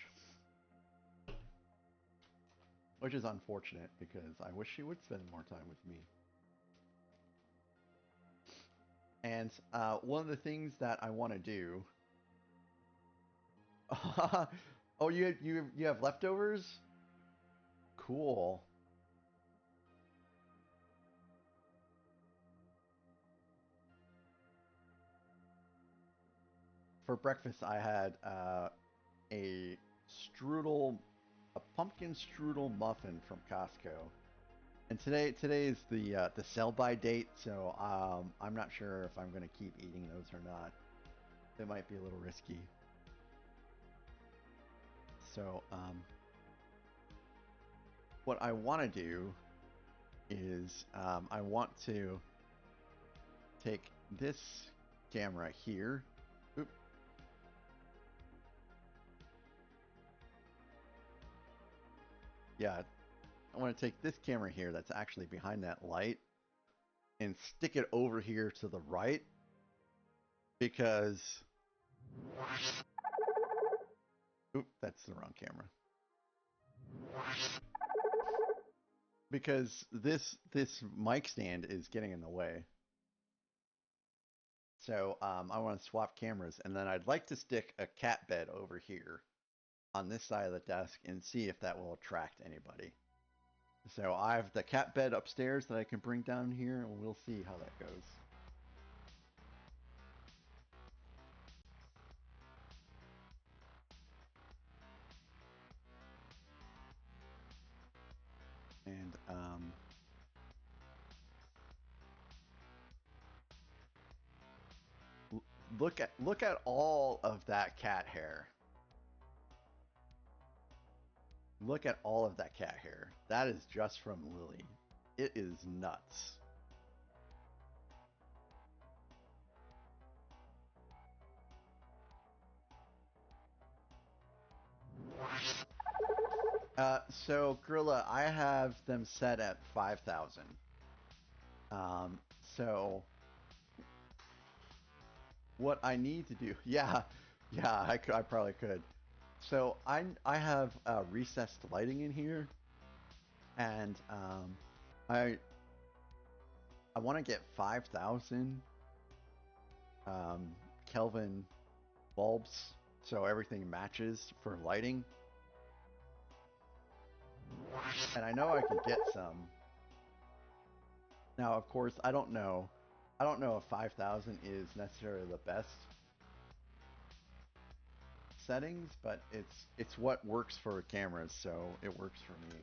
Which is unfortunate because I wish she would spend more time with me. And one of the things that I want to do. Oh, you have leftovers? Cool. For breakfast, I had a pumpkin strudel muffin from Costco. And today is the sell by date, so I'm not sure if I'm going to keep eating those or not. It might be a little risky. So what I want to do is I want to take this camera here. Oop. Yeah, I want to take this camera here that's actually behind that light and stick it over here to the right because oop, that's the wrong camera. Because this mic stand is getting in the way. So I want to swap cameras, and then I'd like to stick a cat bed over here on this side of the desk and see if that will attract anybody. So I have the cat bed upstairs that I can bring down here, and we'll see how that goes. And look at all of that cat hair. Look at all of that cat hair. That is just from Lily. It is nuts. So Gorilla, I have them set at 5,000. So what I need to do, yeah, I probably could. So I have recessed lighting in here, and I want to get 5,000 Kelvin bulbs so everything matches for lighting. And I know I can get some. Now, of course, I don't know if 5,000 is necessarily the best settings, but it's what works for cameras, so it works for me.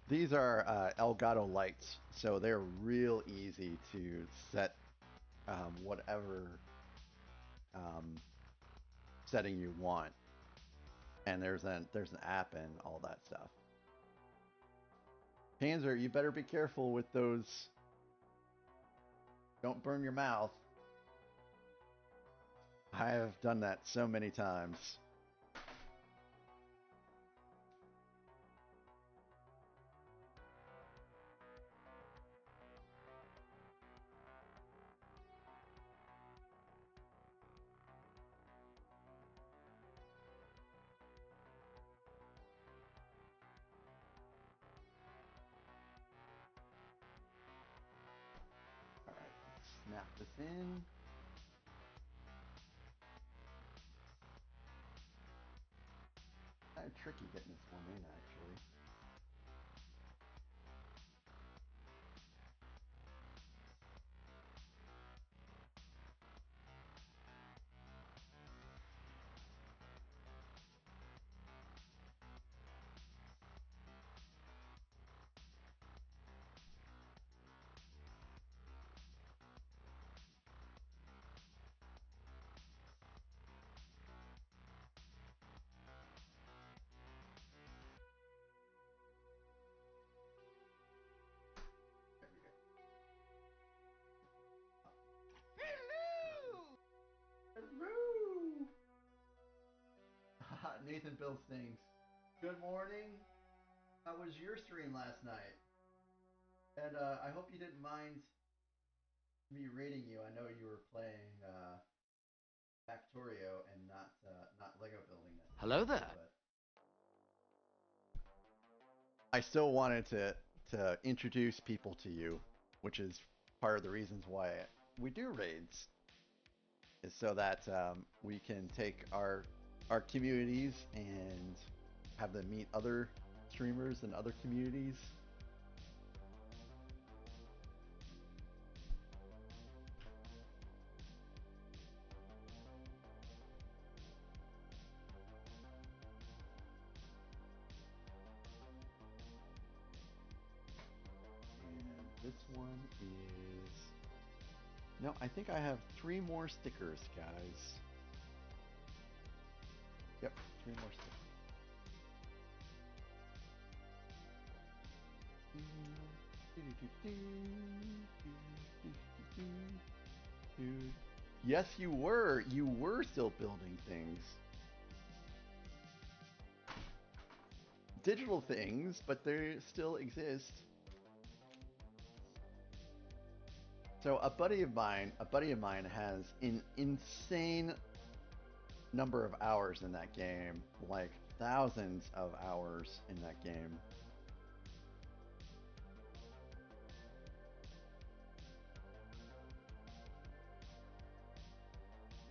These are Elgato lights, so they're real easy to set whatever setting you want. And there's an app and all that stuff. Panzer, you better be careful with those Don't burn your mouth. I have done that so many times. Alright, snap this in. Kind of tricky getting this one in, actually. Hello! Nathan Bills things. Good morning. How was your stream last night? And I hope you didn't mind me rating you. I know you were playing Factorio and not Lego building necessarily. Hello there. But I still wanted to introduce people to you, which is part of the reasons why we do raids, is so that we can take our communities and have them meet other streamers and other communities. And this one is... No, I think I have 3 more stickers, guys. Yep, 3 more stickers. Yes, you were. You were still building things. Digital things, but they still exist. So a buddy of mine has an insane number of hours in that game, like thousands of hours in that game.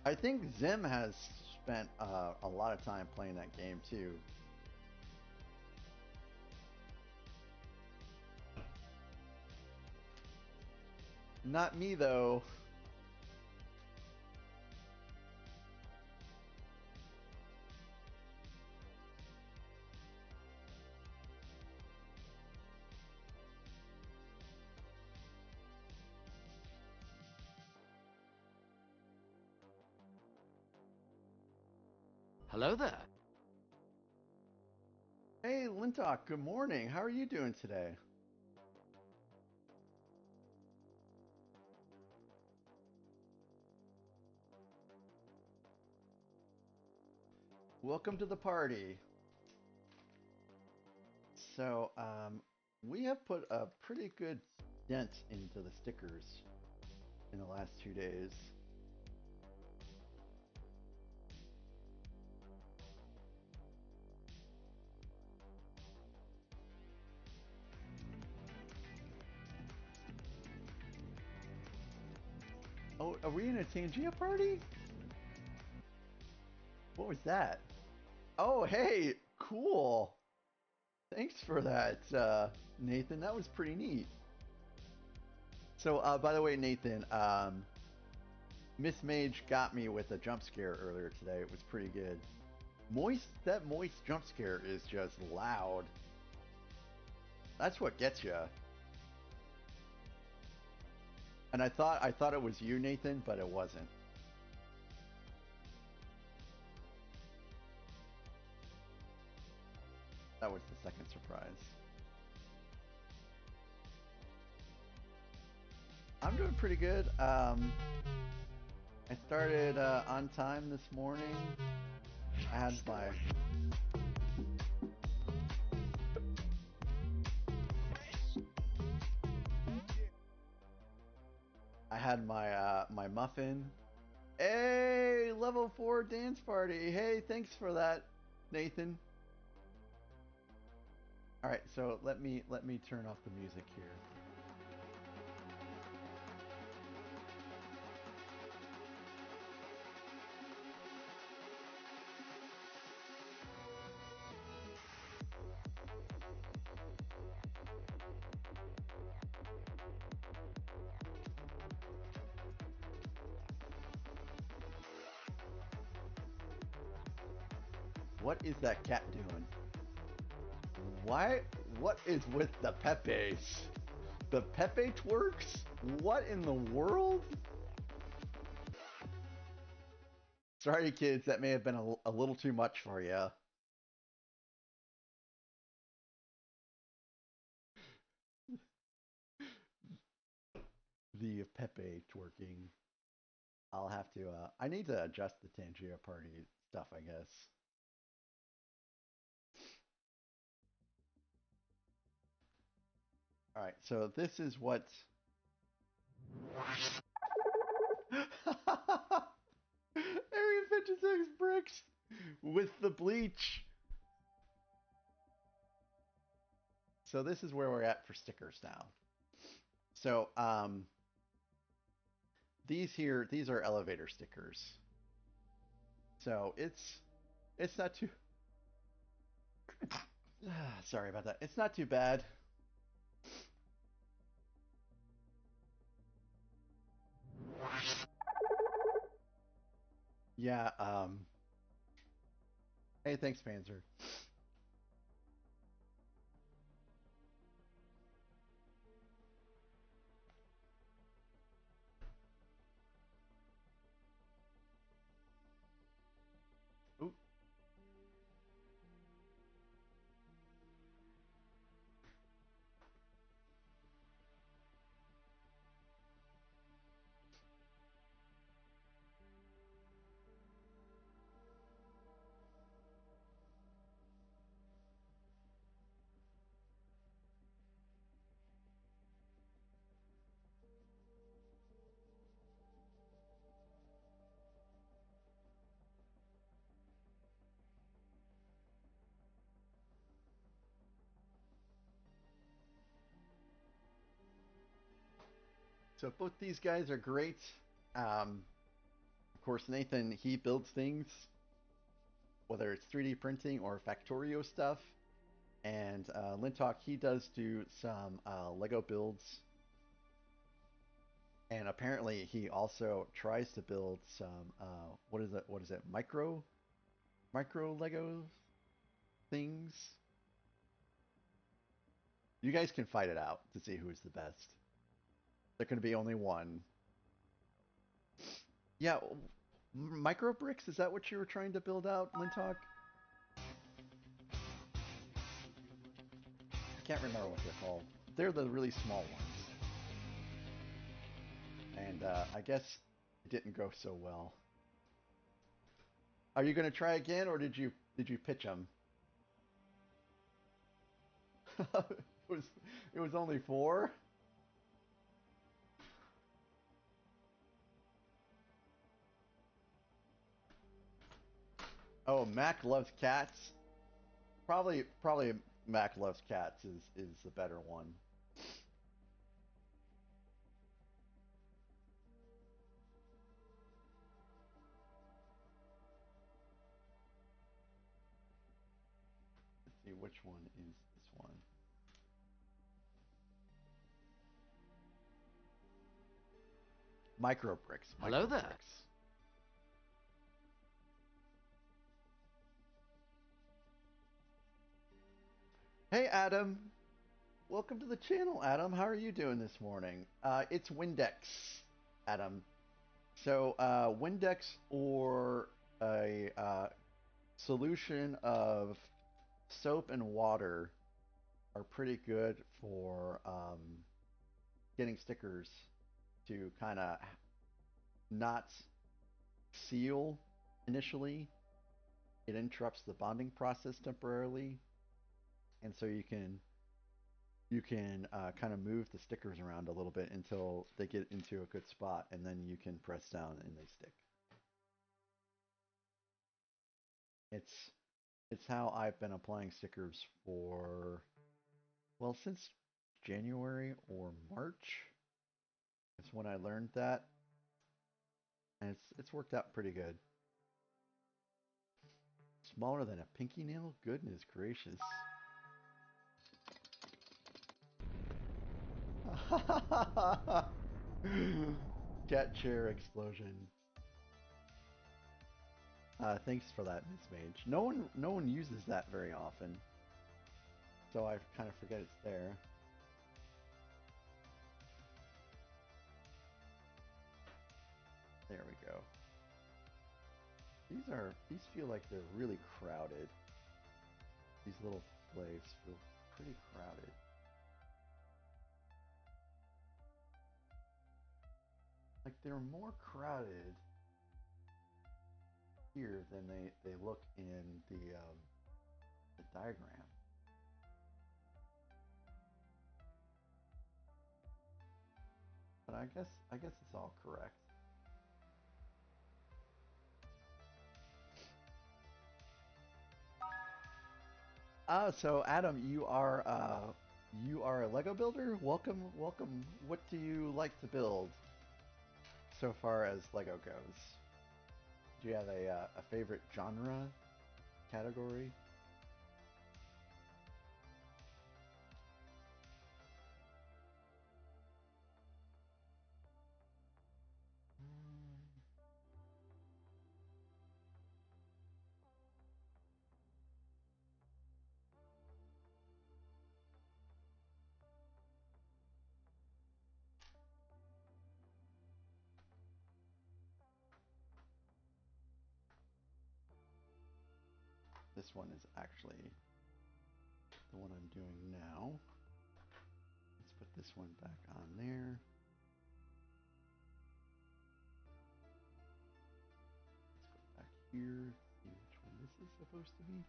I think Zim has spent a lot of time playing that game too. Not me though. Hello there. Hey, Lintok, good morning. How are you doing today? Welcome to the party. So, we have put a pretty good dent into the stickers in the last 2 days. Oh, are we in a Tangia party? What was that? Oh, hey, cool. Thanks for that, Nathan. That was pretty neat. So, by the way, Nathan, Miss Mage got me with a jump scare earlier today. It was pretty good. That moist jump scare is just loud. That's what gets you. And I thought it was you, Nathan, but it wasn't. That was the second surprise. I'm doing pretty good. I started on time this morning. I had my muffin. Hey, level 4 dance party. Hey, thanks for that, Nathan. All right, so let me turn off the music here. What is that cat doing? What is with the Pepes? The Pepe twerks? What in the world? Sorry, kids, that may have been a little too much for you. The Pepe twerking. I'll have to, I need to adjust the Tangia party stuff, I guess. All right, so this is what. Area 56 bricks with the bleach. So this is where we're at for stickers now. So these are elevator stickers. So it's not too. Sorry about that. It's not too bad. Yeah, hey, thanks, Panzer. Ooh. So both these guys are great. Of course, Nathan, he builds things, whether it's 3D printing or Factorio stuff. And Lintalk, he does do some Lego builds. And apparently he also tries to build some, what is it, micro Lego things? You guys can fight it out to see who's the best. There can be only one. Yeah, micro bricks, is that what you were trying to build out, Lintalk? I can't remember what they're called. They're the really small ones. And I guess it didn't go so well. Are you going to try again, or did you pitch them? it was only 4. Oh, Mac loves cats. Probably Mac loves cats is the better one. Let's see, which one is this one? Micro bricks. Hello there. Bricks. Hey, Adam. Welcome to the channel, Adam. How are you doing this morning? It's Windex, Adam. So, Windex or a solution of soap and water are pretty good for getting stickers to kind of not seal initially. It interrupts the bonding process temporarily, and so you can kind of move the stickers around a little bit until they get into a good spot, and then you can press down and they stick. It's how I've been applying stickers for, well, since January or March. It's when I learned that, and it's worked out pretty good. Smaller than a pinky nail? Goodness gracious. Cat chair explosion. Thanks for that, Miss Mage. No one uses that very often, so I kind of forget it's there. There we go. These feel like they're really crowded. These little displays feel pretty crowded. Like they're more crowded here than they look in the diagram. But I guess it's all correct. So Adam, you are a Lego builder? Welcome, welcome. What do you like to build so far as Lego goes? Do you have a favorite genre, category? This one is actually the one I'm doing now. Let's put this one back on there. Let's go back here, see which one this is supposed to be.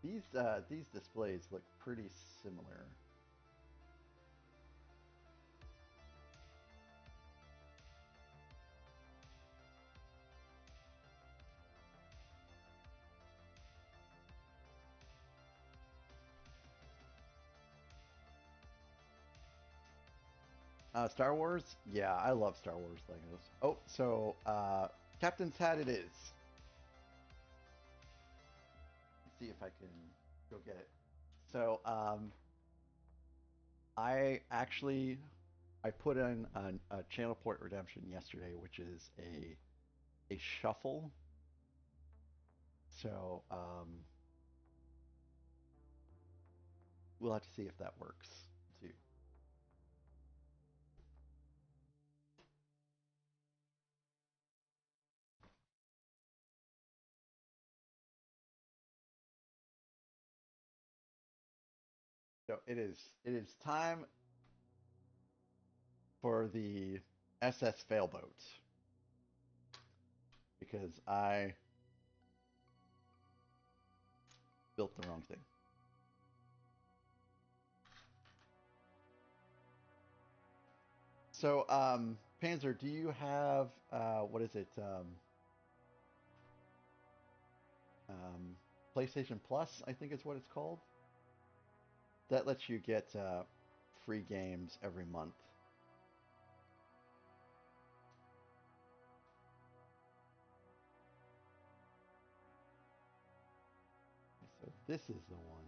These displays look pretty similar. Star Wars? Yeah, I love Star Wars Legos. Oh, so Captain's Hat it is. Let's see if I can go get it. So I put in a channel point redemption yesterday, which is a shuffle. So we'll have to see if that works too. So it is time for the SS Failboat, because I built the wrong thing. So Panzer, do you have what is it? PlayStation Plus, I think is what it's called. That lets you get free games every month. So this is the one.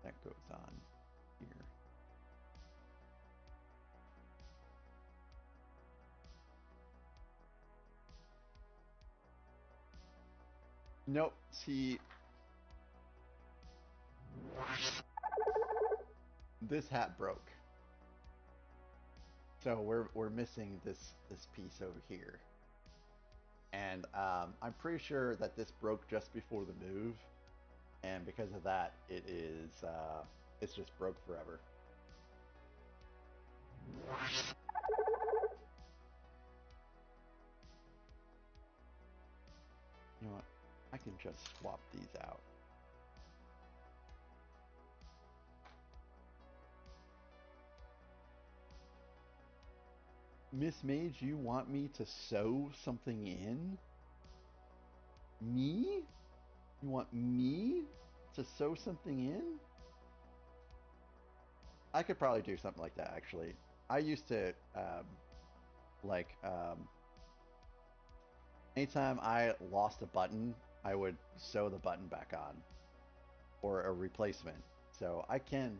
That goes on here. Nope. See, this hat broke. So we're missing this piece over here. And I'm pretty sure that this broke just before the move, and because of that, it's just broke forever. You know what? I can just swap these out. Miss Mage, you want me to sew something in? Me? You want me to sew something in? I could probably do something like that, actually. I used to, anytime I lost a button, I would sew the button back on. Or a replacement. So I can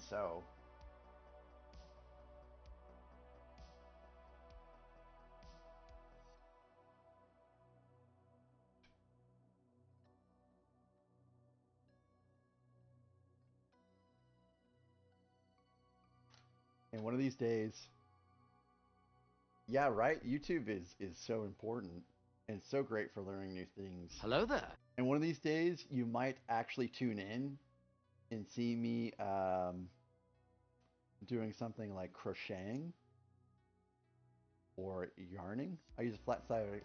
sew. And one of these days, yeah, right? YouTube is so important and so great for learning new things. Hello there. And one of these days, you might actually tune in and see me doing something like crocheting or yarning. I use a flat side.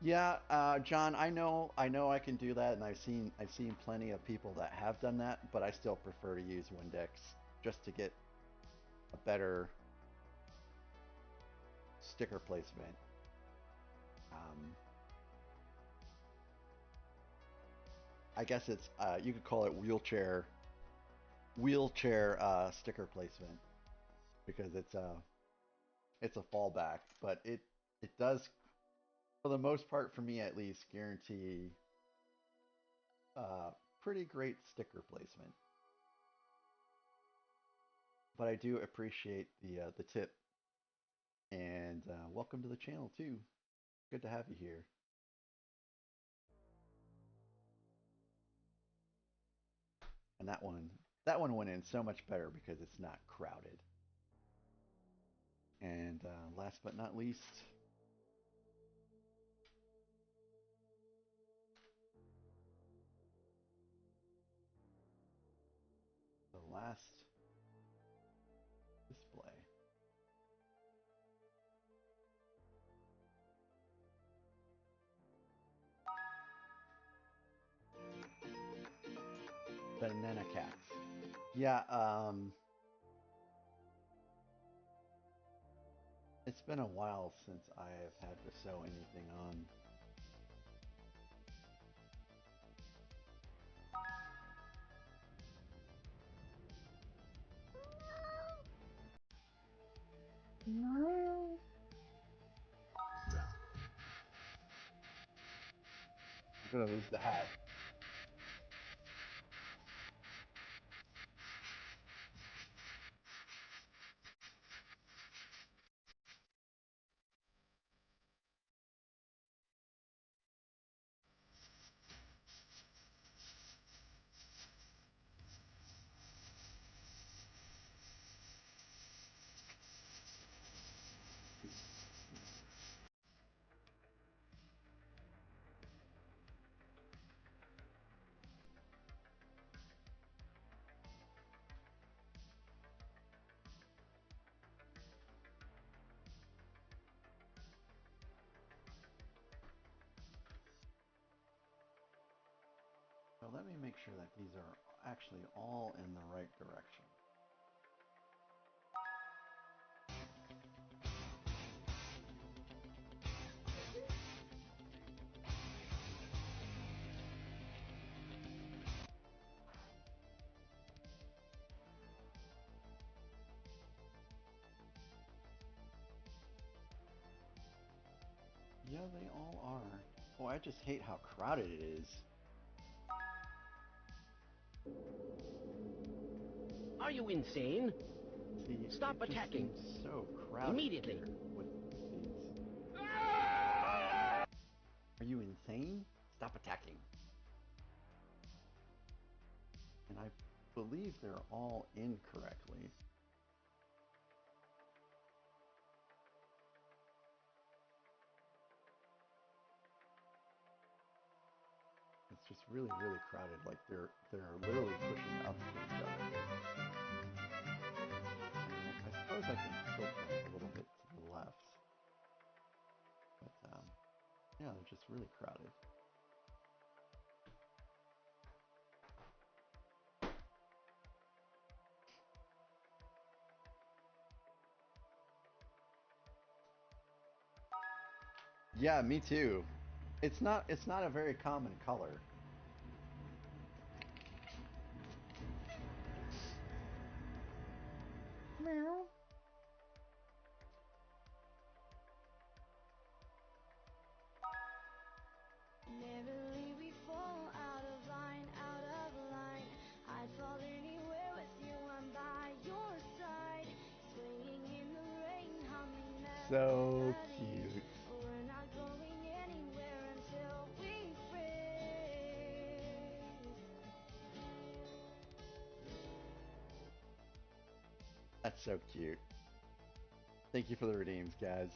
Yeah, John, I know I can do that, and I've seen plenty of people that have done that, but I still prefer to use Windex just to get a better sticker placement. I guess it's you could call it wheelchair sticker placement because it's a fallback, but it does, for the most part, for me at least, guarantee pretty great sticker placement. But I do appreciate the tip, and welcome to the channel too. Good to have you here. And that one went in so much better because it's not crowded. And last but not least, the last display. Banana cats. Yeah, it's been a while since I have had to sew anything on. No. I'm gonna lose the hat. So let me make sure that these are actually all in the right direction. Yeah, they all are. Oh, I just hate how crowded it is. Are you insane? See, Stop it just attacking. seems so crowded Immediately. here with these. Are you insane? Stop attacking. And I believe they're all in correctly. just really, really crowded. Like they're literally pushing up against each other. And I suppose I can tilt them a little bit to the left, but yeah, they're just really crowded. Yeah, me too. It's not a very common color. Meow. Never we fall out of line, out of line. I'd fall anywhere with you, I'm by your side. Swinging in the rain, humming that So melody. cute. We're not going anywhere until we freeze. That's so cute. Thank you for the redeems, guys.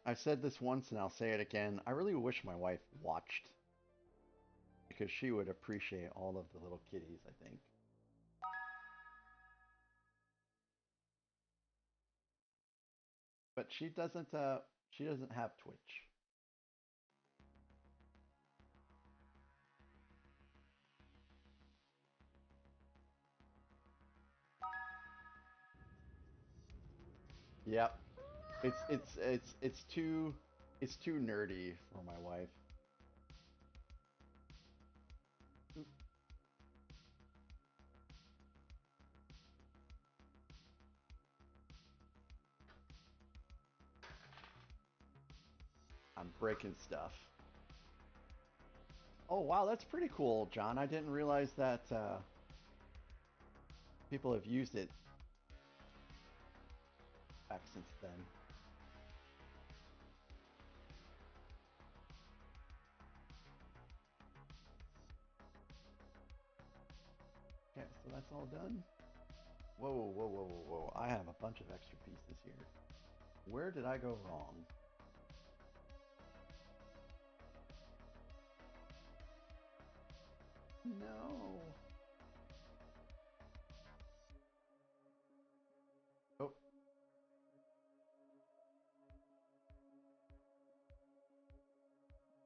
I've said this once and I'll say it again. I really wish my wife watched, because she would appreciate all of the little kitties, I think. But she doesn't have Twitch. Yep. It's too nerdy for my wife. I'm breaking stuff. Oh wow, that's pretty cool, John. I didn't realize that people have used it back since then. Okay, so that's all done. Whoa, whoa, whoa, whoa, whoa. I have a bunch of extra pieces here. Where did I go wrong? No. Oh.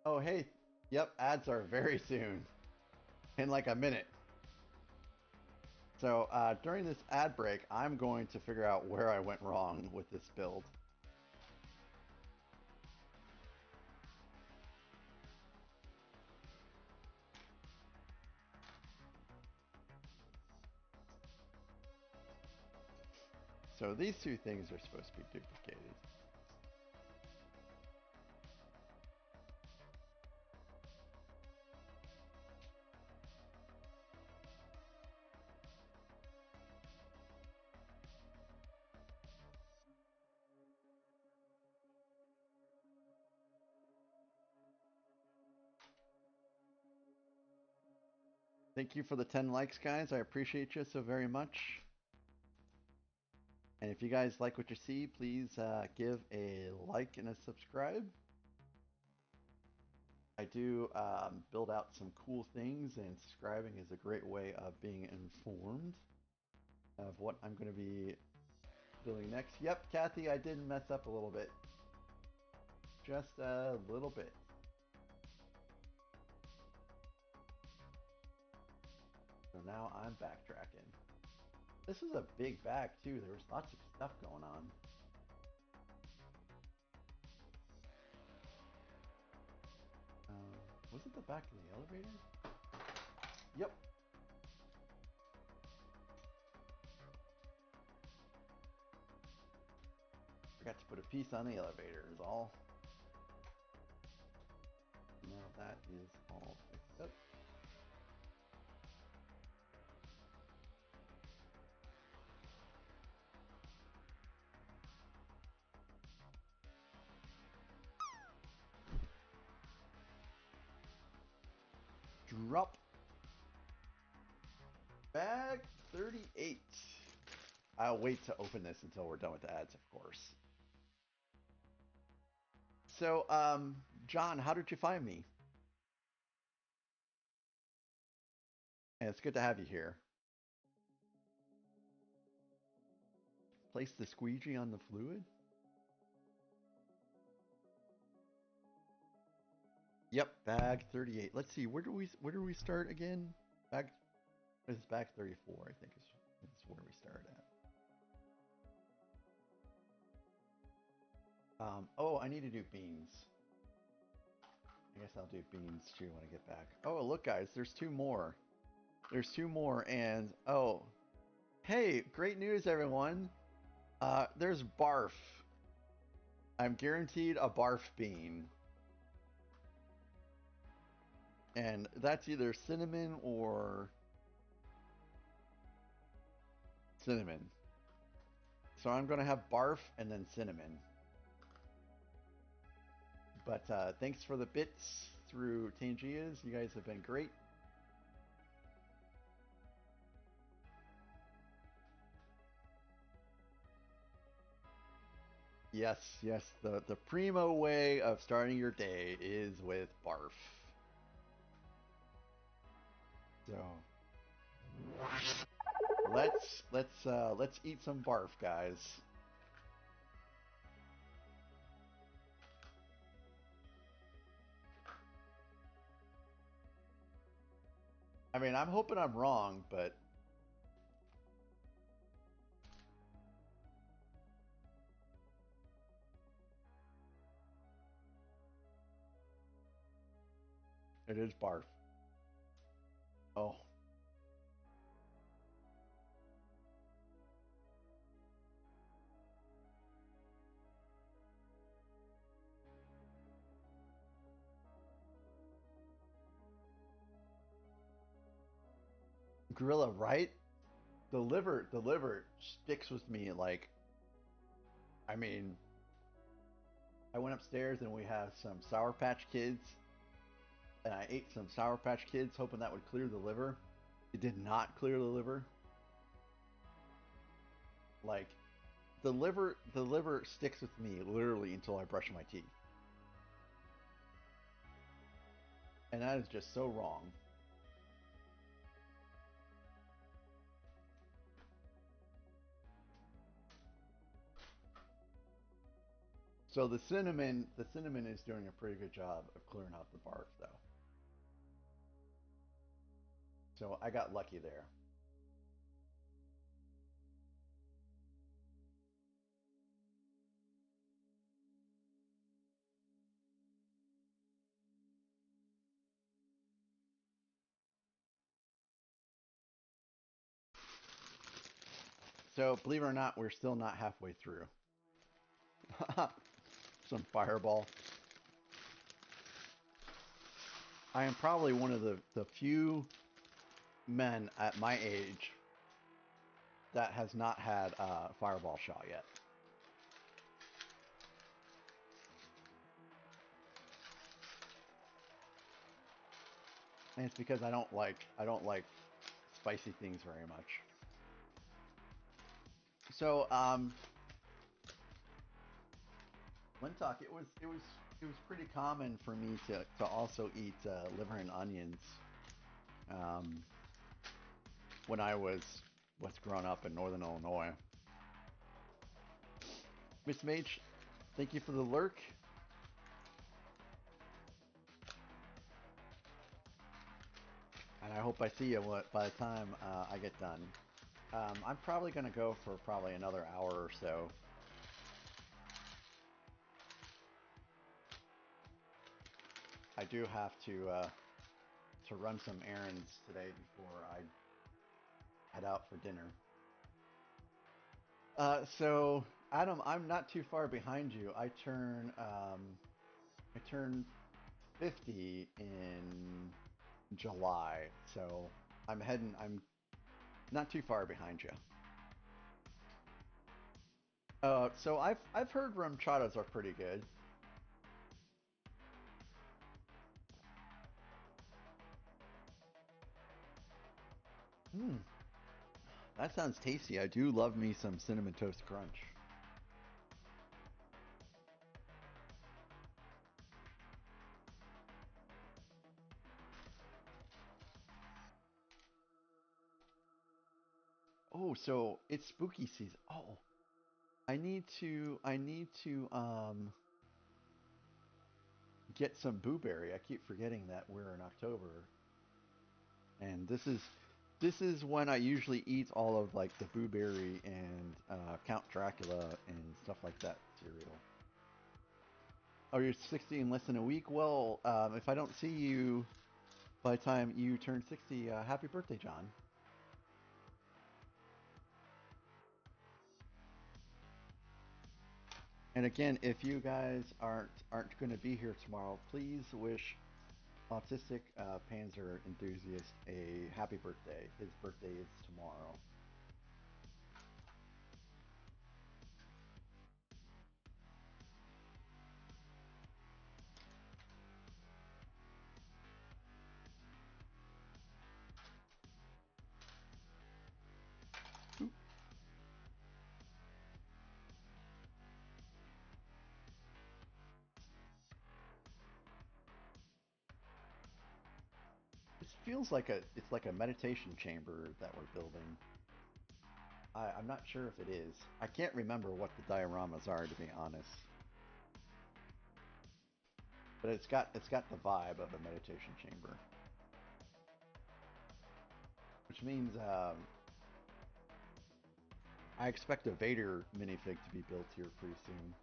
Oh, hey. Yep, ads are very soon. In like a minute. So during this ad break, I'm going to figure out where I went wrong with this build. So these two things are supposed to be duplicated. Thank you for the 10 likes, guys. I appreciate you so very much. And if you guys like what you see, please give a like and a subscribe. I do build out some cool things, and subscribing is a great way of being informed of what I'm going to be building next. Yep, Kathy, I did mess up a little bit. Just a little bit. So now I'm backtracking. This is a big bag too. There was lots of stuff going on. Was it the back of the elevator? Yep. Forgot to put a piece on the elevator is all. Now that is all fixed up. Drop bag 38. I'll wait to open this until we're done with the ads, of course. So, John, how did you find me? And it's good to have you here. Place the squeegee on the fluid? Yep, bag 38. Let's see, where do we start again? Bag, this is bag 34, I think is where we start at. Oh, I need to do beans. I guess I'll do beans too when I get back. Oh, look, guys, there's two more. There's two more, and oh, hey, great news, everyone. There's barf. I'm guaranteed a barf bean. And that's either cinnamon or cinnamon. So I'm going to have barf and then cinnamon. But thanks for the bits through Tangias. You guys have been great. Yes, yes, the primo way of starting your day is with barf. So let's eat some barf, guys. I mean, I'm hoping I'm wrong, but it is barf. Oh. Gorilla, right? The liver sticks with me like, I mean, I went upstairs and we have some Sour Patch Kids, and I ate some Sour Patch Kids hoping that would clear the liver. It did not clear the liver. Like, the liver sticks with me literally until I brush my teeth. And that is just so wrong. So the cinnamon is doing a pretty good job of clearing out the barf, though. So I got lucky there. So believe it or not, we're still not halfway through. Some fireball. I am probably one of the few men at my age that has not had a fireball shot yet. And it's because I don't like spicy things very much. So, Lintalk, it was pretty common for me to also eat liver and onions when I was growing up in Northern Illinois. Miss Mage, thank you for the lurk. And I hope I see you by the time I get done. I'm probably going to go for probably another hour or so. I do have to run some errands today before I head out for dinner. So Adam, I'm not too far behind you. I turn 50 in July, so I'm not too far behind you. So I've heard RumChadas are pretty good. That sounds tasty. I do love me some Cinnamon Toast Crunch. Oh, so it's spooky season. Oh, I need to get some blueberry. I keep forgetting that we're in October, and this is when I usually eat all of like the blueberry and Count Dracula and stuff like that cereal. Oh, you're 60 in less than a week. Well, if I don't see you by the time you turn 60, happy birthday, John. And again, if you guys aren't going to be here tomorrow, please wish Autistic Panzer Enthusiast a happy birthday. His birthday is tomorrow. Oop. This feels like it's like a meditation chamber that we're building. I'm not sure if it is. I can't remember what the dioramas are, to be honest. But it's got the vibe of a meditation chamber, which means I expect a Vader minifig to be built here pretty soon.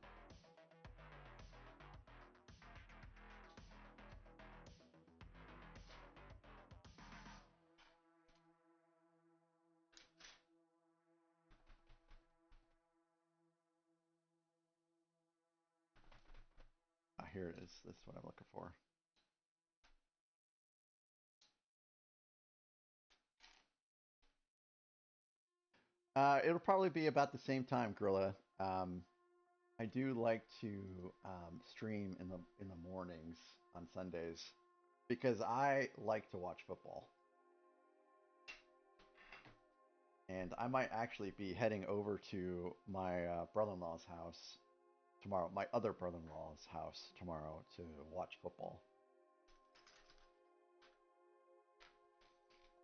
Ah, here it is. This is what I'm looking for. It'll probably be about the same time, Gorilla. I do like to stream in the mornings on Sundays because I like to watch football, and I might actually be heading over to my brother-in-law's house tomorrow, my other brother-in-law's house tomorrow to watch football.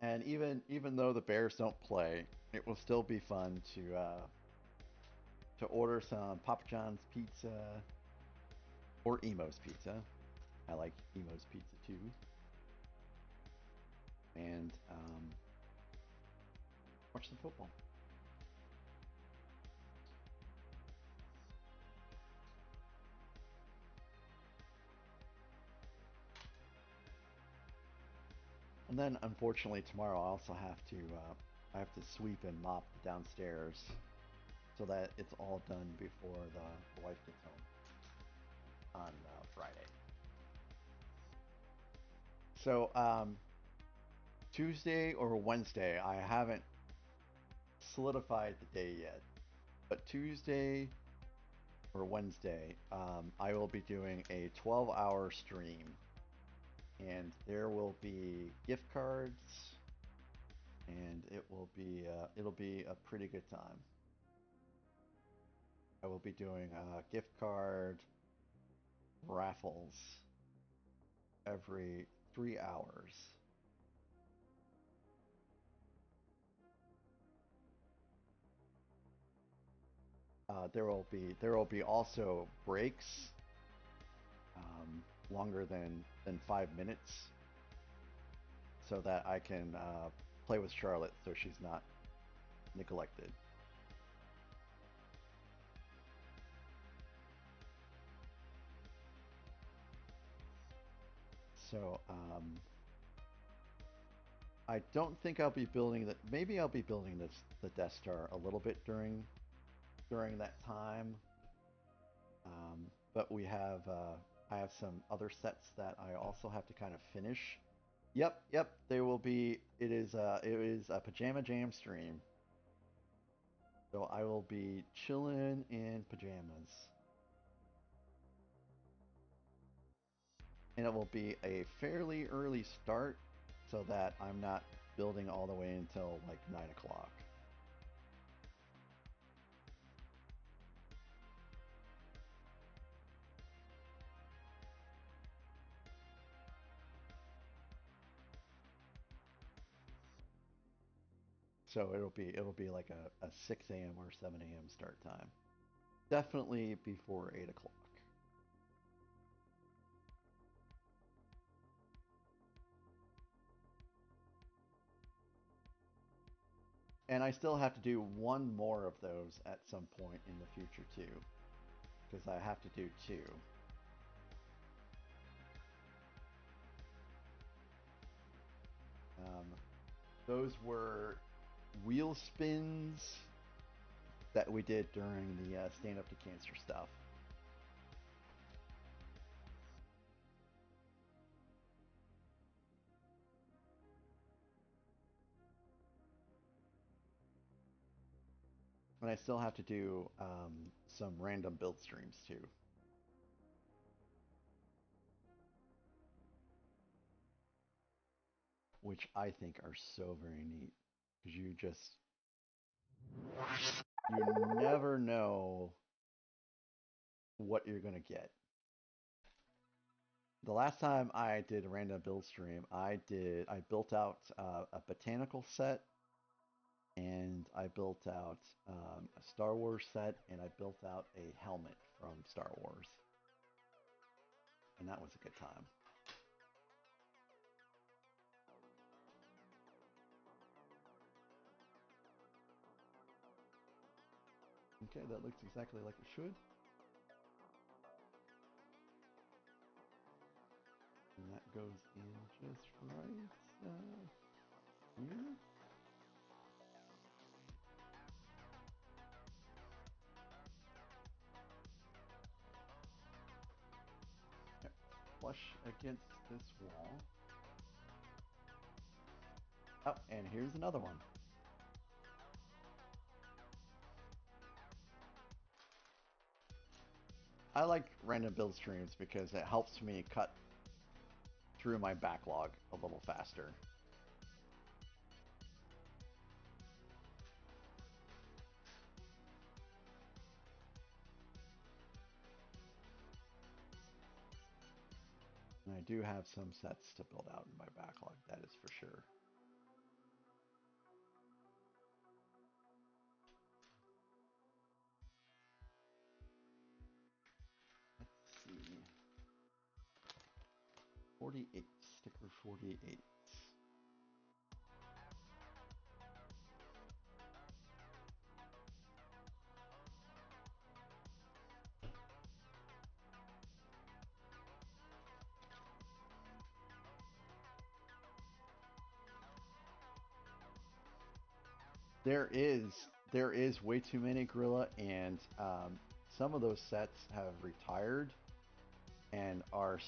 And even though the Bears don't play, it will still be fun to order some Papa John's pizza or Emo's pizza. I like Emo's pizza too. And watch some football. And then, unfortunately, tomorrow I also have to I have to sweep and mop downstairs so that it's all done before the wife gets home on Friday. So Tuesday or Wednesday, I haven't solidified the day yet, but Tuesday or Wednesday, I will be doing a 12-hour stream, and there will be gift cards, and it'll be a pretty good time. I will be doing gift card raffles every 3 hours. There will be also breaks longer than 5 minutes, so that I can play with Charlotte so she's not neglected. So I don't think I'll be building that. Maybe I'll be building the Death Star a little bit during that time. But I have some other sets that I also have to kind of finish. Yep. There will be. It is a pajama jam stream. So I will be chilling in pajamas. And it will be a fairly early start so that I'm not building all the way until like 9 o'clock. So it'll be like a 6 a.m. or 7 a.m. start time. Definitely before 8 o'clock. And I still have to do one more of those at some point in the future too, because I have to do two. Those were wheel spins that we did during the Stand Up to Cancer stuff. And I still have to do some random build streams too. Which I think are so very neat. Because you never know what you're going to get. The last time I did a random build stream, I built out a botanical set, and I built out a Star Wars set, and I built out a helmet from Star Wars. And that was a good time. Okay, that looks exactly like it should. And that goes in just right here. Okay, flush against this wall. Oh, and here's another one. I like random build streams because it helps me cut through my backlog a little faster. And I do have some sets to build out in my backlog, that is for sure. Let's see. 48, sticker 48. There is way too many Gorilla, and some of those sets have retired and are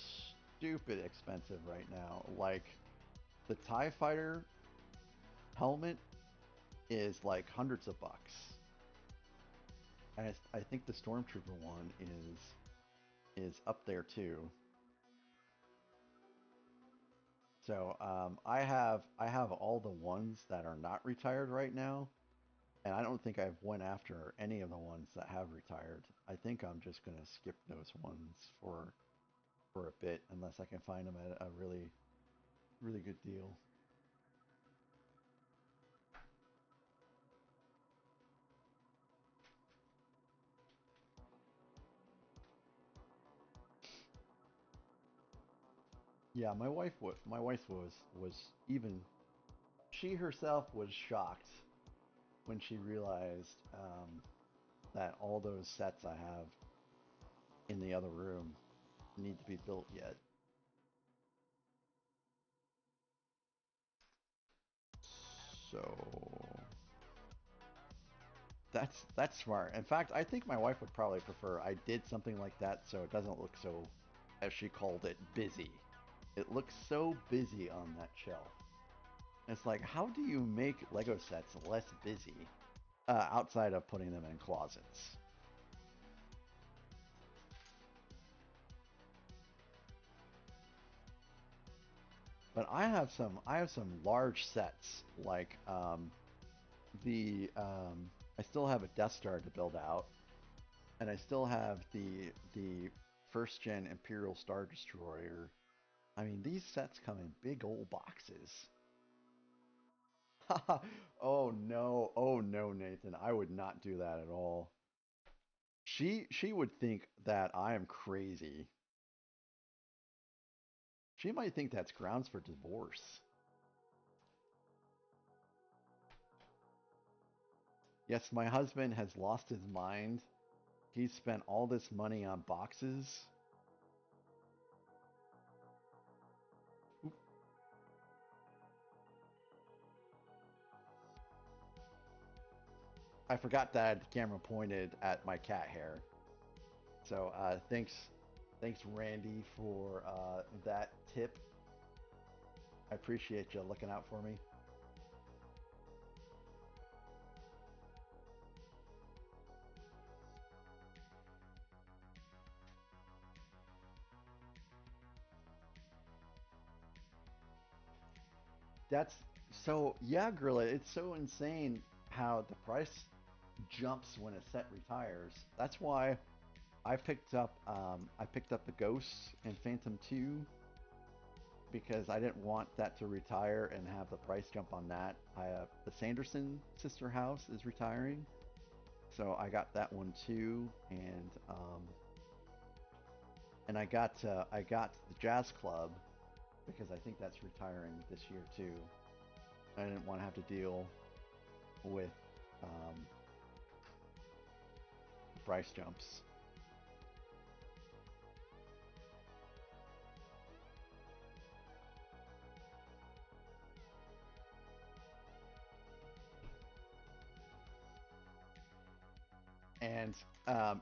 stupid expensive right now. Like the TIE Fighter helmet is like hundreds of bucks. And I think the Stormtrooper one is up there too. So I have all the ones that are not retired right now, and I don't think I've went after any of the ones that have retired. I think I'm just gonna skip those ones for a bit unless I can find them at a really good deal. Yeah, my wife was even she herself was shocked when she realized that all those sets I have in the other room need to be built yet. So that's smart. In fact, I think my wife would probably prefer I did something like that so it doesn't look so, as she called it, busy. It looks so busy on that shelf. It's like, how do you make Lego sets less busy outside of putting them in closets? But I have some large sets like I still have a Death Star to build out, and I still have the first gen Imperial Star Destroyer. I mean, these sets come in big old boxes. Oh no. Oh no, Nathan. I would not do that at all. She would think that I am crazy. She might think that's grounds for divorce. Yes, my husband has lost his mind. He's spent all this money on boxes. Oop. I forgot that the camera pointed at my cat hair. So thanks Randy for that tip. I appreciate you looking out for me. That's so yeah, Gorilla. It's so insane how the price jumps when a set retires. That's why I picked up the Ghosts and Phantom 2 because I didn't want that to retire and have the price jump on that. The Sanderson sister house is retiring, so I got that one too, and I got the Jazz Club because I think that's retiring this year too. I didn't want to have to deal with um, price jumps. And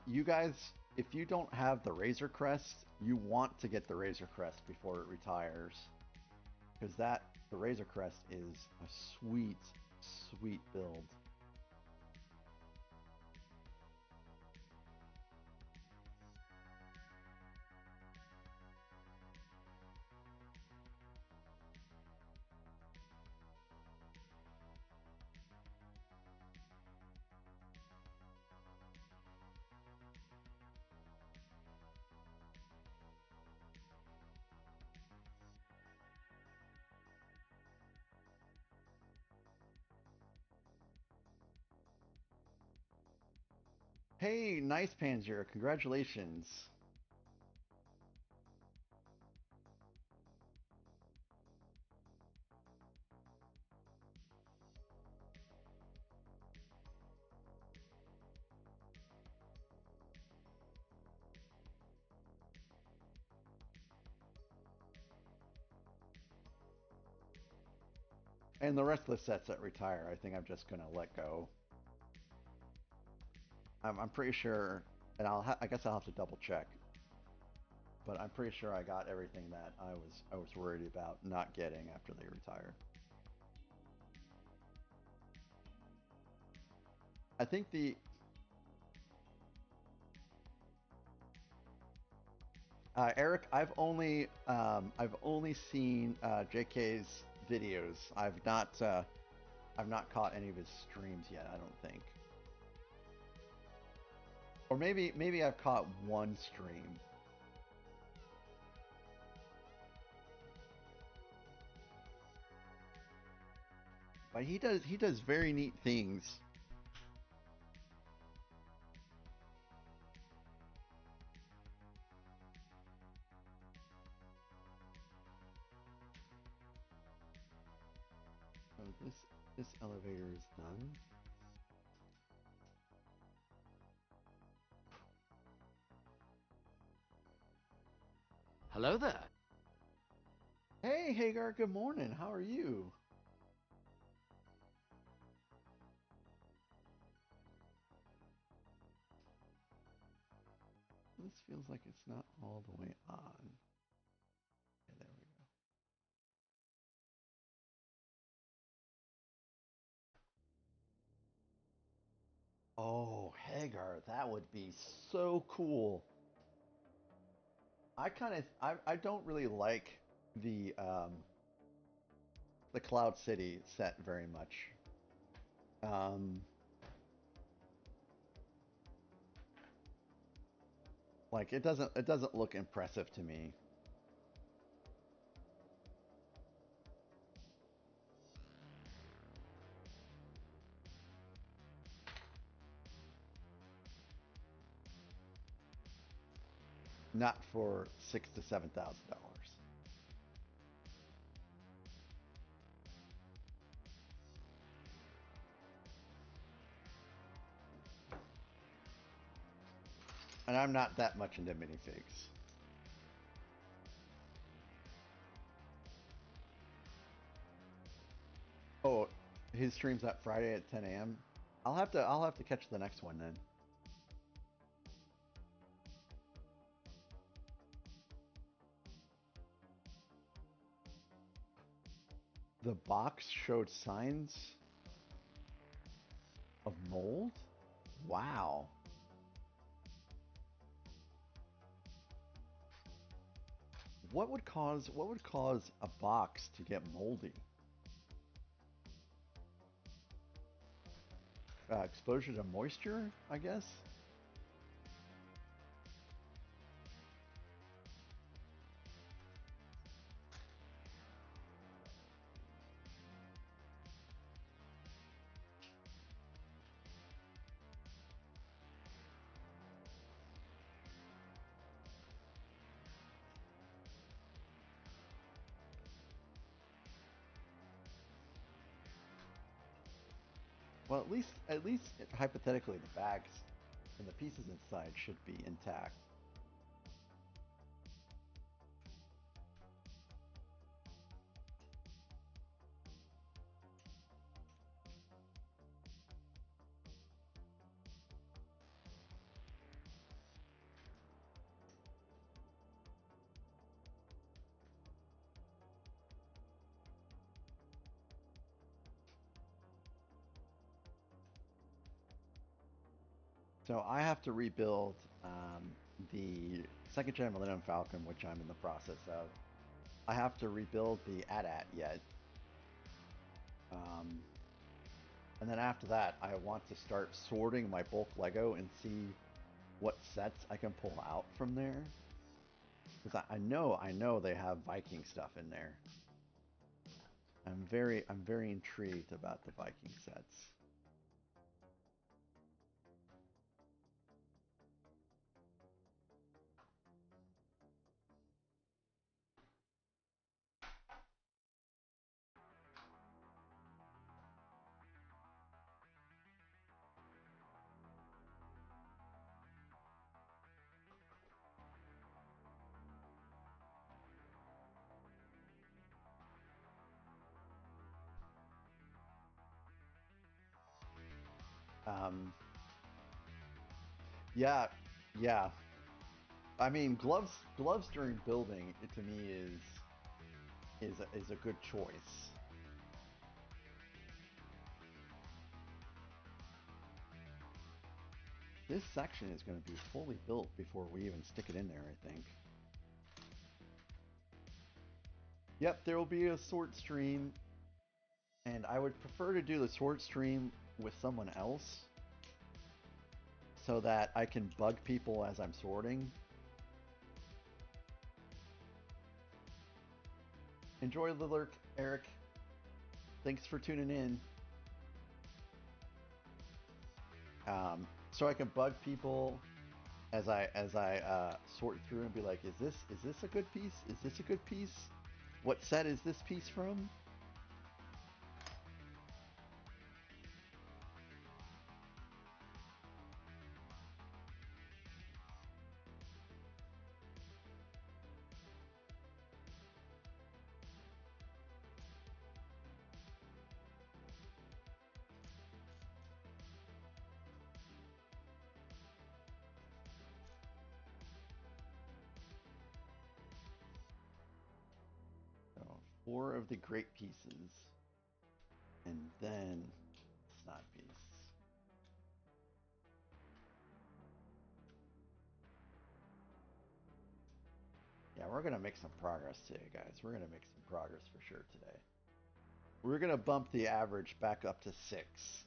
you guys, if you don't have the Razor Crest, you want to get the Razor Crest before it retires, because the Razor Crest is a sweet, sweet build. Hey, nice Panzer, congratulations. And the rest of the sets that retire, I think I'm just gonna let go. I'm pretty sure, and I guess I'll have to double check, but I'm pretty sure I got everything that I was worried about not getting after they retire. I think the Eric, I've only seen JK's videos. I've not caught any of his streams yet. I don't think, or maybe I've caught one stream. But he does very neat things. So this elevator is done. Hello there. Hey Hagar, good morning. How are you? This feels like it's not all the way on. Okay, there we go. Oh, Hagar, that would be so cool. I don't really like the Cloud City set very much. Um, like it doesn't look impressive to me. not for $6,000 to $7,000. And I'm not that much into minifigs. Oh, his stream's that Friday at 10 a.m. I'll have to catch the next one then. The box showed signs of mold? Wow. What would cause a box to get moldy? Exposure to moisture, I guess. Well, at least hypothetically, the bags and the pieces inside should be intact. So I have to rebuild the second gen Millennium Falcon, which I'm in the process of. I have to rebuild the AT-AT yet. And then after that, I want to start sorting my bulk Lego and see what sets I can pull out from there. Because I know they have Viking stuff in there. I'm very intrigued about the Viking sets. Yeah, yeah. I mean, gloves during building, to me is a good choice. This section is going to be fully built before we even stick it in there, I think. Yep, there will be a sort stream, and I would prefer to do the sort stream with someone else so that I can bug people as I'm sorting. Enjoy the lurk, Eric. Thanks for tuning in. So I can bug people as I sort through and be like, is this a good piece? Is this a good piece? What set is this piece from? So 4 of the great pieces, and then snot piece. Yeah, we're gonna make some progress today, guys. We're gonna make some progress for sure today. We're gonna bump the average back up to 6.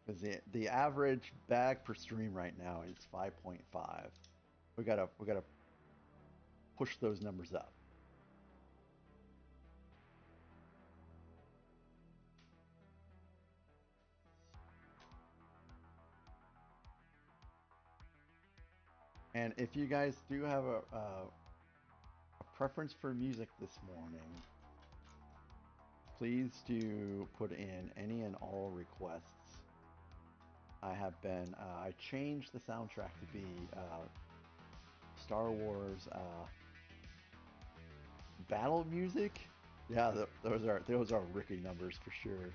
Because the average bag per stream right now is 5.5. We gotta push those numbers up. And if you guys do have a preference for music this morning, please do put in any and all requests. I changed the soundtrack to be Star Wars battle music. Yeah, those are Ricky numbers for sure.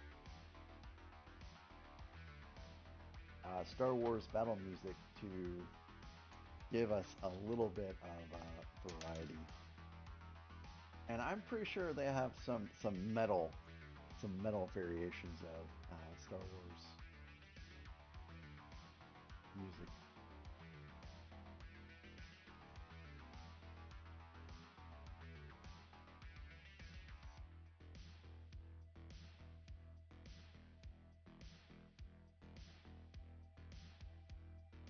Star Wars battle music to give us a little bit of variety. And I'm pretty sure they have some metal variations of Star Wars music.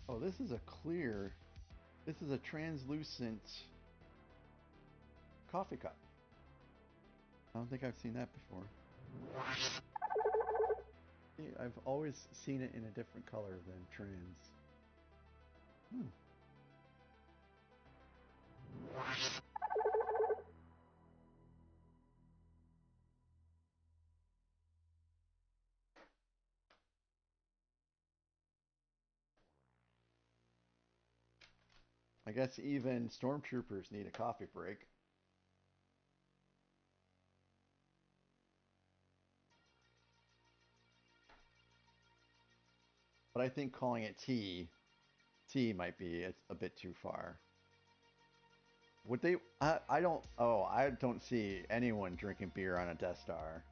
Oh, this is a translucent coffee cup. I don't think I've seen that before. I've always seen it in a different color than trans. Hmm. I guess even stormtroopers need a coffee break. But I think calling it tea might be a bit too far. Would they? I don't. Oh, I don't see anyone drinking beer on a Death Star.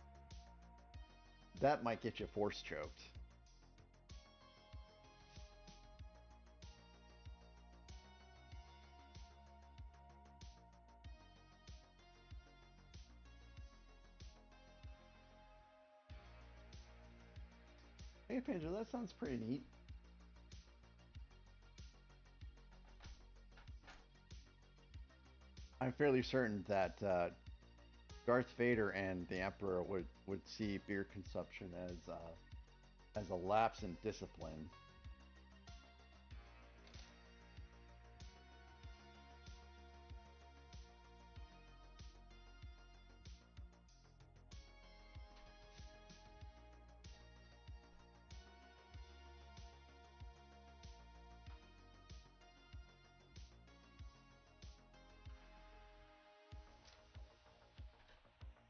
That might get you force choked. Hey, Pandra, that sounds pretty neat. I'm fairly certain that Darth Vader and the Emperor would see beer consumption as a lapse in discipline.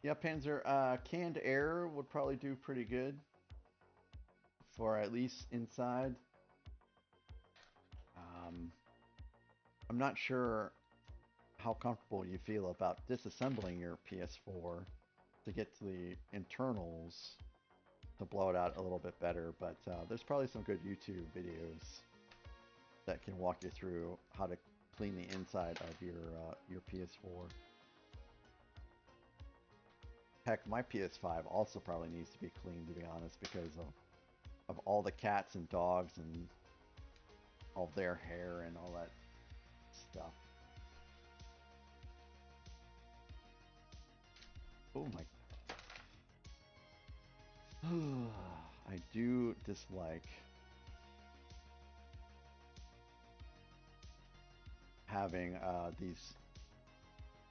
Yeah, Panzer, canned air would probably do pretty good for at least inside. I'm not sure how comfortable you feel about disassembling your PS4 to get to the internals to blow it out a little bit better, but there's probably some good YouTube videos that can walk you through how to clean the inside of your PS4. Heck, my PS5 also probably needs to be cleaned, to be honest, because of all the cats and dogs and all their hair and all that stuff. Oh my. I do dislike having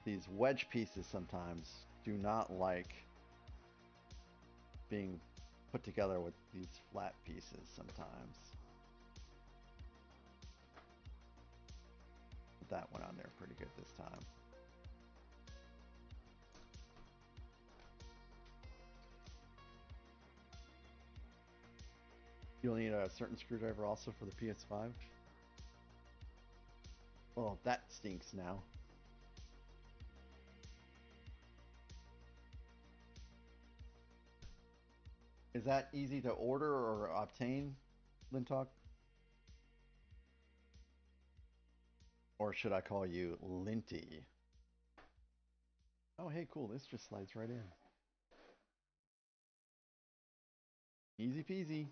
these wedge pieces sometimes do not like being put together with these flat pieces sometimes. Put that one on there pretty good this time. You'll need a certain screwdriver also for the PS5. Well, that stinks now. Is that easy to order or obtain, Lintalk? Or should I call you Linty? Oh, hey, cool. This just slides right in. Easy peasy.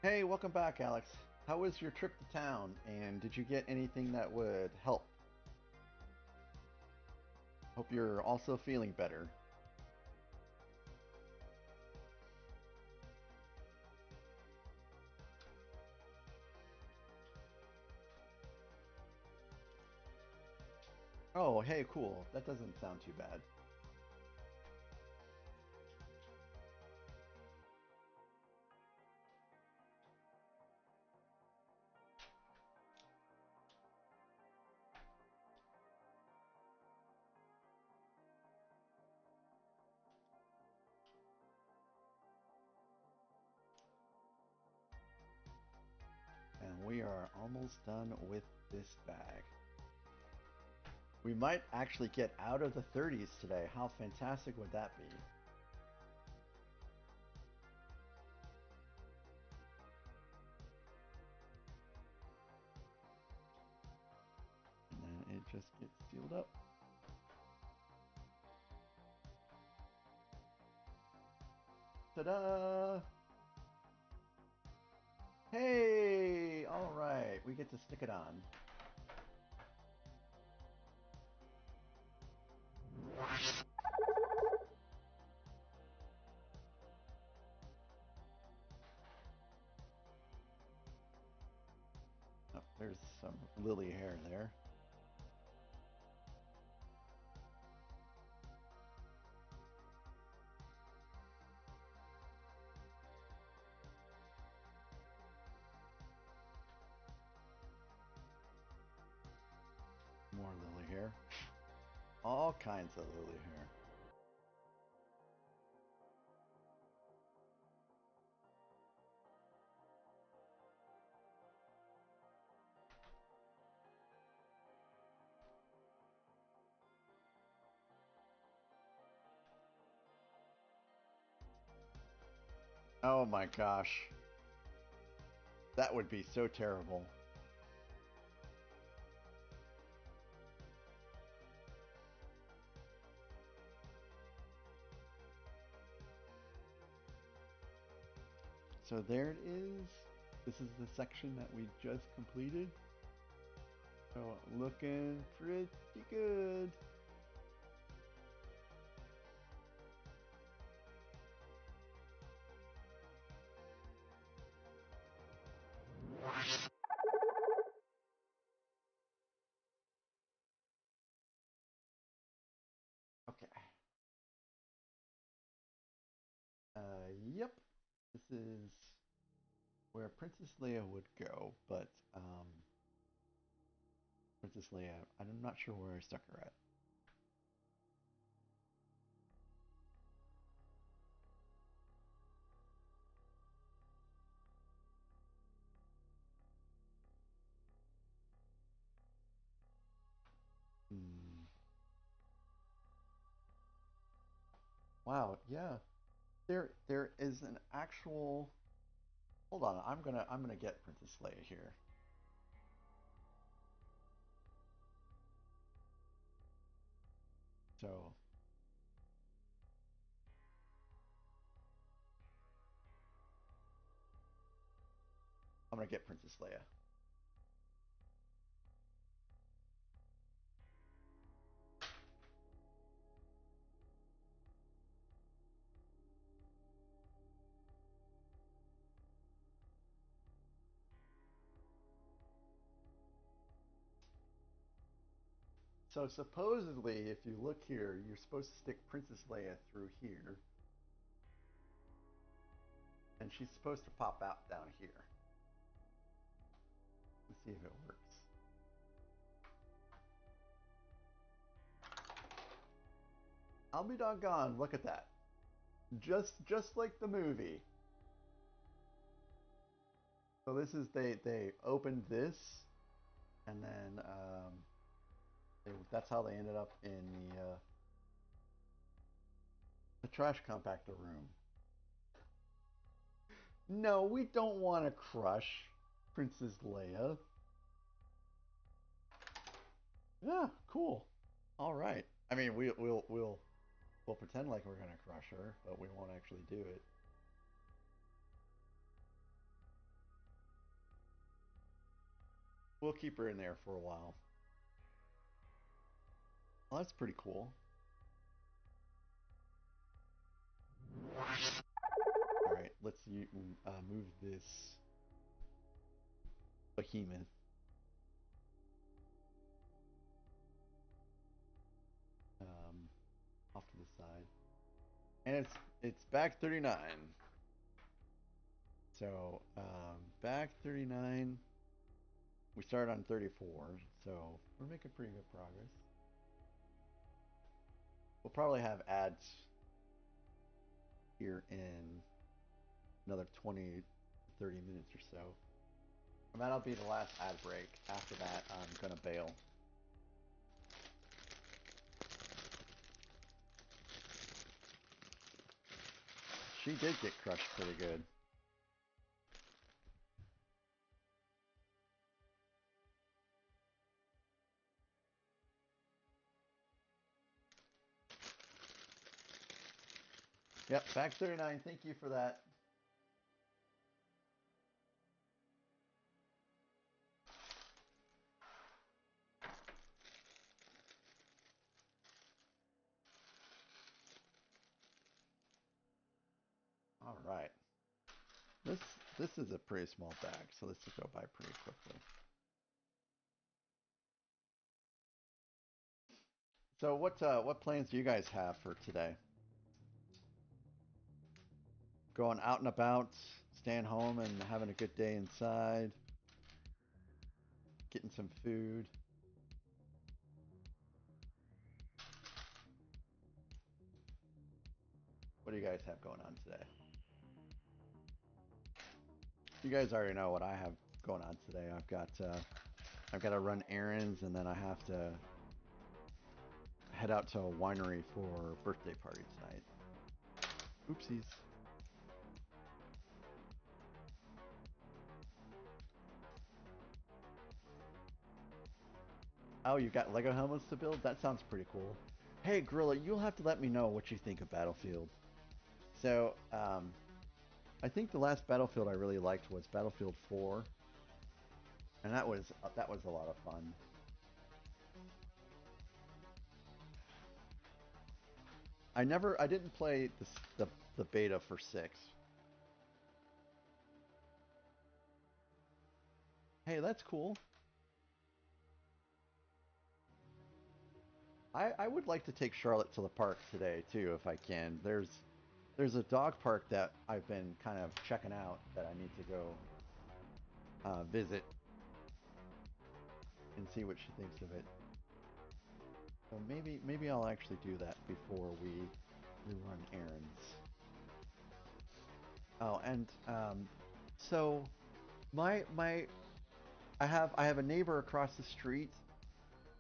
Hey, welcome back, Alex. How was your trip to town, and did you get anything that would help? Hope you're also feeling better. Oh, hey, cool. That doesn't sound too bad. And we are almost done with this bag. We might actually get out of the 30s today. How fantastic would that be? And then it just gets sealed up. Ta-da! Hey! All right, we get to stick it on. Oh, there's some lily hair there. More lily hair. All kinds of lily hair. Oh my gosh. That would be so terrible. So there it is. This is the section that we just completed. So looking pretty good. Okay. Yep. This is where Princess Leia would go, but Princess Leia, I'm not sure where I stuck her at. Hmm. Wow, yeah. There is an actual. Hold on, I'm gonna get Princess Leia here. So I'm gonna get Princess Leia. So supposedly, if you look here, you're supposed to stick Princess Leia through here. And she's supposed to pop out down here. Let's see if it works. I'll be doggone, look at that. Just like the movie. So this is, they opened this, and then that's how they ended up in the trash compactor room. No, we don't want to crush Princess Leia. Yeah, cool. All right. I mean, we'll pretend like we're gonna crush her, but we won't actually do it. we'll keep her in there for a while. Well, that's pretty cool. All right, let's move this behemoth. Off to the side, and it's back 39. So back 39. We started on 34, so we're making pretty good progress. We'll probably have ads here in another 20, 30 minutes or so. And that'll be the last ad break. After that, I'm gonna bail. She did get crushed pretty good. Yep, back 39. Thank you for that. All right. This is a pretty small bag, so this will go by pretty quickly. So what plans do you guys have for today? Going out and about, staying home and having a good day inside, getting some food. What do you guys have going on today? You guys already know what I have going on today. I've got to run errands, and then I have to head out to a winery for a birthday party tonight. Oopsies. Oh, you got Lego helmets to build? That sounds pretty cool. Hey, Gorilla, you'll have to let me know what you think of Battlefield. So, I think the last Battlefield I really liked was Battlefield 4, and that was a lot of fun. I didn't play the beta for 6. Hey, that's cool. I would like to take Charlotte to the park today too, if I can. There's a dog park that I've been kind of checking out that I need to go visit and see what she thinks of it. So maybe I'll actually do that before we run errands. Oh, and so my I have a neighbor across the street,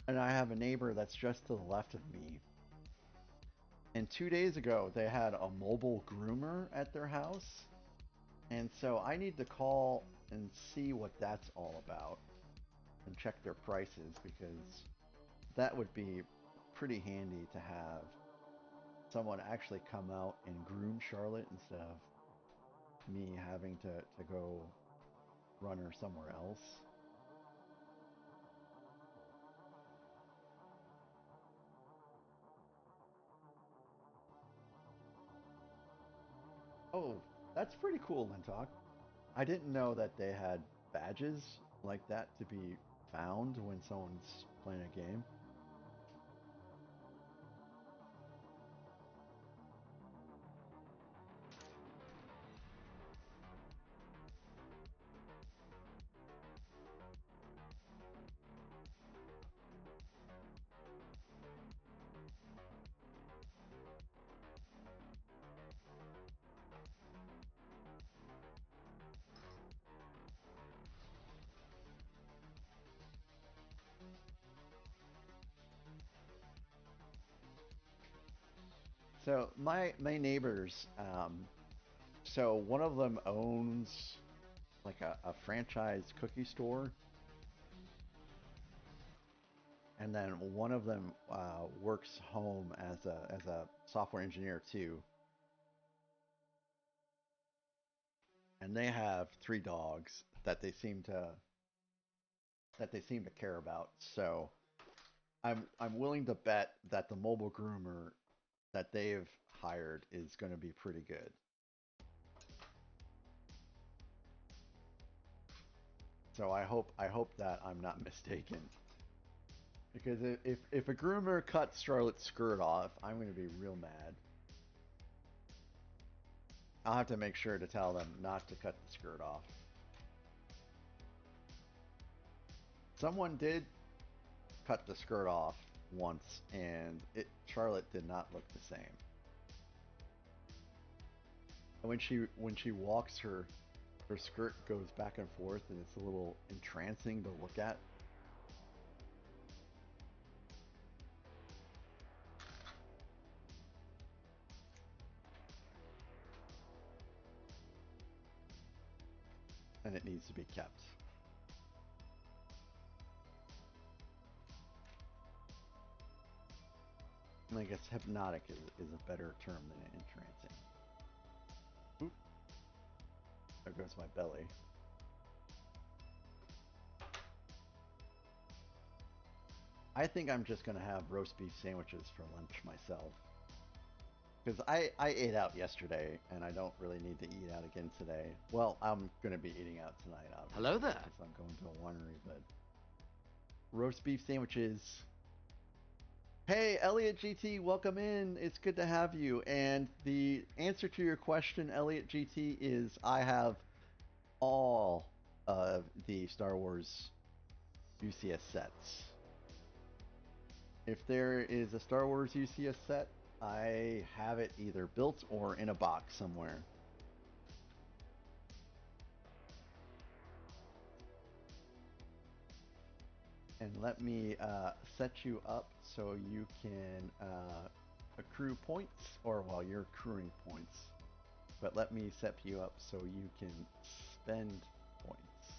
and I have a neighbor that's just to the left of me. And 2 days ago, they had a mobile groomer at their house. And so I need to call and see what that's all about and check their prices, because that would be pretty handy to have someone actually come out and groom Charlotte instead of me having to go run her somewhere else. Oh, that's pretty cool, Lintalk. I didn't know that they had badges like that to be found when someone's playing a game. So my neighbors, so one of them owns like a franchise cookie store, and then one of them works home as a software engineer too. And they have 3 dogs that they seem to that they seem to care about. So I'm willing to bet that the mobile groomer that they've hired is going to be pretty good. So I hope that I'm not mistaken. Because if a groomer cuts Charlotte's skirt off, I'm going to be real mad. I'll have to make sure to tell them not to cut the skirt off. Someone did cut the skirt off once, and Charlotte did not look the same. When she walks, her skirt goes back and forth, and it's a little entrancing to look at. And it needs to be kept. And I guess hypnotic is a better term than entrancing. Oop. There goes my belly. I think I'm just going to have roast beef sandwiches for lunch myself. Because I ate out yesterday, and I don't really need to eat out again today. Well, I'm going to be eating out tonight, obviously. Hello there. Because I'm going to a winery, but roast beef sandwiches. Hey, Elliot GT, welcome in. It's good to have you. And the answer to your question, Elliot GT, is I have all of the Star Wars UCS sets. If there is a Star Wars UCS set, I have it either built or in a box somewhere. And let me set you up so you can accrue points, or well, you're accruing points. But let me set you up so you can spend points.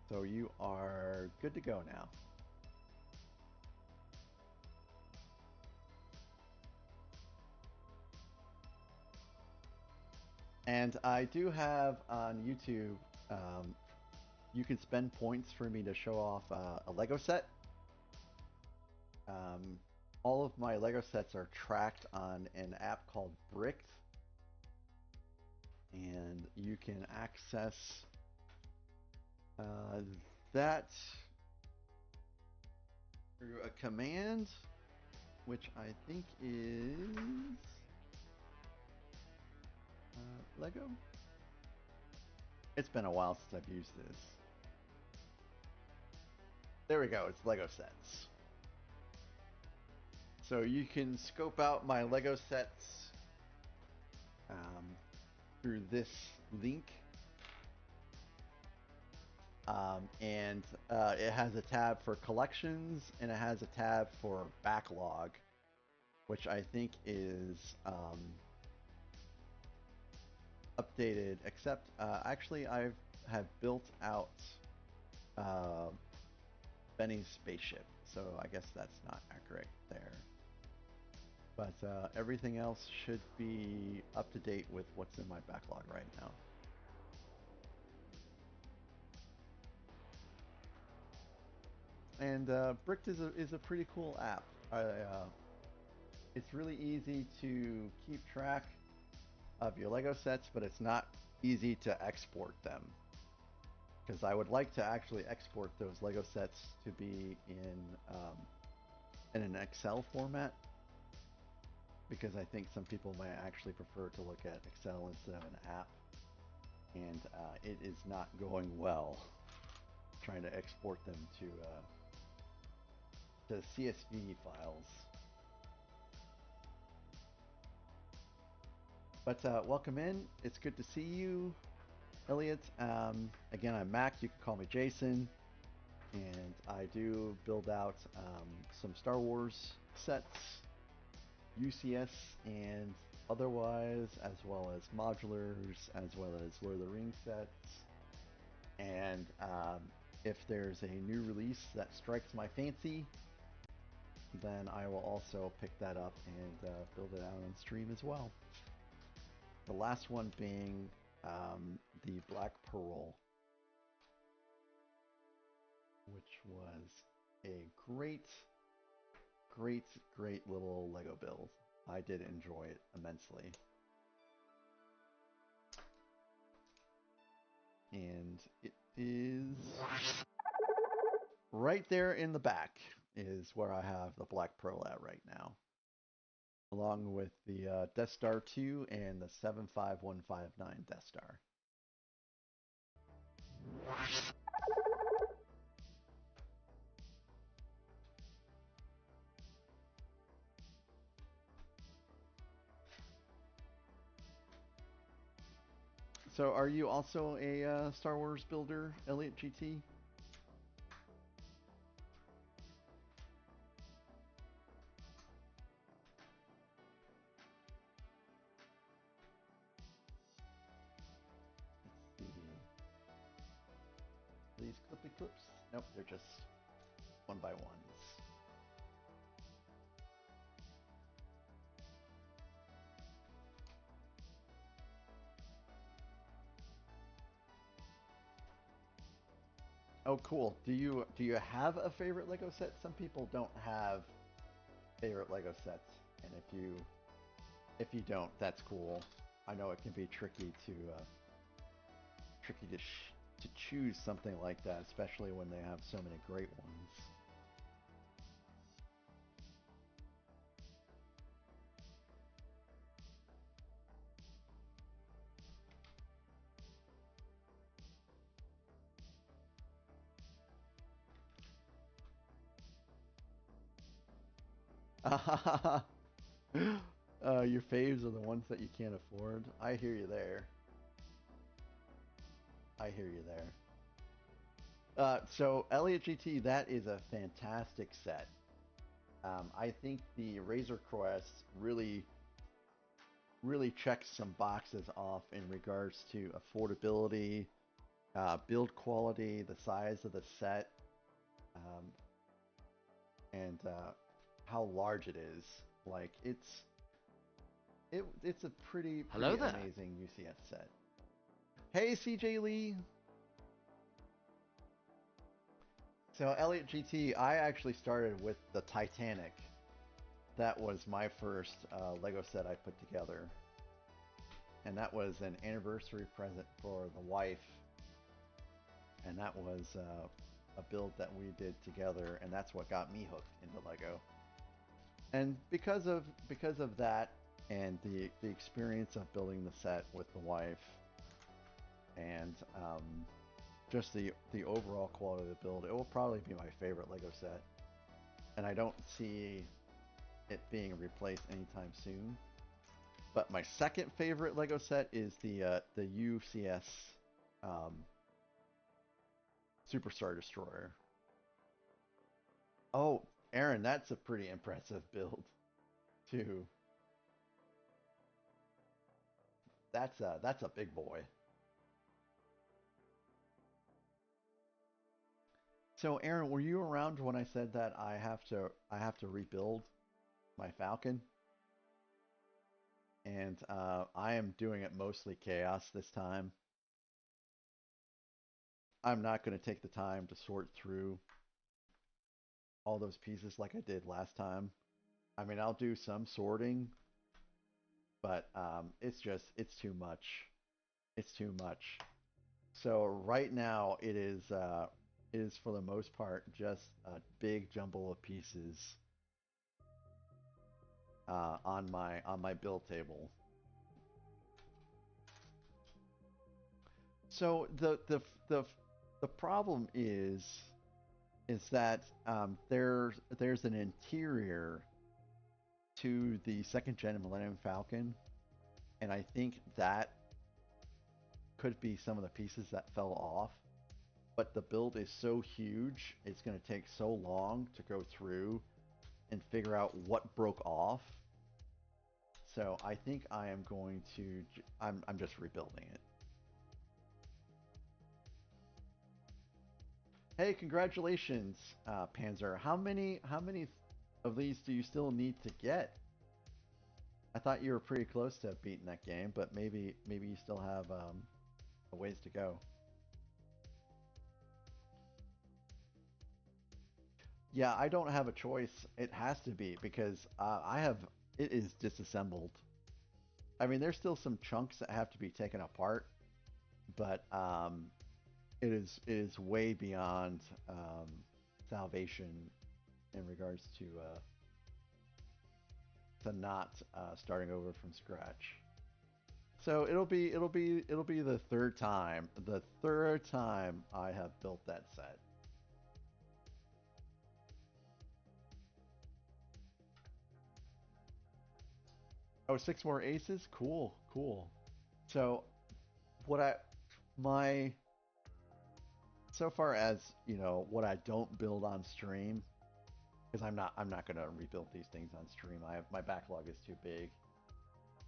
So you are good to go now. And I do have on YouTube, you can spend points for me to show off a Lego set. All of my Lego sets are tracked on an app called Bricked. And you can access that through a command, which I think is Lego. It's been a while since I've used this. There we go, it's Lego sets. So you can scope out my Lego sets through this link. And it has a tab for collections, and it has a tab for backlog, which I think is updated, except actually I have built out Benny's spaceship, so I guess that's not accurate there. But everything else should be up to date with what's in my backlog right now. And Bricked is a pretty cool app. It's really easy to keep track of your Lego sets, but it's not easy to export them. Because I would like to actually export those Lego sets to be in an Excel format. Because I think some people might actually prefer to look at Excel instead of an app. And it is not going well trying to export them to CSV files. But welcome in. It's good to see you, Elliot. Again, I'm Mac. You can call me Jason. And I do build out some Star Wars sets, UCS and otherwise, as well as modulars, as well as Lord of the Rings sets. And if there's a new release that strikes my fancy, then I will also pick that up and build it out on stream as well. The last one being the Black Pearl. was a great little Lego build. I did enjoy it immensely. And it is right there in the back is where I have the Black Pearl at right now, along with the Death Star 2 and the 75159 Death Star. So are you also a Star Wars builder, Elliot GT? Let's see. These clippy clips? Nope, they're just one by ones. Oh, cool. Do you have a favorite Lego set? Some people don't have favorite Lego sets, and if you don't, that's cool. I know it can be tricky to to choose something like that, especially when they have so many great ones. Your faves are the ones that you can't afford. I hear you there. I hear you there. So Elliot GT, that is a fantastic set. I think the Razor Crest really checks some boxes off in regards to affordability, build quality, the size of the set, and how large it is. Like it's a pretty Hello there. amazing UCS set. Hey CJ Lee. So Elliot GT, I actually started with the Titanic. That was my first Lego set I put together. And that was an anniversary present for the wife. And that was a build that we did together, and that's what got me hooked into Lego. And because of that and the experience of building the set with the wife and just the overall quality of the build, it will probably be my favorite Lego set. And I don't see it being replaced anytime soon. But my second favorite Lego set is the UCS Superstar Destroyer. Oh, Aaron, that's a pretty impressive build, too. That's a big boy. So, Aaron, were you around when I said that I have to rebuild my Falcon? And I am doing it mostly chaos this time. I'm not going to take the time to sort through all those pieces like I did last time. I mean, I'll do some sorting, but it's too much. It's too much. So right now it is for the most part just a big jumble of pieces on my build table. So the problem is that there's an interior to the second gen Millennium Falcon, and I think that could be some of the pieces that fell off. But the build is so huge, it's going to take so long to go through and figure out what broke off. So I think I am going to I'm just rebuilding it. Hey, congratulations, Panzer. How many of these do you still need to get? I thought you were pretty close to beating that game, but maybe you still have a ways to go. Yeah, I don't have a choice. It has to be because it is disassembled. I mean, there's still some chunks that have to be taken apart, but it is way beyond salvation in regards to not starting over from scratch. So it'll be the third time I have built that set. Oh, six more aces? Cool, cool. So what I my so far as what I don't build on stream, because I'm not gonna rebuild these things on stream. My backlog is too big,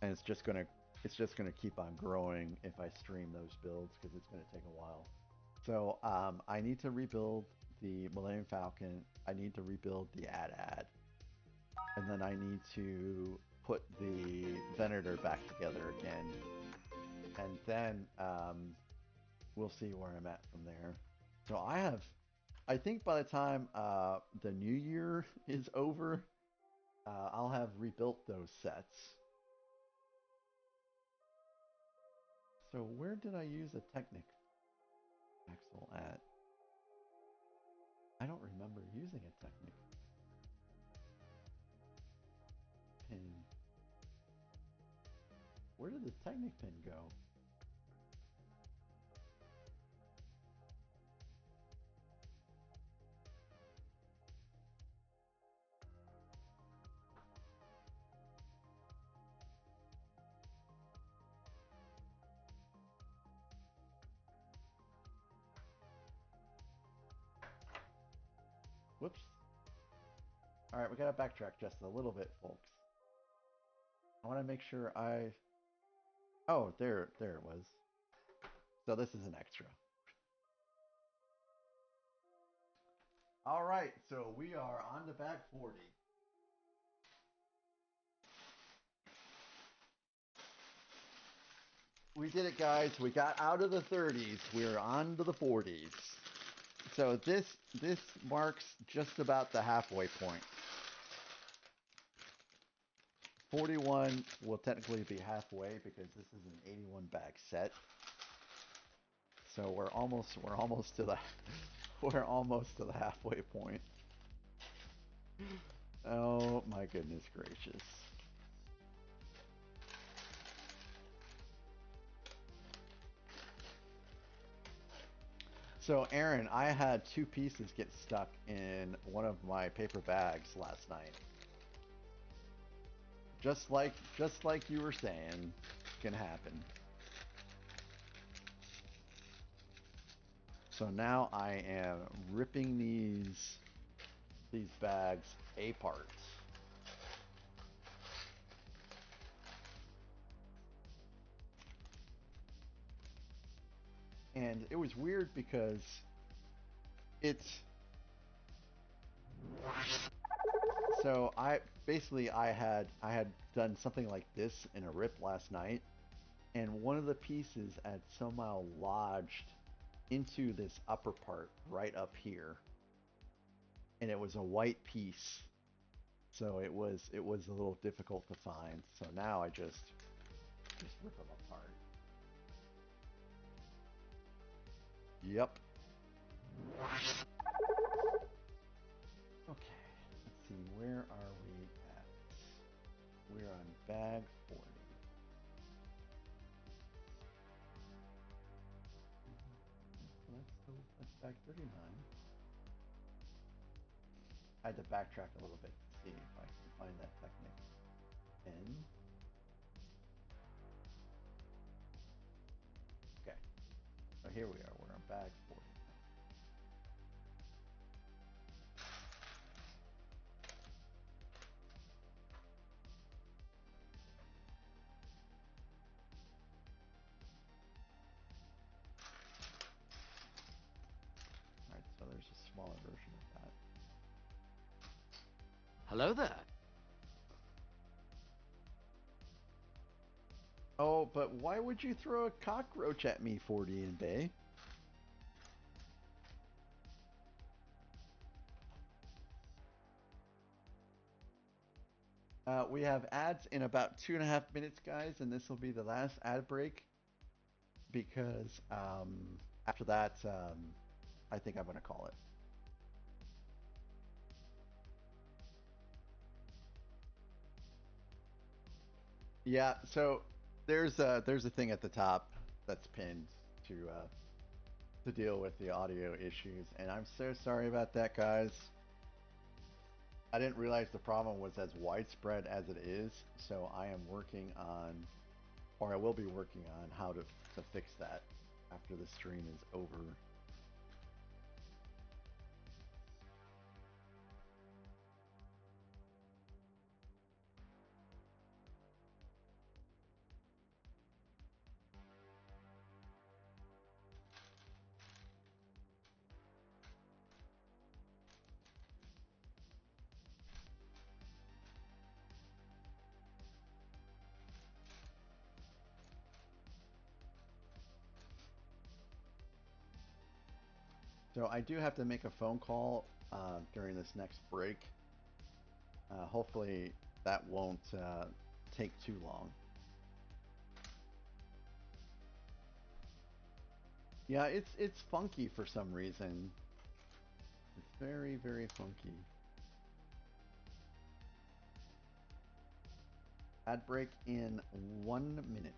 and it's just gonna keep on growing if I stream those builds because it's gonna take a while. So I need to rebuild the Millennium Falcon. I need to rebuild the AT-AT, and then I need to put the Venator back together again, and then we'll see where I'm at from there. So I think by the time the new year is over, I'll have rebuilt those sets. So where did I use a Technic axle at? I don't remember using a Technic pin. Where did the Technic pin go? Whoops. All right, we gotta backtrack just a little bit, folks. I want to make sure I. Oh, there it was. So this is an extra. All right, so we are on to bag 40. We did it, guys. We got out of the 30s. We're on to the 40s. So this marks just about the halfway point. 41 will technically be halfway because this is an 81 bag set. So we're almost to the we're almost to the halfway point. Oh my goodness gracious. So Aaron, I had two pieces get stuck in one of my paper bags last night. Just like you were saying, can happen. So now I am ripping these bags apart. And it was weird because it's so I had done something like this in a rip last night, and one of the pieces had somehow lodged into this upper part right up here, and it was a white piece, so it was a little difficult to find. So now I just rip them apart. Yep. Okay, let's see, where are we at? We're on bag 40. That's bag 39. I had to backtrack a little bit to see if I can find that Technic pin. Okay, so here we are. We're on bag 40. Alright, so there's a smaller version of that. Hello there. Oh, but why would you throw a cockroach at me, 40 and Bay? We have ads in about 2.5 minutes, guys, and this will be the last ad break because after that, I think I'm going to call it. Yeah, so there's a thing at the top that's pinned to deal with the audio issues, and I'm so sorry about that, guys. I didn't realize the problem was as widespread as it is, so I am working on, or I will be working on how to fix that after the stream is over. So I do have to make a phone call during this next break. Hopefully that won't take too long. Yeah, it's funky for some reason. It's very, very funky. Ad break in 1 minute.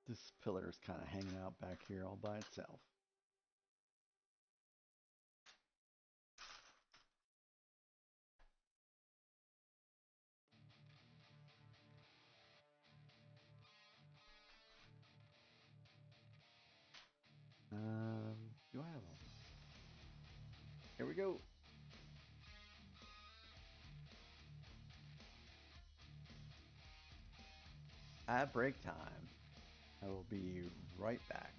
This pillar is kind of hanging out back here all by itself. Do I have them? Here we go. Ad break time. I will be right back.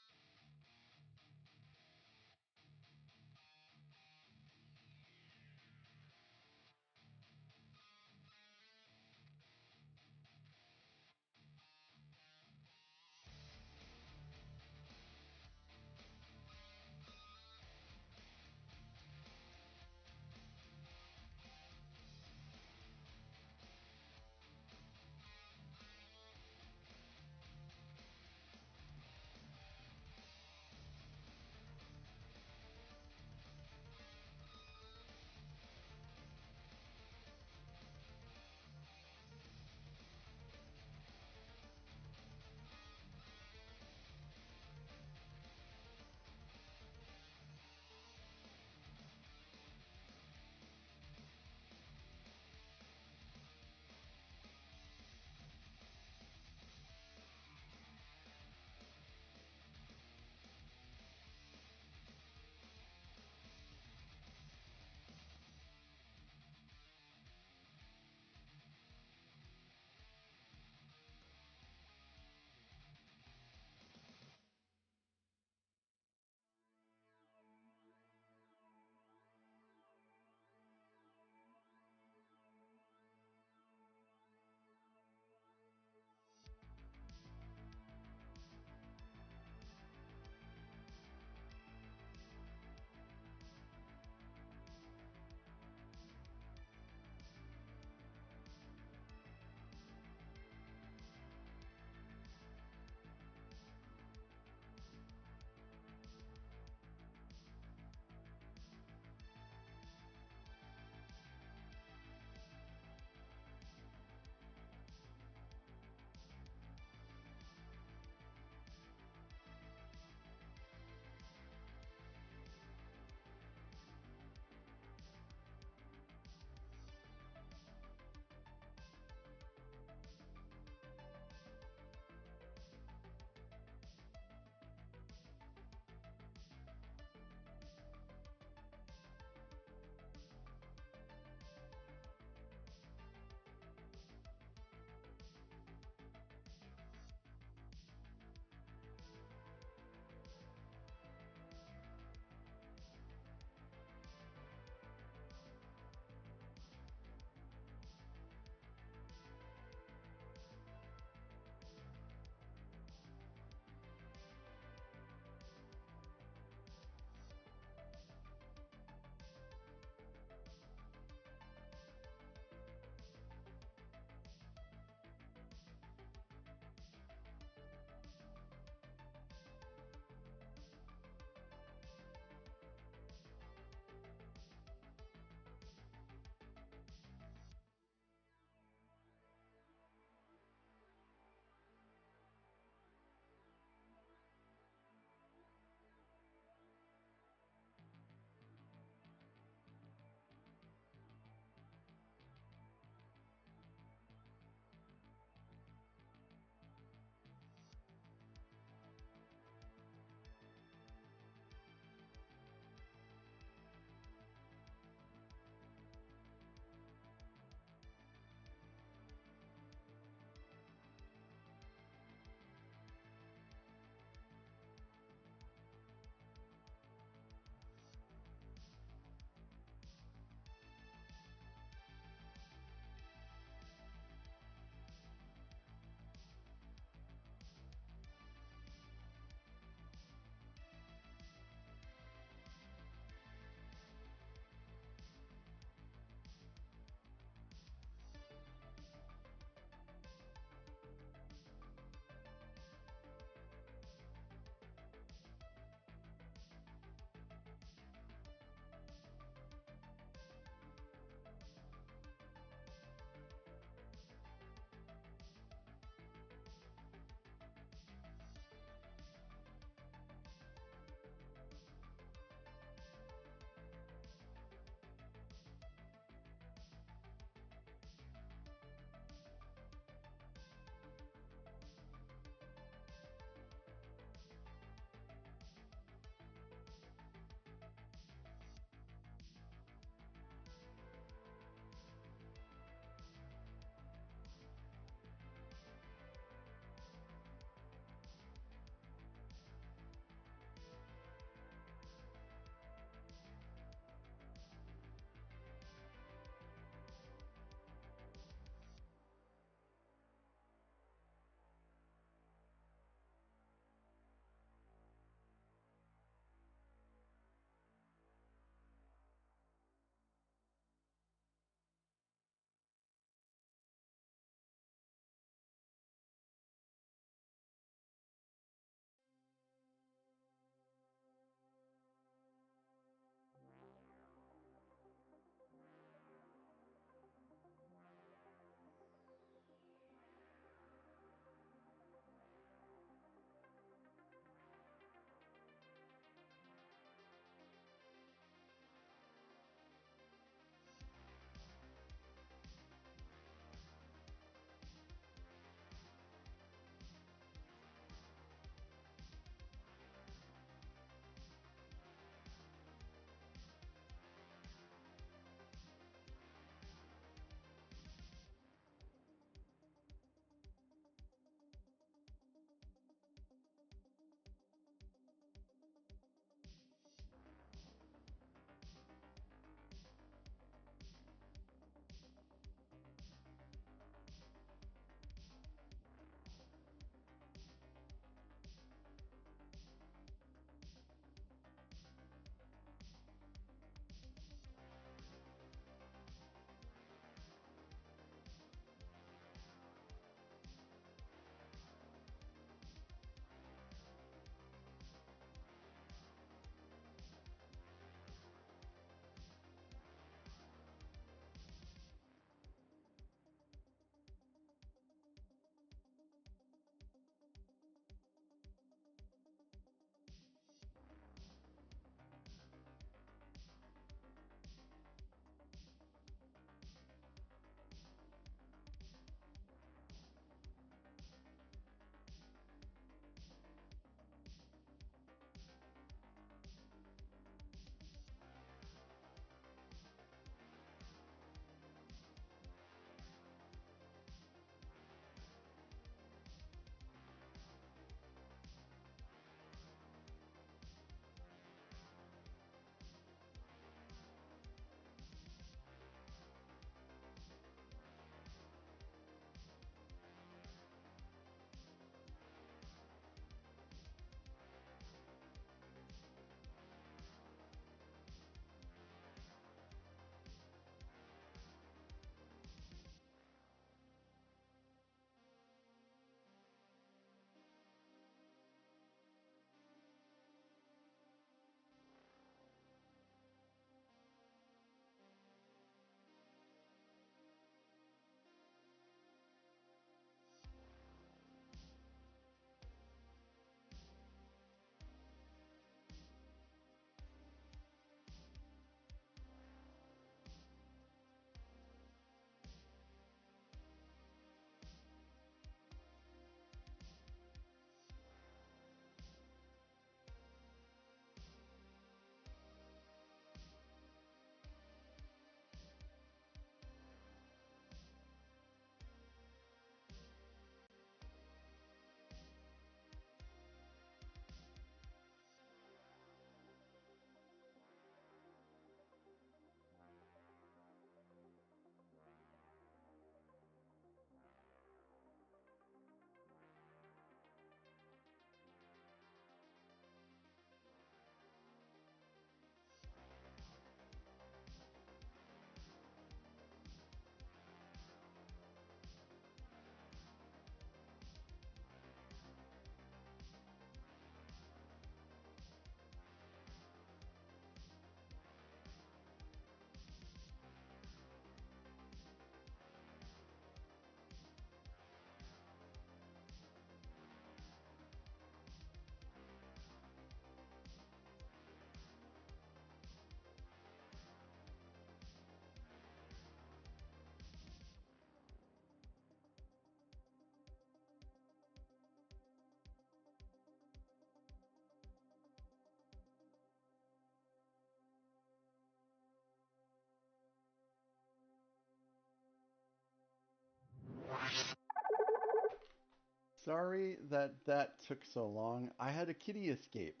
sorry that that took so long. I had a kitty escape.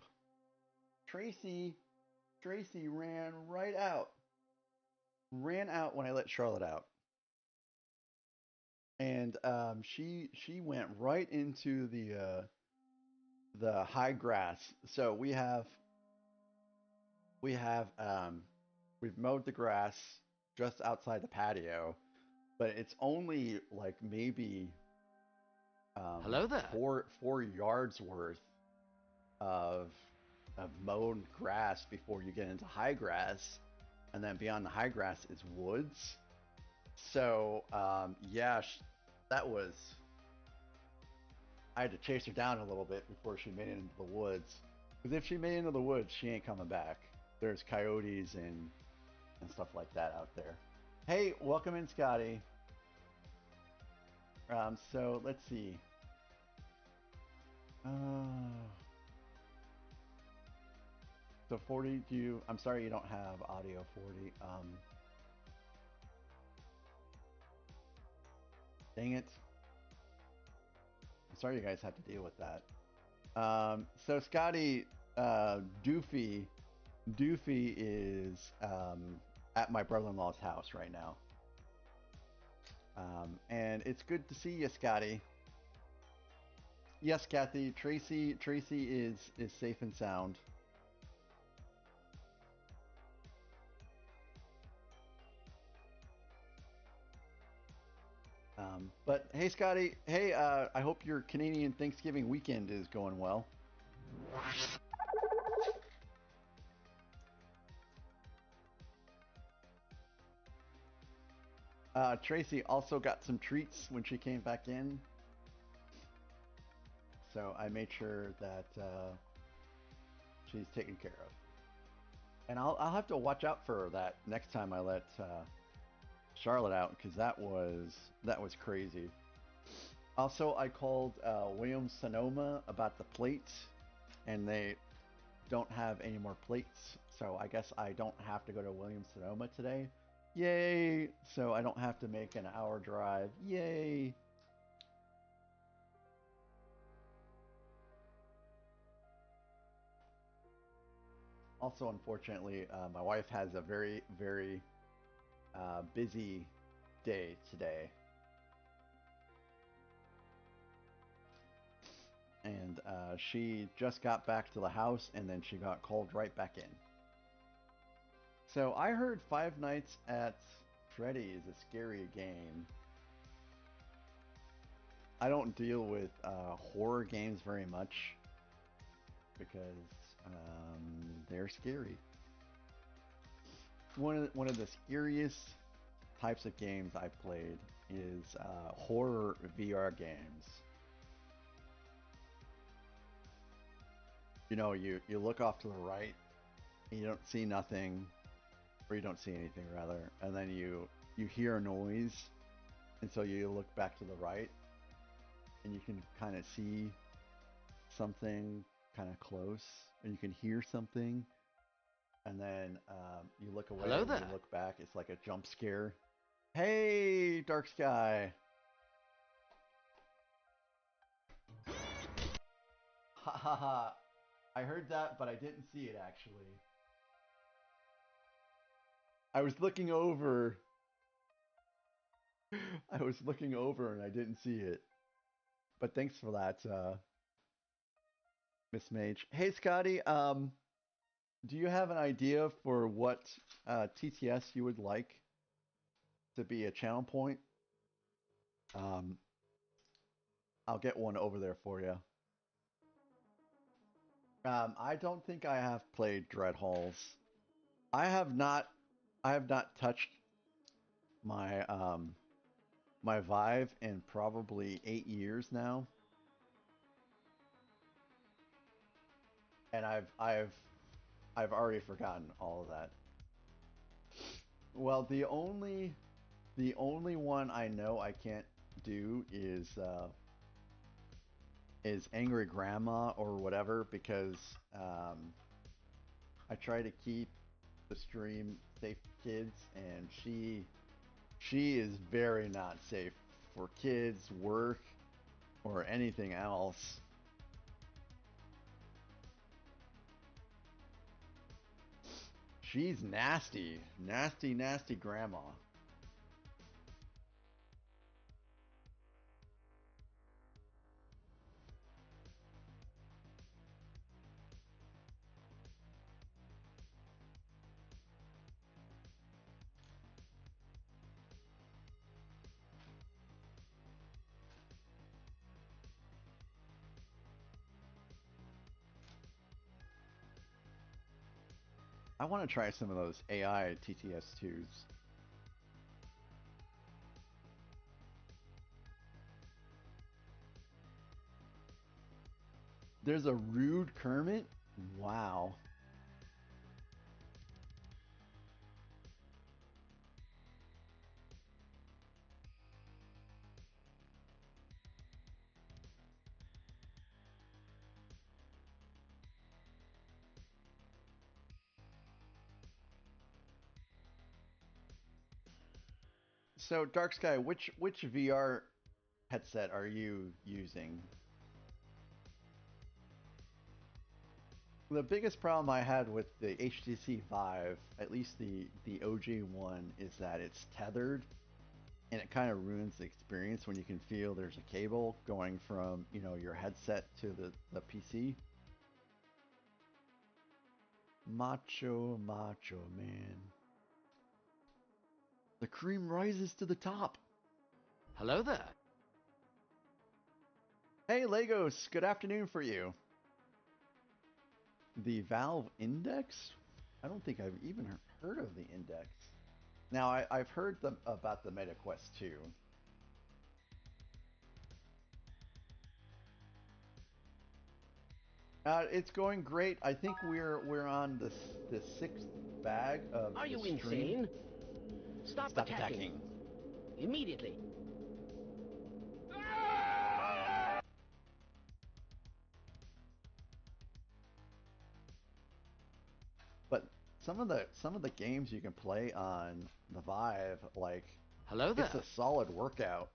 Tracy ran right out. Ran out when I let Charlotte out. And she went right into the high grass. So we've mowed the grass just outside the patio, but it's only like maybe Hello there. 4 yards worth of mown grass before you get into high grass, and then beyond the high grass is woods. So yeah, that was. I had to chase her down a little bit before she made it into the woods. Because if she made it into the woods, she ain't coming back. There's coyotes and stuff like that out there. Hey, welcome in, Scotty. So let's see. So 40, I'm sorry you don't have audio 40. Dang it. I'm sorry you guys have to deal with that. So Scotty, Doofy is at my brother-in-law's house right now. And it's good to see you, Scotty. Yes, Kathy. Tracy is safe and sound. But hey, Scotty. Hey, I hope your Canadian Thanksgiving weekend is going well. Tracy also got some treats when she came back in. So I made sure that she's taken care of. And I'll have to watch out for that next time I let Charlotte out, because that was crazy. Also, I called Williams Sonoma about the plates, and they don't have any more plates, so I guess I don't have to go to Williams Sonoma today. Yay! So I don't have to make an hour drive. Yay! Also, unfortunately, my wife has a very, very busy day today. And she just got back to the house, and then she got called right back in. So I heard Five Nights at Freddy's is a scary game. I don't deal with horror games very much because they're scary. One of the scariest types of games I've played is horror VR games. You know, you look off to the right, and you don't see nothing, or you don't see anything rather, and then you hear a noise, and so you look back to the right, and you can kind of see something kind of close, and you can hear something, and then you look away and you look back. It's like a jump scare. Hey, Dark Sky. Ha ha ha. I heard that, but I didn't see it actually. I was looking over. I was looking over and I didn't see it. But thanks for that, Miss Mage. Hey, Scotty. Do you have an idea for what TTS you would like to be a channel point? I'll get one over there for you. I don't think I have played Dread Halls. I have not touched my my Vive in probably 8 years now. And I've already forgotten all of that. Well, the only one I know I can't do is Angry Grandma or whatever, because I try to keep the stream safe for kids, and she is very not safe for kids, work, or anything else. She's nasty. Nasty, nasty grandma. I want to try some of those AI TTS2s. There's a rude Kermit? Wow. So, Dark Sky, which VR headset are you using? The biggest problem I had with the HTC Vive, at least the OG one, is that it's tethered, and it kind of ruins the experience when you can feel there's a cable going from, you know, your headset to the PC. Macho, macho man. The cream rises to the top. Hello there. Hey, Legos, good afternoon for you. The Valve Index? I don't think I've even heard of the Index. Now, I've heard about the MetaQuest 2. It's going great. I think we're on the sixth bag of Are you the stream. insane? Stop attacking. Immediately. But some of the games you can play on the Vive, like, hello there. It's a solid workout.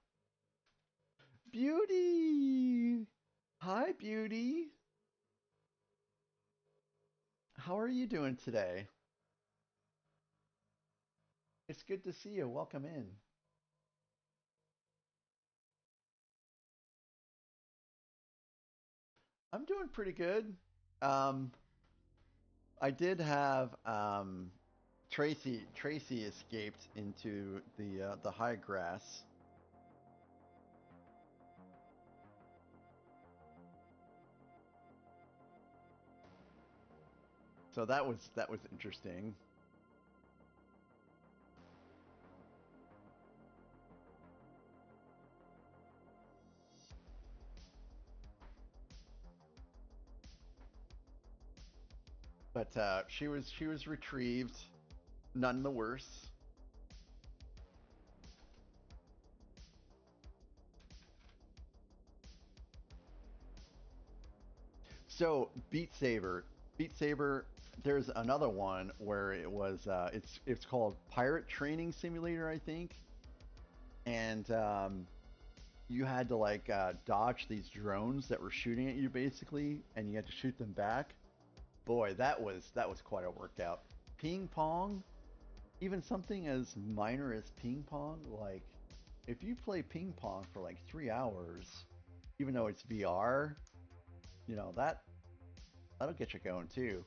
Beauty! Hi, Beauty. How are you doing today? It's good to see you. Welcome in. I'm doing pretty good. I did have Tracy escaped into the high grass. So that was interesting. But she was retrieved, none the worse. So Beat Saber, there's another one where it was it's called Pirate Training Simulator, I think, and you had to like dodge these drones that were shooting at you basically, and you had to shoot them back. Boy, that was quite a workout. Ping pong, even something as minor as ping pong, like if you play ping pong for like 3 hours, even though it's VR, you know that'll get you going too.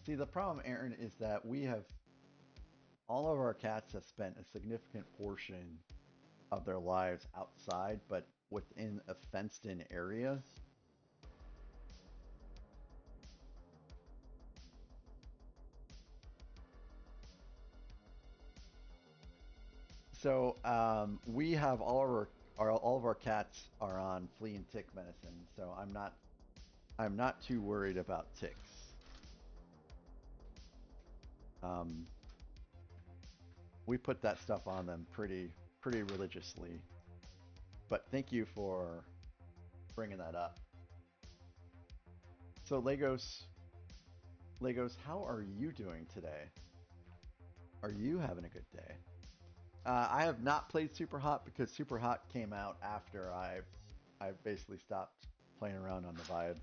See, the problem, Aaron, is that all of our cats have spent a significant portion of their lives outside, but within a fenced-in area. So we have all of our cats are on flea and tick medicine, so I'm not too worried about ticks. We put that stuff on them pretty religiously. But thank you for bringing that up. So Legos, how are you doing today? Are you having a good day? I have not played Super Hot because Super Hot came out after I basically stopped playing around on the Vibe.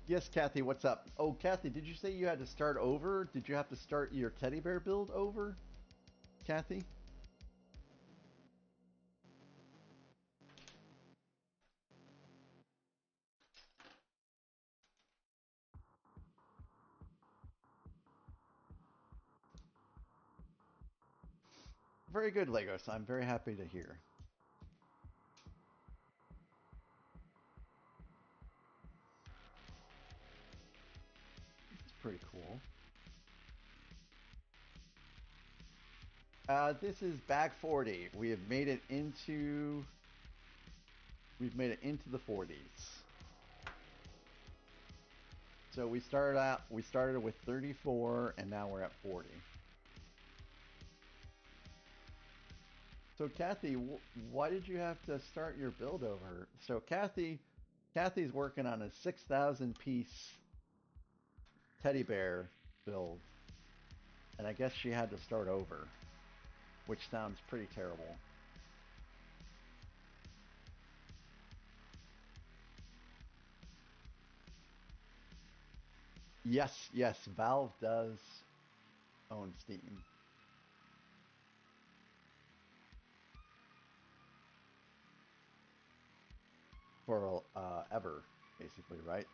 Yes, Kathy, what's up? Oh, Kathy, did you say you had to start over? Did you have to start your teddy bear build over, Kathy? Very good, Legos. I'm very happy to hear. It's pretty cool. This is bag 40. We've made it into the 40s. So we started with 34 and now we're at 40. So Kathy, why did you have to start your build over? So Kathy's working on a 6,000 piece teddy bear build. And I guess she had to start over, which sounds pretty terrible. Yes, Valve does own Steam. For ever, basically, right?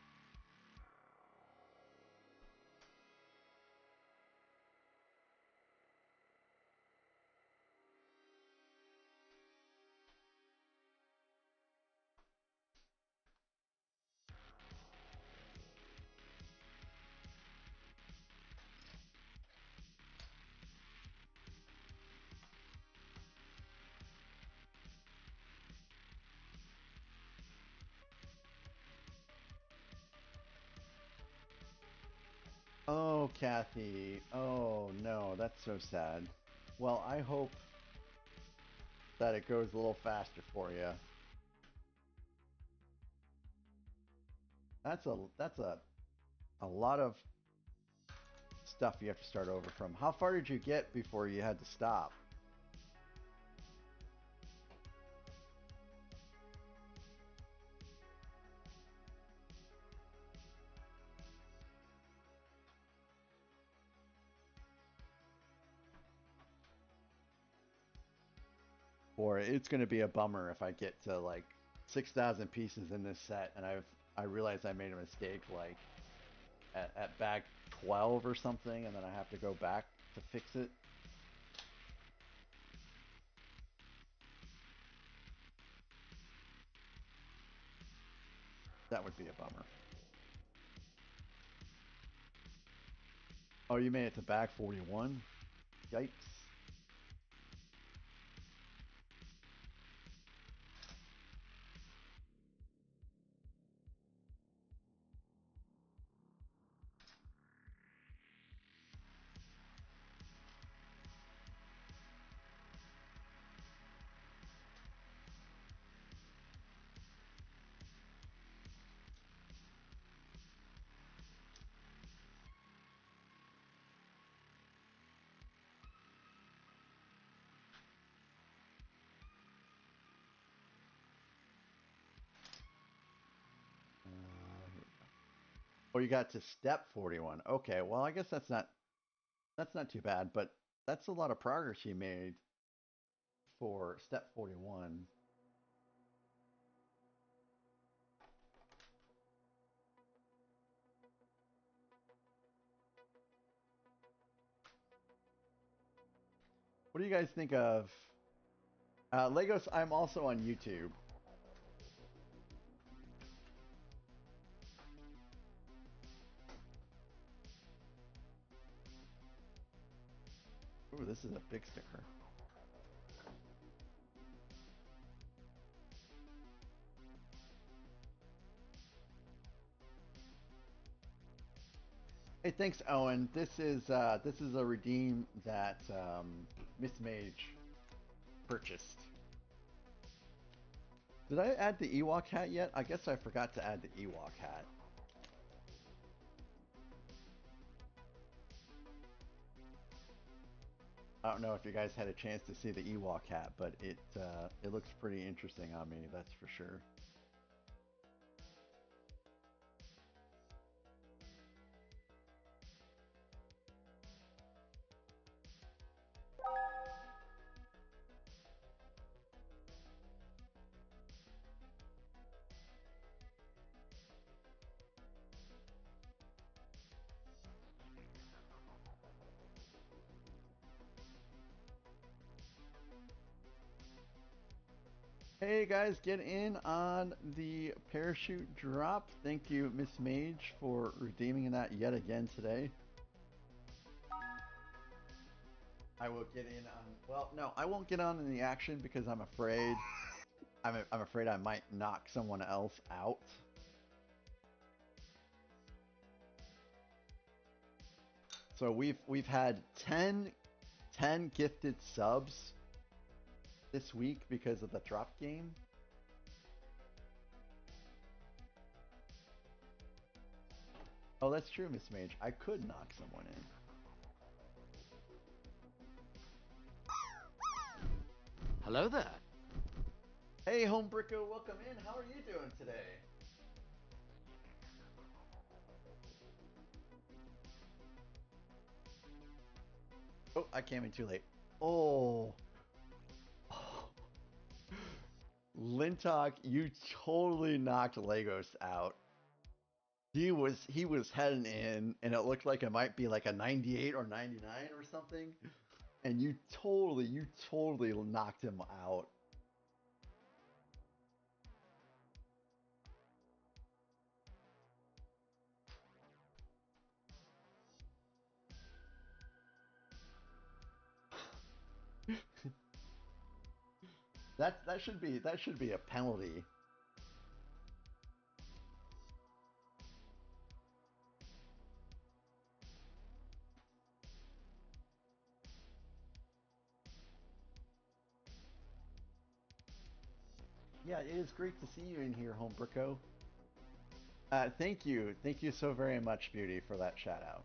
Oh, Kathy. Oh, no, that's so sad. Well, I hope that it goes a little faster for you. That's a lot of stuff you have to start over from. How far did you get before you had to stop? Or it's going to be a bummer if I get to like 6,000 pieces in this set and I realize I made a mistake like at bag 12 or something and then I have to go back to fix it. That would be a bummer. Oh, you made it to bag 41? Yikes. Oh, you got to step 41. Okay, well, I guess that's not too bad, but that's a lot of progress you made for step 41. What do you guys think of Legos? I'm also on YouTube. Ooh, this is a big sticker. Hey, thanks, Owen. This is a redeem that Miss Mage purchased. Did I add the Ewok hat yet? I guess I forgot to add the Ewok hat. I don't know if you guys had a chance to see the Ewok hat, but it looks pretty interesting on me, that's for sure. Hey guys, get in on the parachute drop. Thank you, Miss Mage, for redeeming that yet again today. I will get in on. Well, no, I won't get on in the action because I'm afraid. I'm afraid I might knock someone else out. So we've had 10 gifted subs this week because of the drop game. Oh, that's true, Miss Mage. I could knock someone in. Hello there. Hey, Homebricko, welcome in. How are you doing today? Oh, I came in too late. Oh. Lintok, you totally knocked Legos out. He was heading in, and it looked like it might be like a 98 or 99 or something, and you totally knocked him out. that should be a penalty. Yeah, it is great to see you in here, Homebricko. Thank you so very much, Beauty, for that shout out.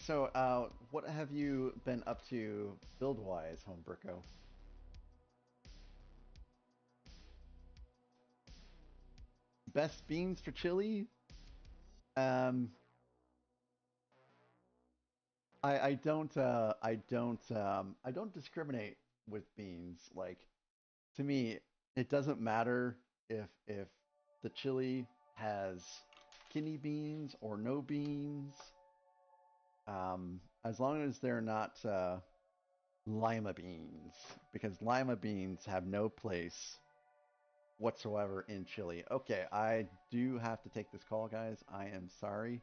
So, what have you been up to build-wise, Homebricko? Best beans for chili? Um, I don't discriminate with beans. Like, to me, it doesn't matter if the chili has kidney beans or no beans. As long as they're not lima beans, because lima beans have no place whatsoever in chili. Okay, I do have to take this call, guys. I am sorry.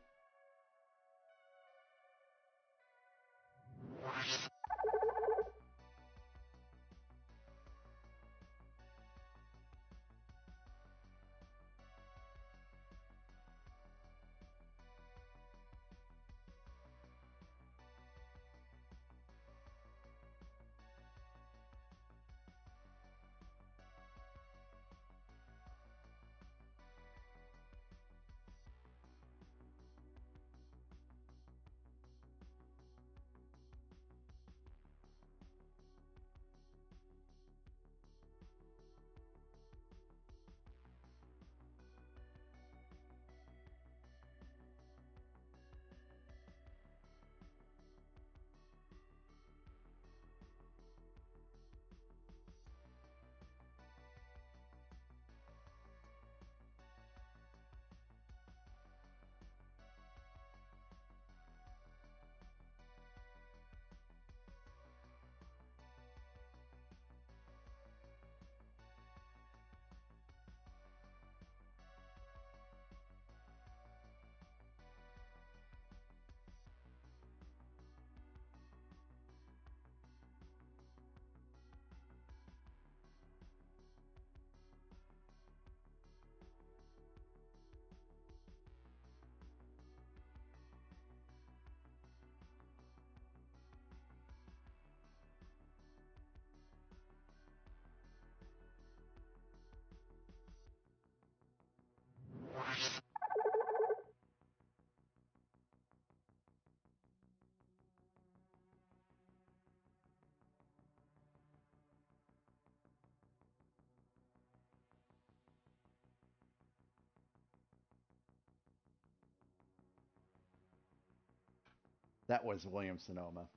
That was William Sonoma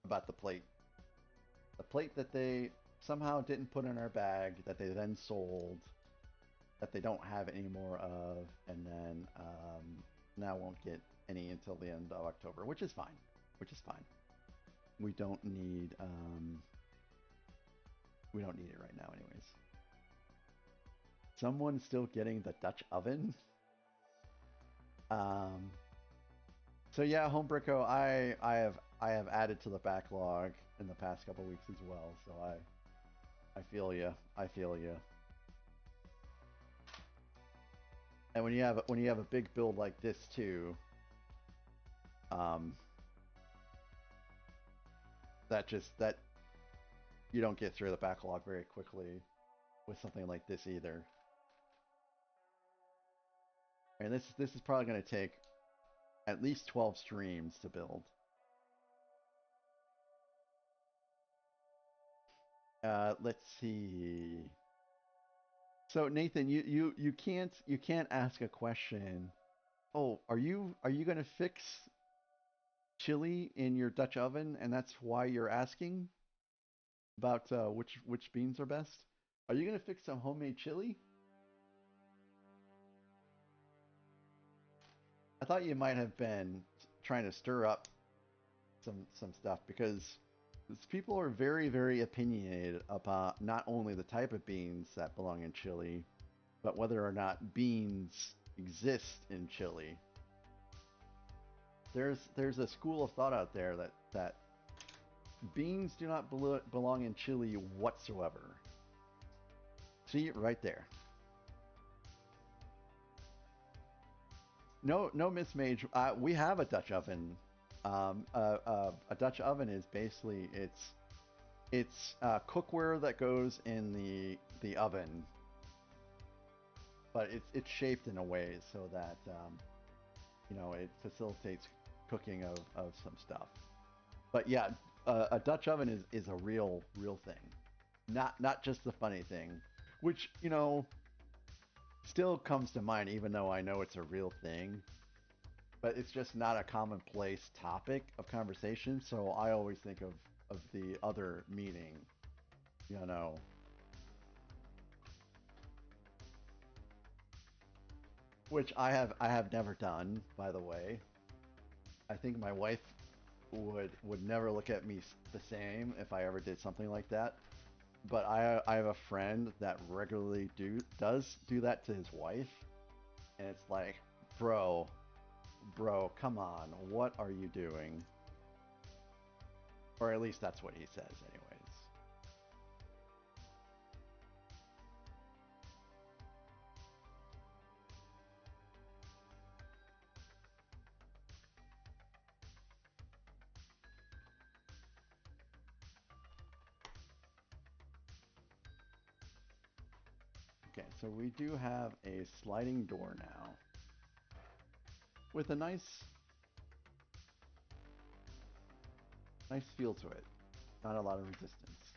about the plate. The plate that they somehow didn't put in our bag, that they then sold, that they don't have any more of, and then now won't get any until the end of October, which is fine. Which is fine. We don't need it right now, anyways. Someone's still getting the Dutch oven. So yeah, Homebricko, I have added to the backlog in the past couple weeks as well. So I feel you. I feel you. And when you have a big build like this too, that you don't get through the backlog very quickly with something like this either. And this is probably going to take at least 12 streams to build. Let's see. So Nathan, you can't ask a question. Oh, are you gonna fix chili in your Dutch oven, and that's why you're asking about which beans are best? Are you gonna fix some homemade chili? I thought you might have been trying to stir up some stuff because people are very opinionated about not only the type of beans that belong in chili, but whether or not beans exist in chili. There's a school of thought out there that beans do not belong in chili whatsoever. See it right there. No, Miss Mage. We have a Dutch oven. A Dutch oven is basically it's cookware that goes in the oven, but it's shaped in a way so that it facilitates cooking of some stuff. But yeah, a Dutch oven is a real thing, not just the funny thing, which still comes to mind even though I know it's a real thing. But it's just not a commonplace topic of conversation, so I always think of the other meaning, which I have never done, by the way. I think my wife would never look at me the same if I ever did something like that. But I have a friend that regularly does do that to his wife, and it's like, bro, come on, what are you doing? Or at least that's what he says, anyways. Okay, so we do have a sliding door now with a nice feel to it. Not a lot of resistance.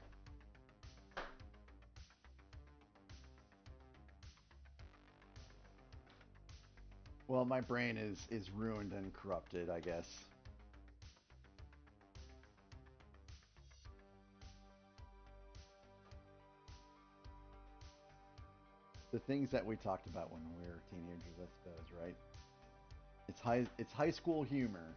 Well, my brain is ruined and corrupted, I guess. The things that we talked about when we were teenagers, I suppose, right? It's high school humor.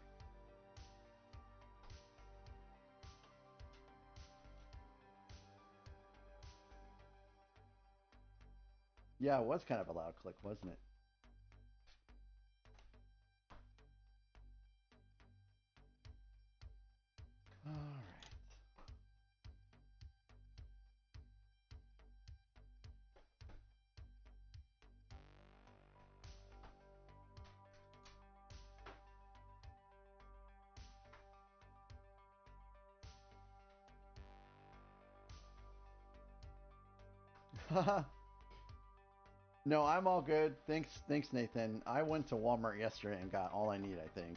Yeah, it was kind of a loud click, wasn't it? All right. No, I'm all good. Thanks, Nathan. I went to Walmart yesterday and got all I need, I think.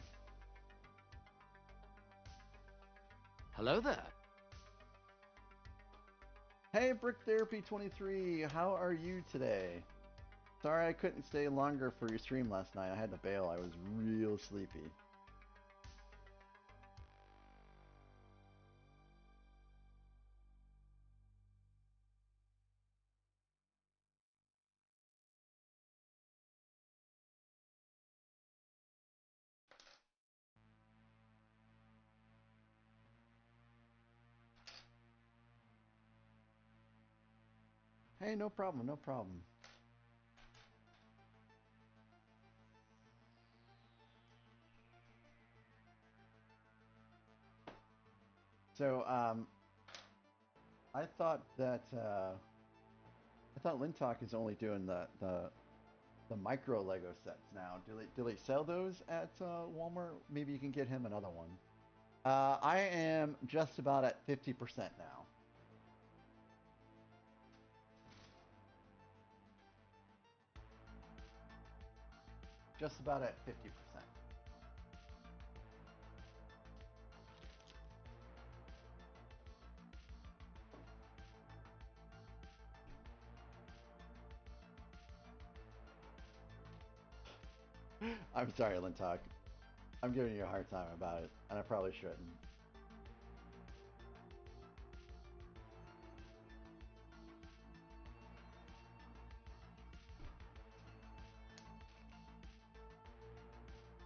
Hello there. Hey, Brick Therapy 23, how are you today? Sorry I couldn't stay longer for your stream last night. I had to bail. I was real sleepy. Hey, no problem, no problem. So, I thought that I thought Lintalk is only doing the micro Lego sets now. Do they sell those at Walmart? Maybe you can get him another one. I am just about at 50% now. Just about at 50%. I'm sorry, Lintalk. I'm giving you a hard time about it, and I probably shouldn't.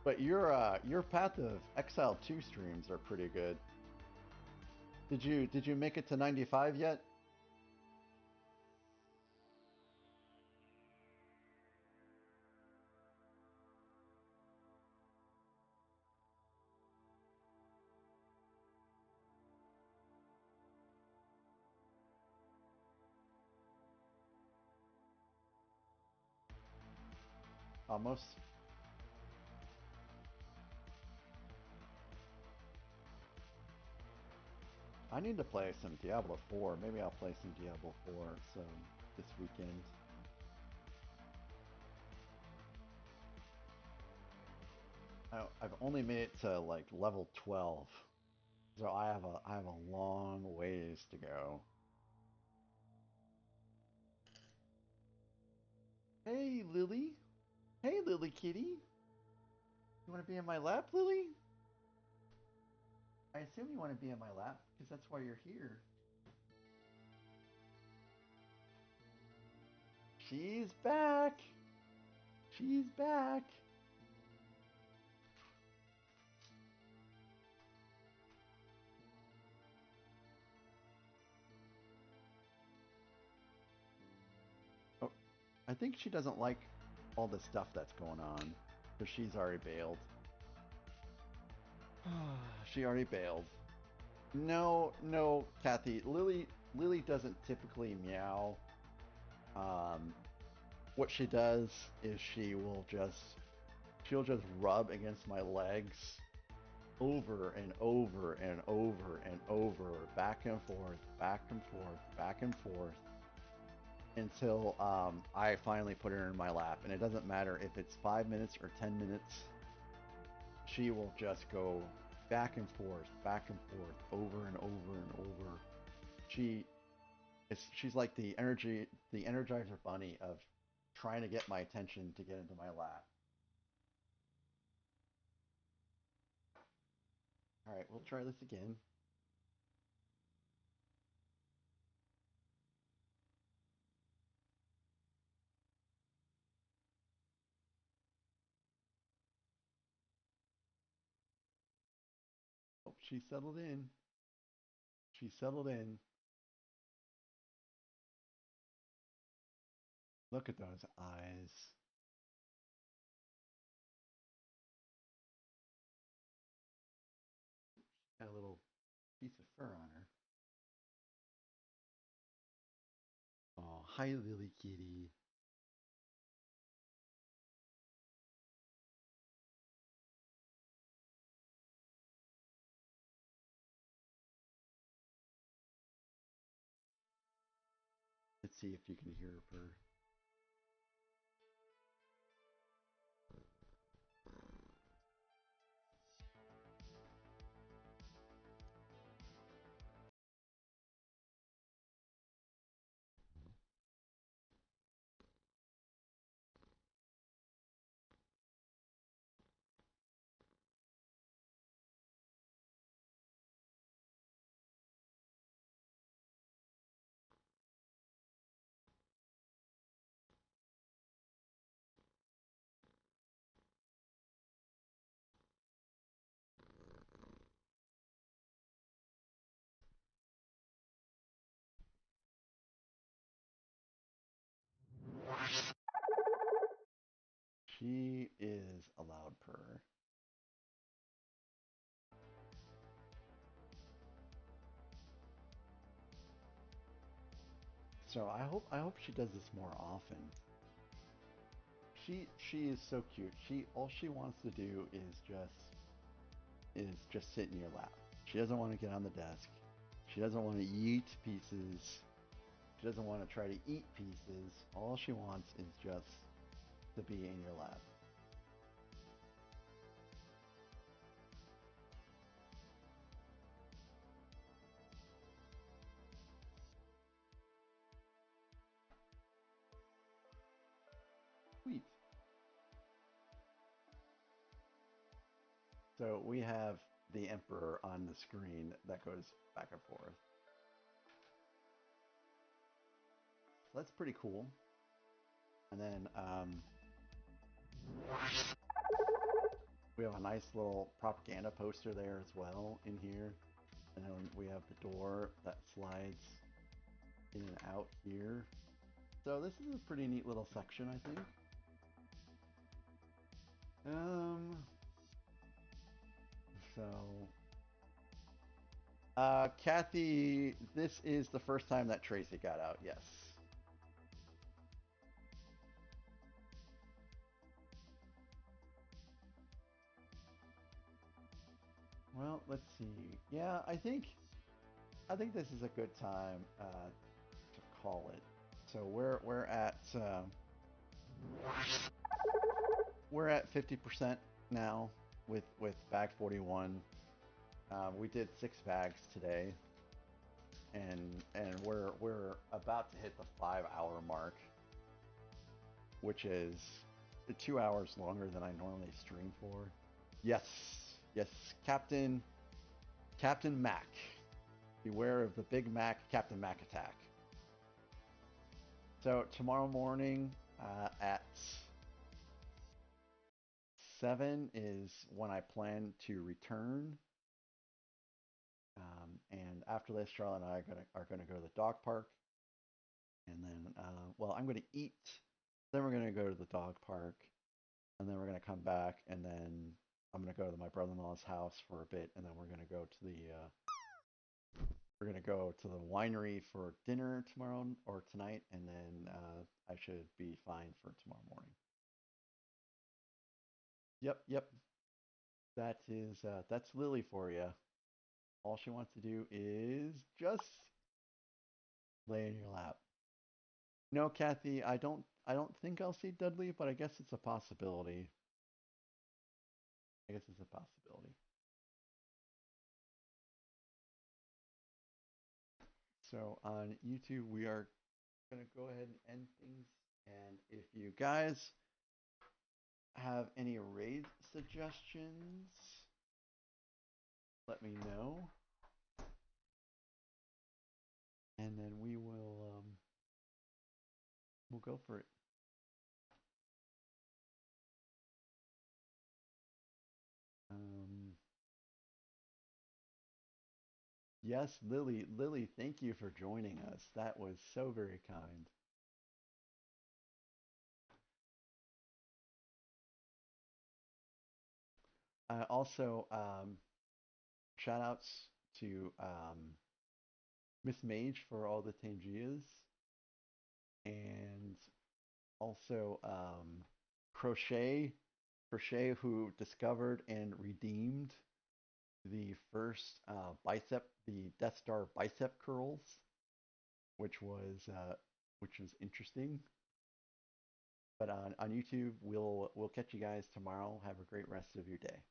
But your Path of Exile 2 streams are pretty good. Did you make it to 95 yet? Almost. I need to play some Diablo 4. Maybe I'll play some Diablo 4 this weekend. I've only made it to like level 12, so I have a long ways to go. Hey Lily, hey Lily Kitty, you want to be in my lap, Lily? I assume you want to be in my lap because that's why you're here. She's back. She's back. Oh, I think she doesn't like all the stuff that's going on because she's already bailed. She already bailed. No, no, Kathy. Lily doesn't typically meow. What she does is she'll just rub against my legs over and over and over and over, back and forth, back and forth, back and forth, until I finally put her in my lap. And it doesn't matter if it's 5 minutes or 10 minutes. She will just go back and forth, over and over and over. She's like the Energizer Bunny of trying to get my attention to get into my lap. All right, we'll try this again. Oh, she settled in. She settled in. Look at those eyes. Got a little piece of fur on her. Oh, hi, Lily Kitty. Let's see if you can hear her purr. She is a loud purr. So I hope she does this more often. She is so cute. All she wants to do is just sit in your lap. She doesn't want to get on the desk. She doesn't want to eat pieces. She doesn't want to try to eat pieces. All she wants is just to be in your lap. Sweet. So we have the Emperor on the screen that goes back and forth. So that's pretty cool. And then we have a nice little propaganda poster there as well in here. And then we have the door that slides in and out here. So this is a pretty neat little section, I think. Kathy, this is the first time that Tracy got out, yes. Well, let's see. Yeah, I think this is a good time to call it. So we're at 50% now with bag 41. We did 6 bags today, and we're about to hit the 5-hour mark, which is 2 hours longer than I normally stream for. Yes, yes, Captain Mac. Beware of the Big Mac Captain Mac attack. So tomorrow morning at 7 is when I plan to return. And after this, Charlotte and I are gonna go to the dog park, and then well, I'm gonna eat. Then we're gonna go to the dog park, and then we're gonna come back, and then I'm gonna go to my brother-in-law's house for a bit, and then we're gonna go to the winery for dinner tomorrow or tonight, and then I should be fine for tomorrow morning. Yep. That's Lily for you. All she wants to do is just lay in your lap. No, Kathy, I don't think I'll see Dudley, but I guess it's a possibility. So on YouTube, we are going to go ahead and end things. And if you guys have any raid suggestions, let me know. And then we'll go for it. Yes, Lily, thank you for joining us. That was so very kind. Also, shout outs to Miss Mage for all the Tangias, and also Crochet who discovered and redeemed the first the Death Star bicep curls, which was interesting. But on YouTube, we'll catch you guys tomorrow. Have a great rest of your day.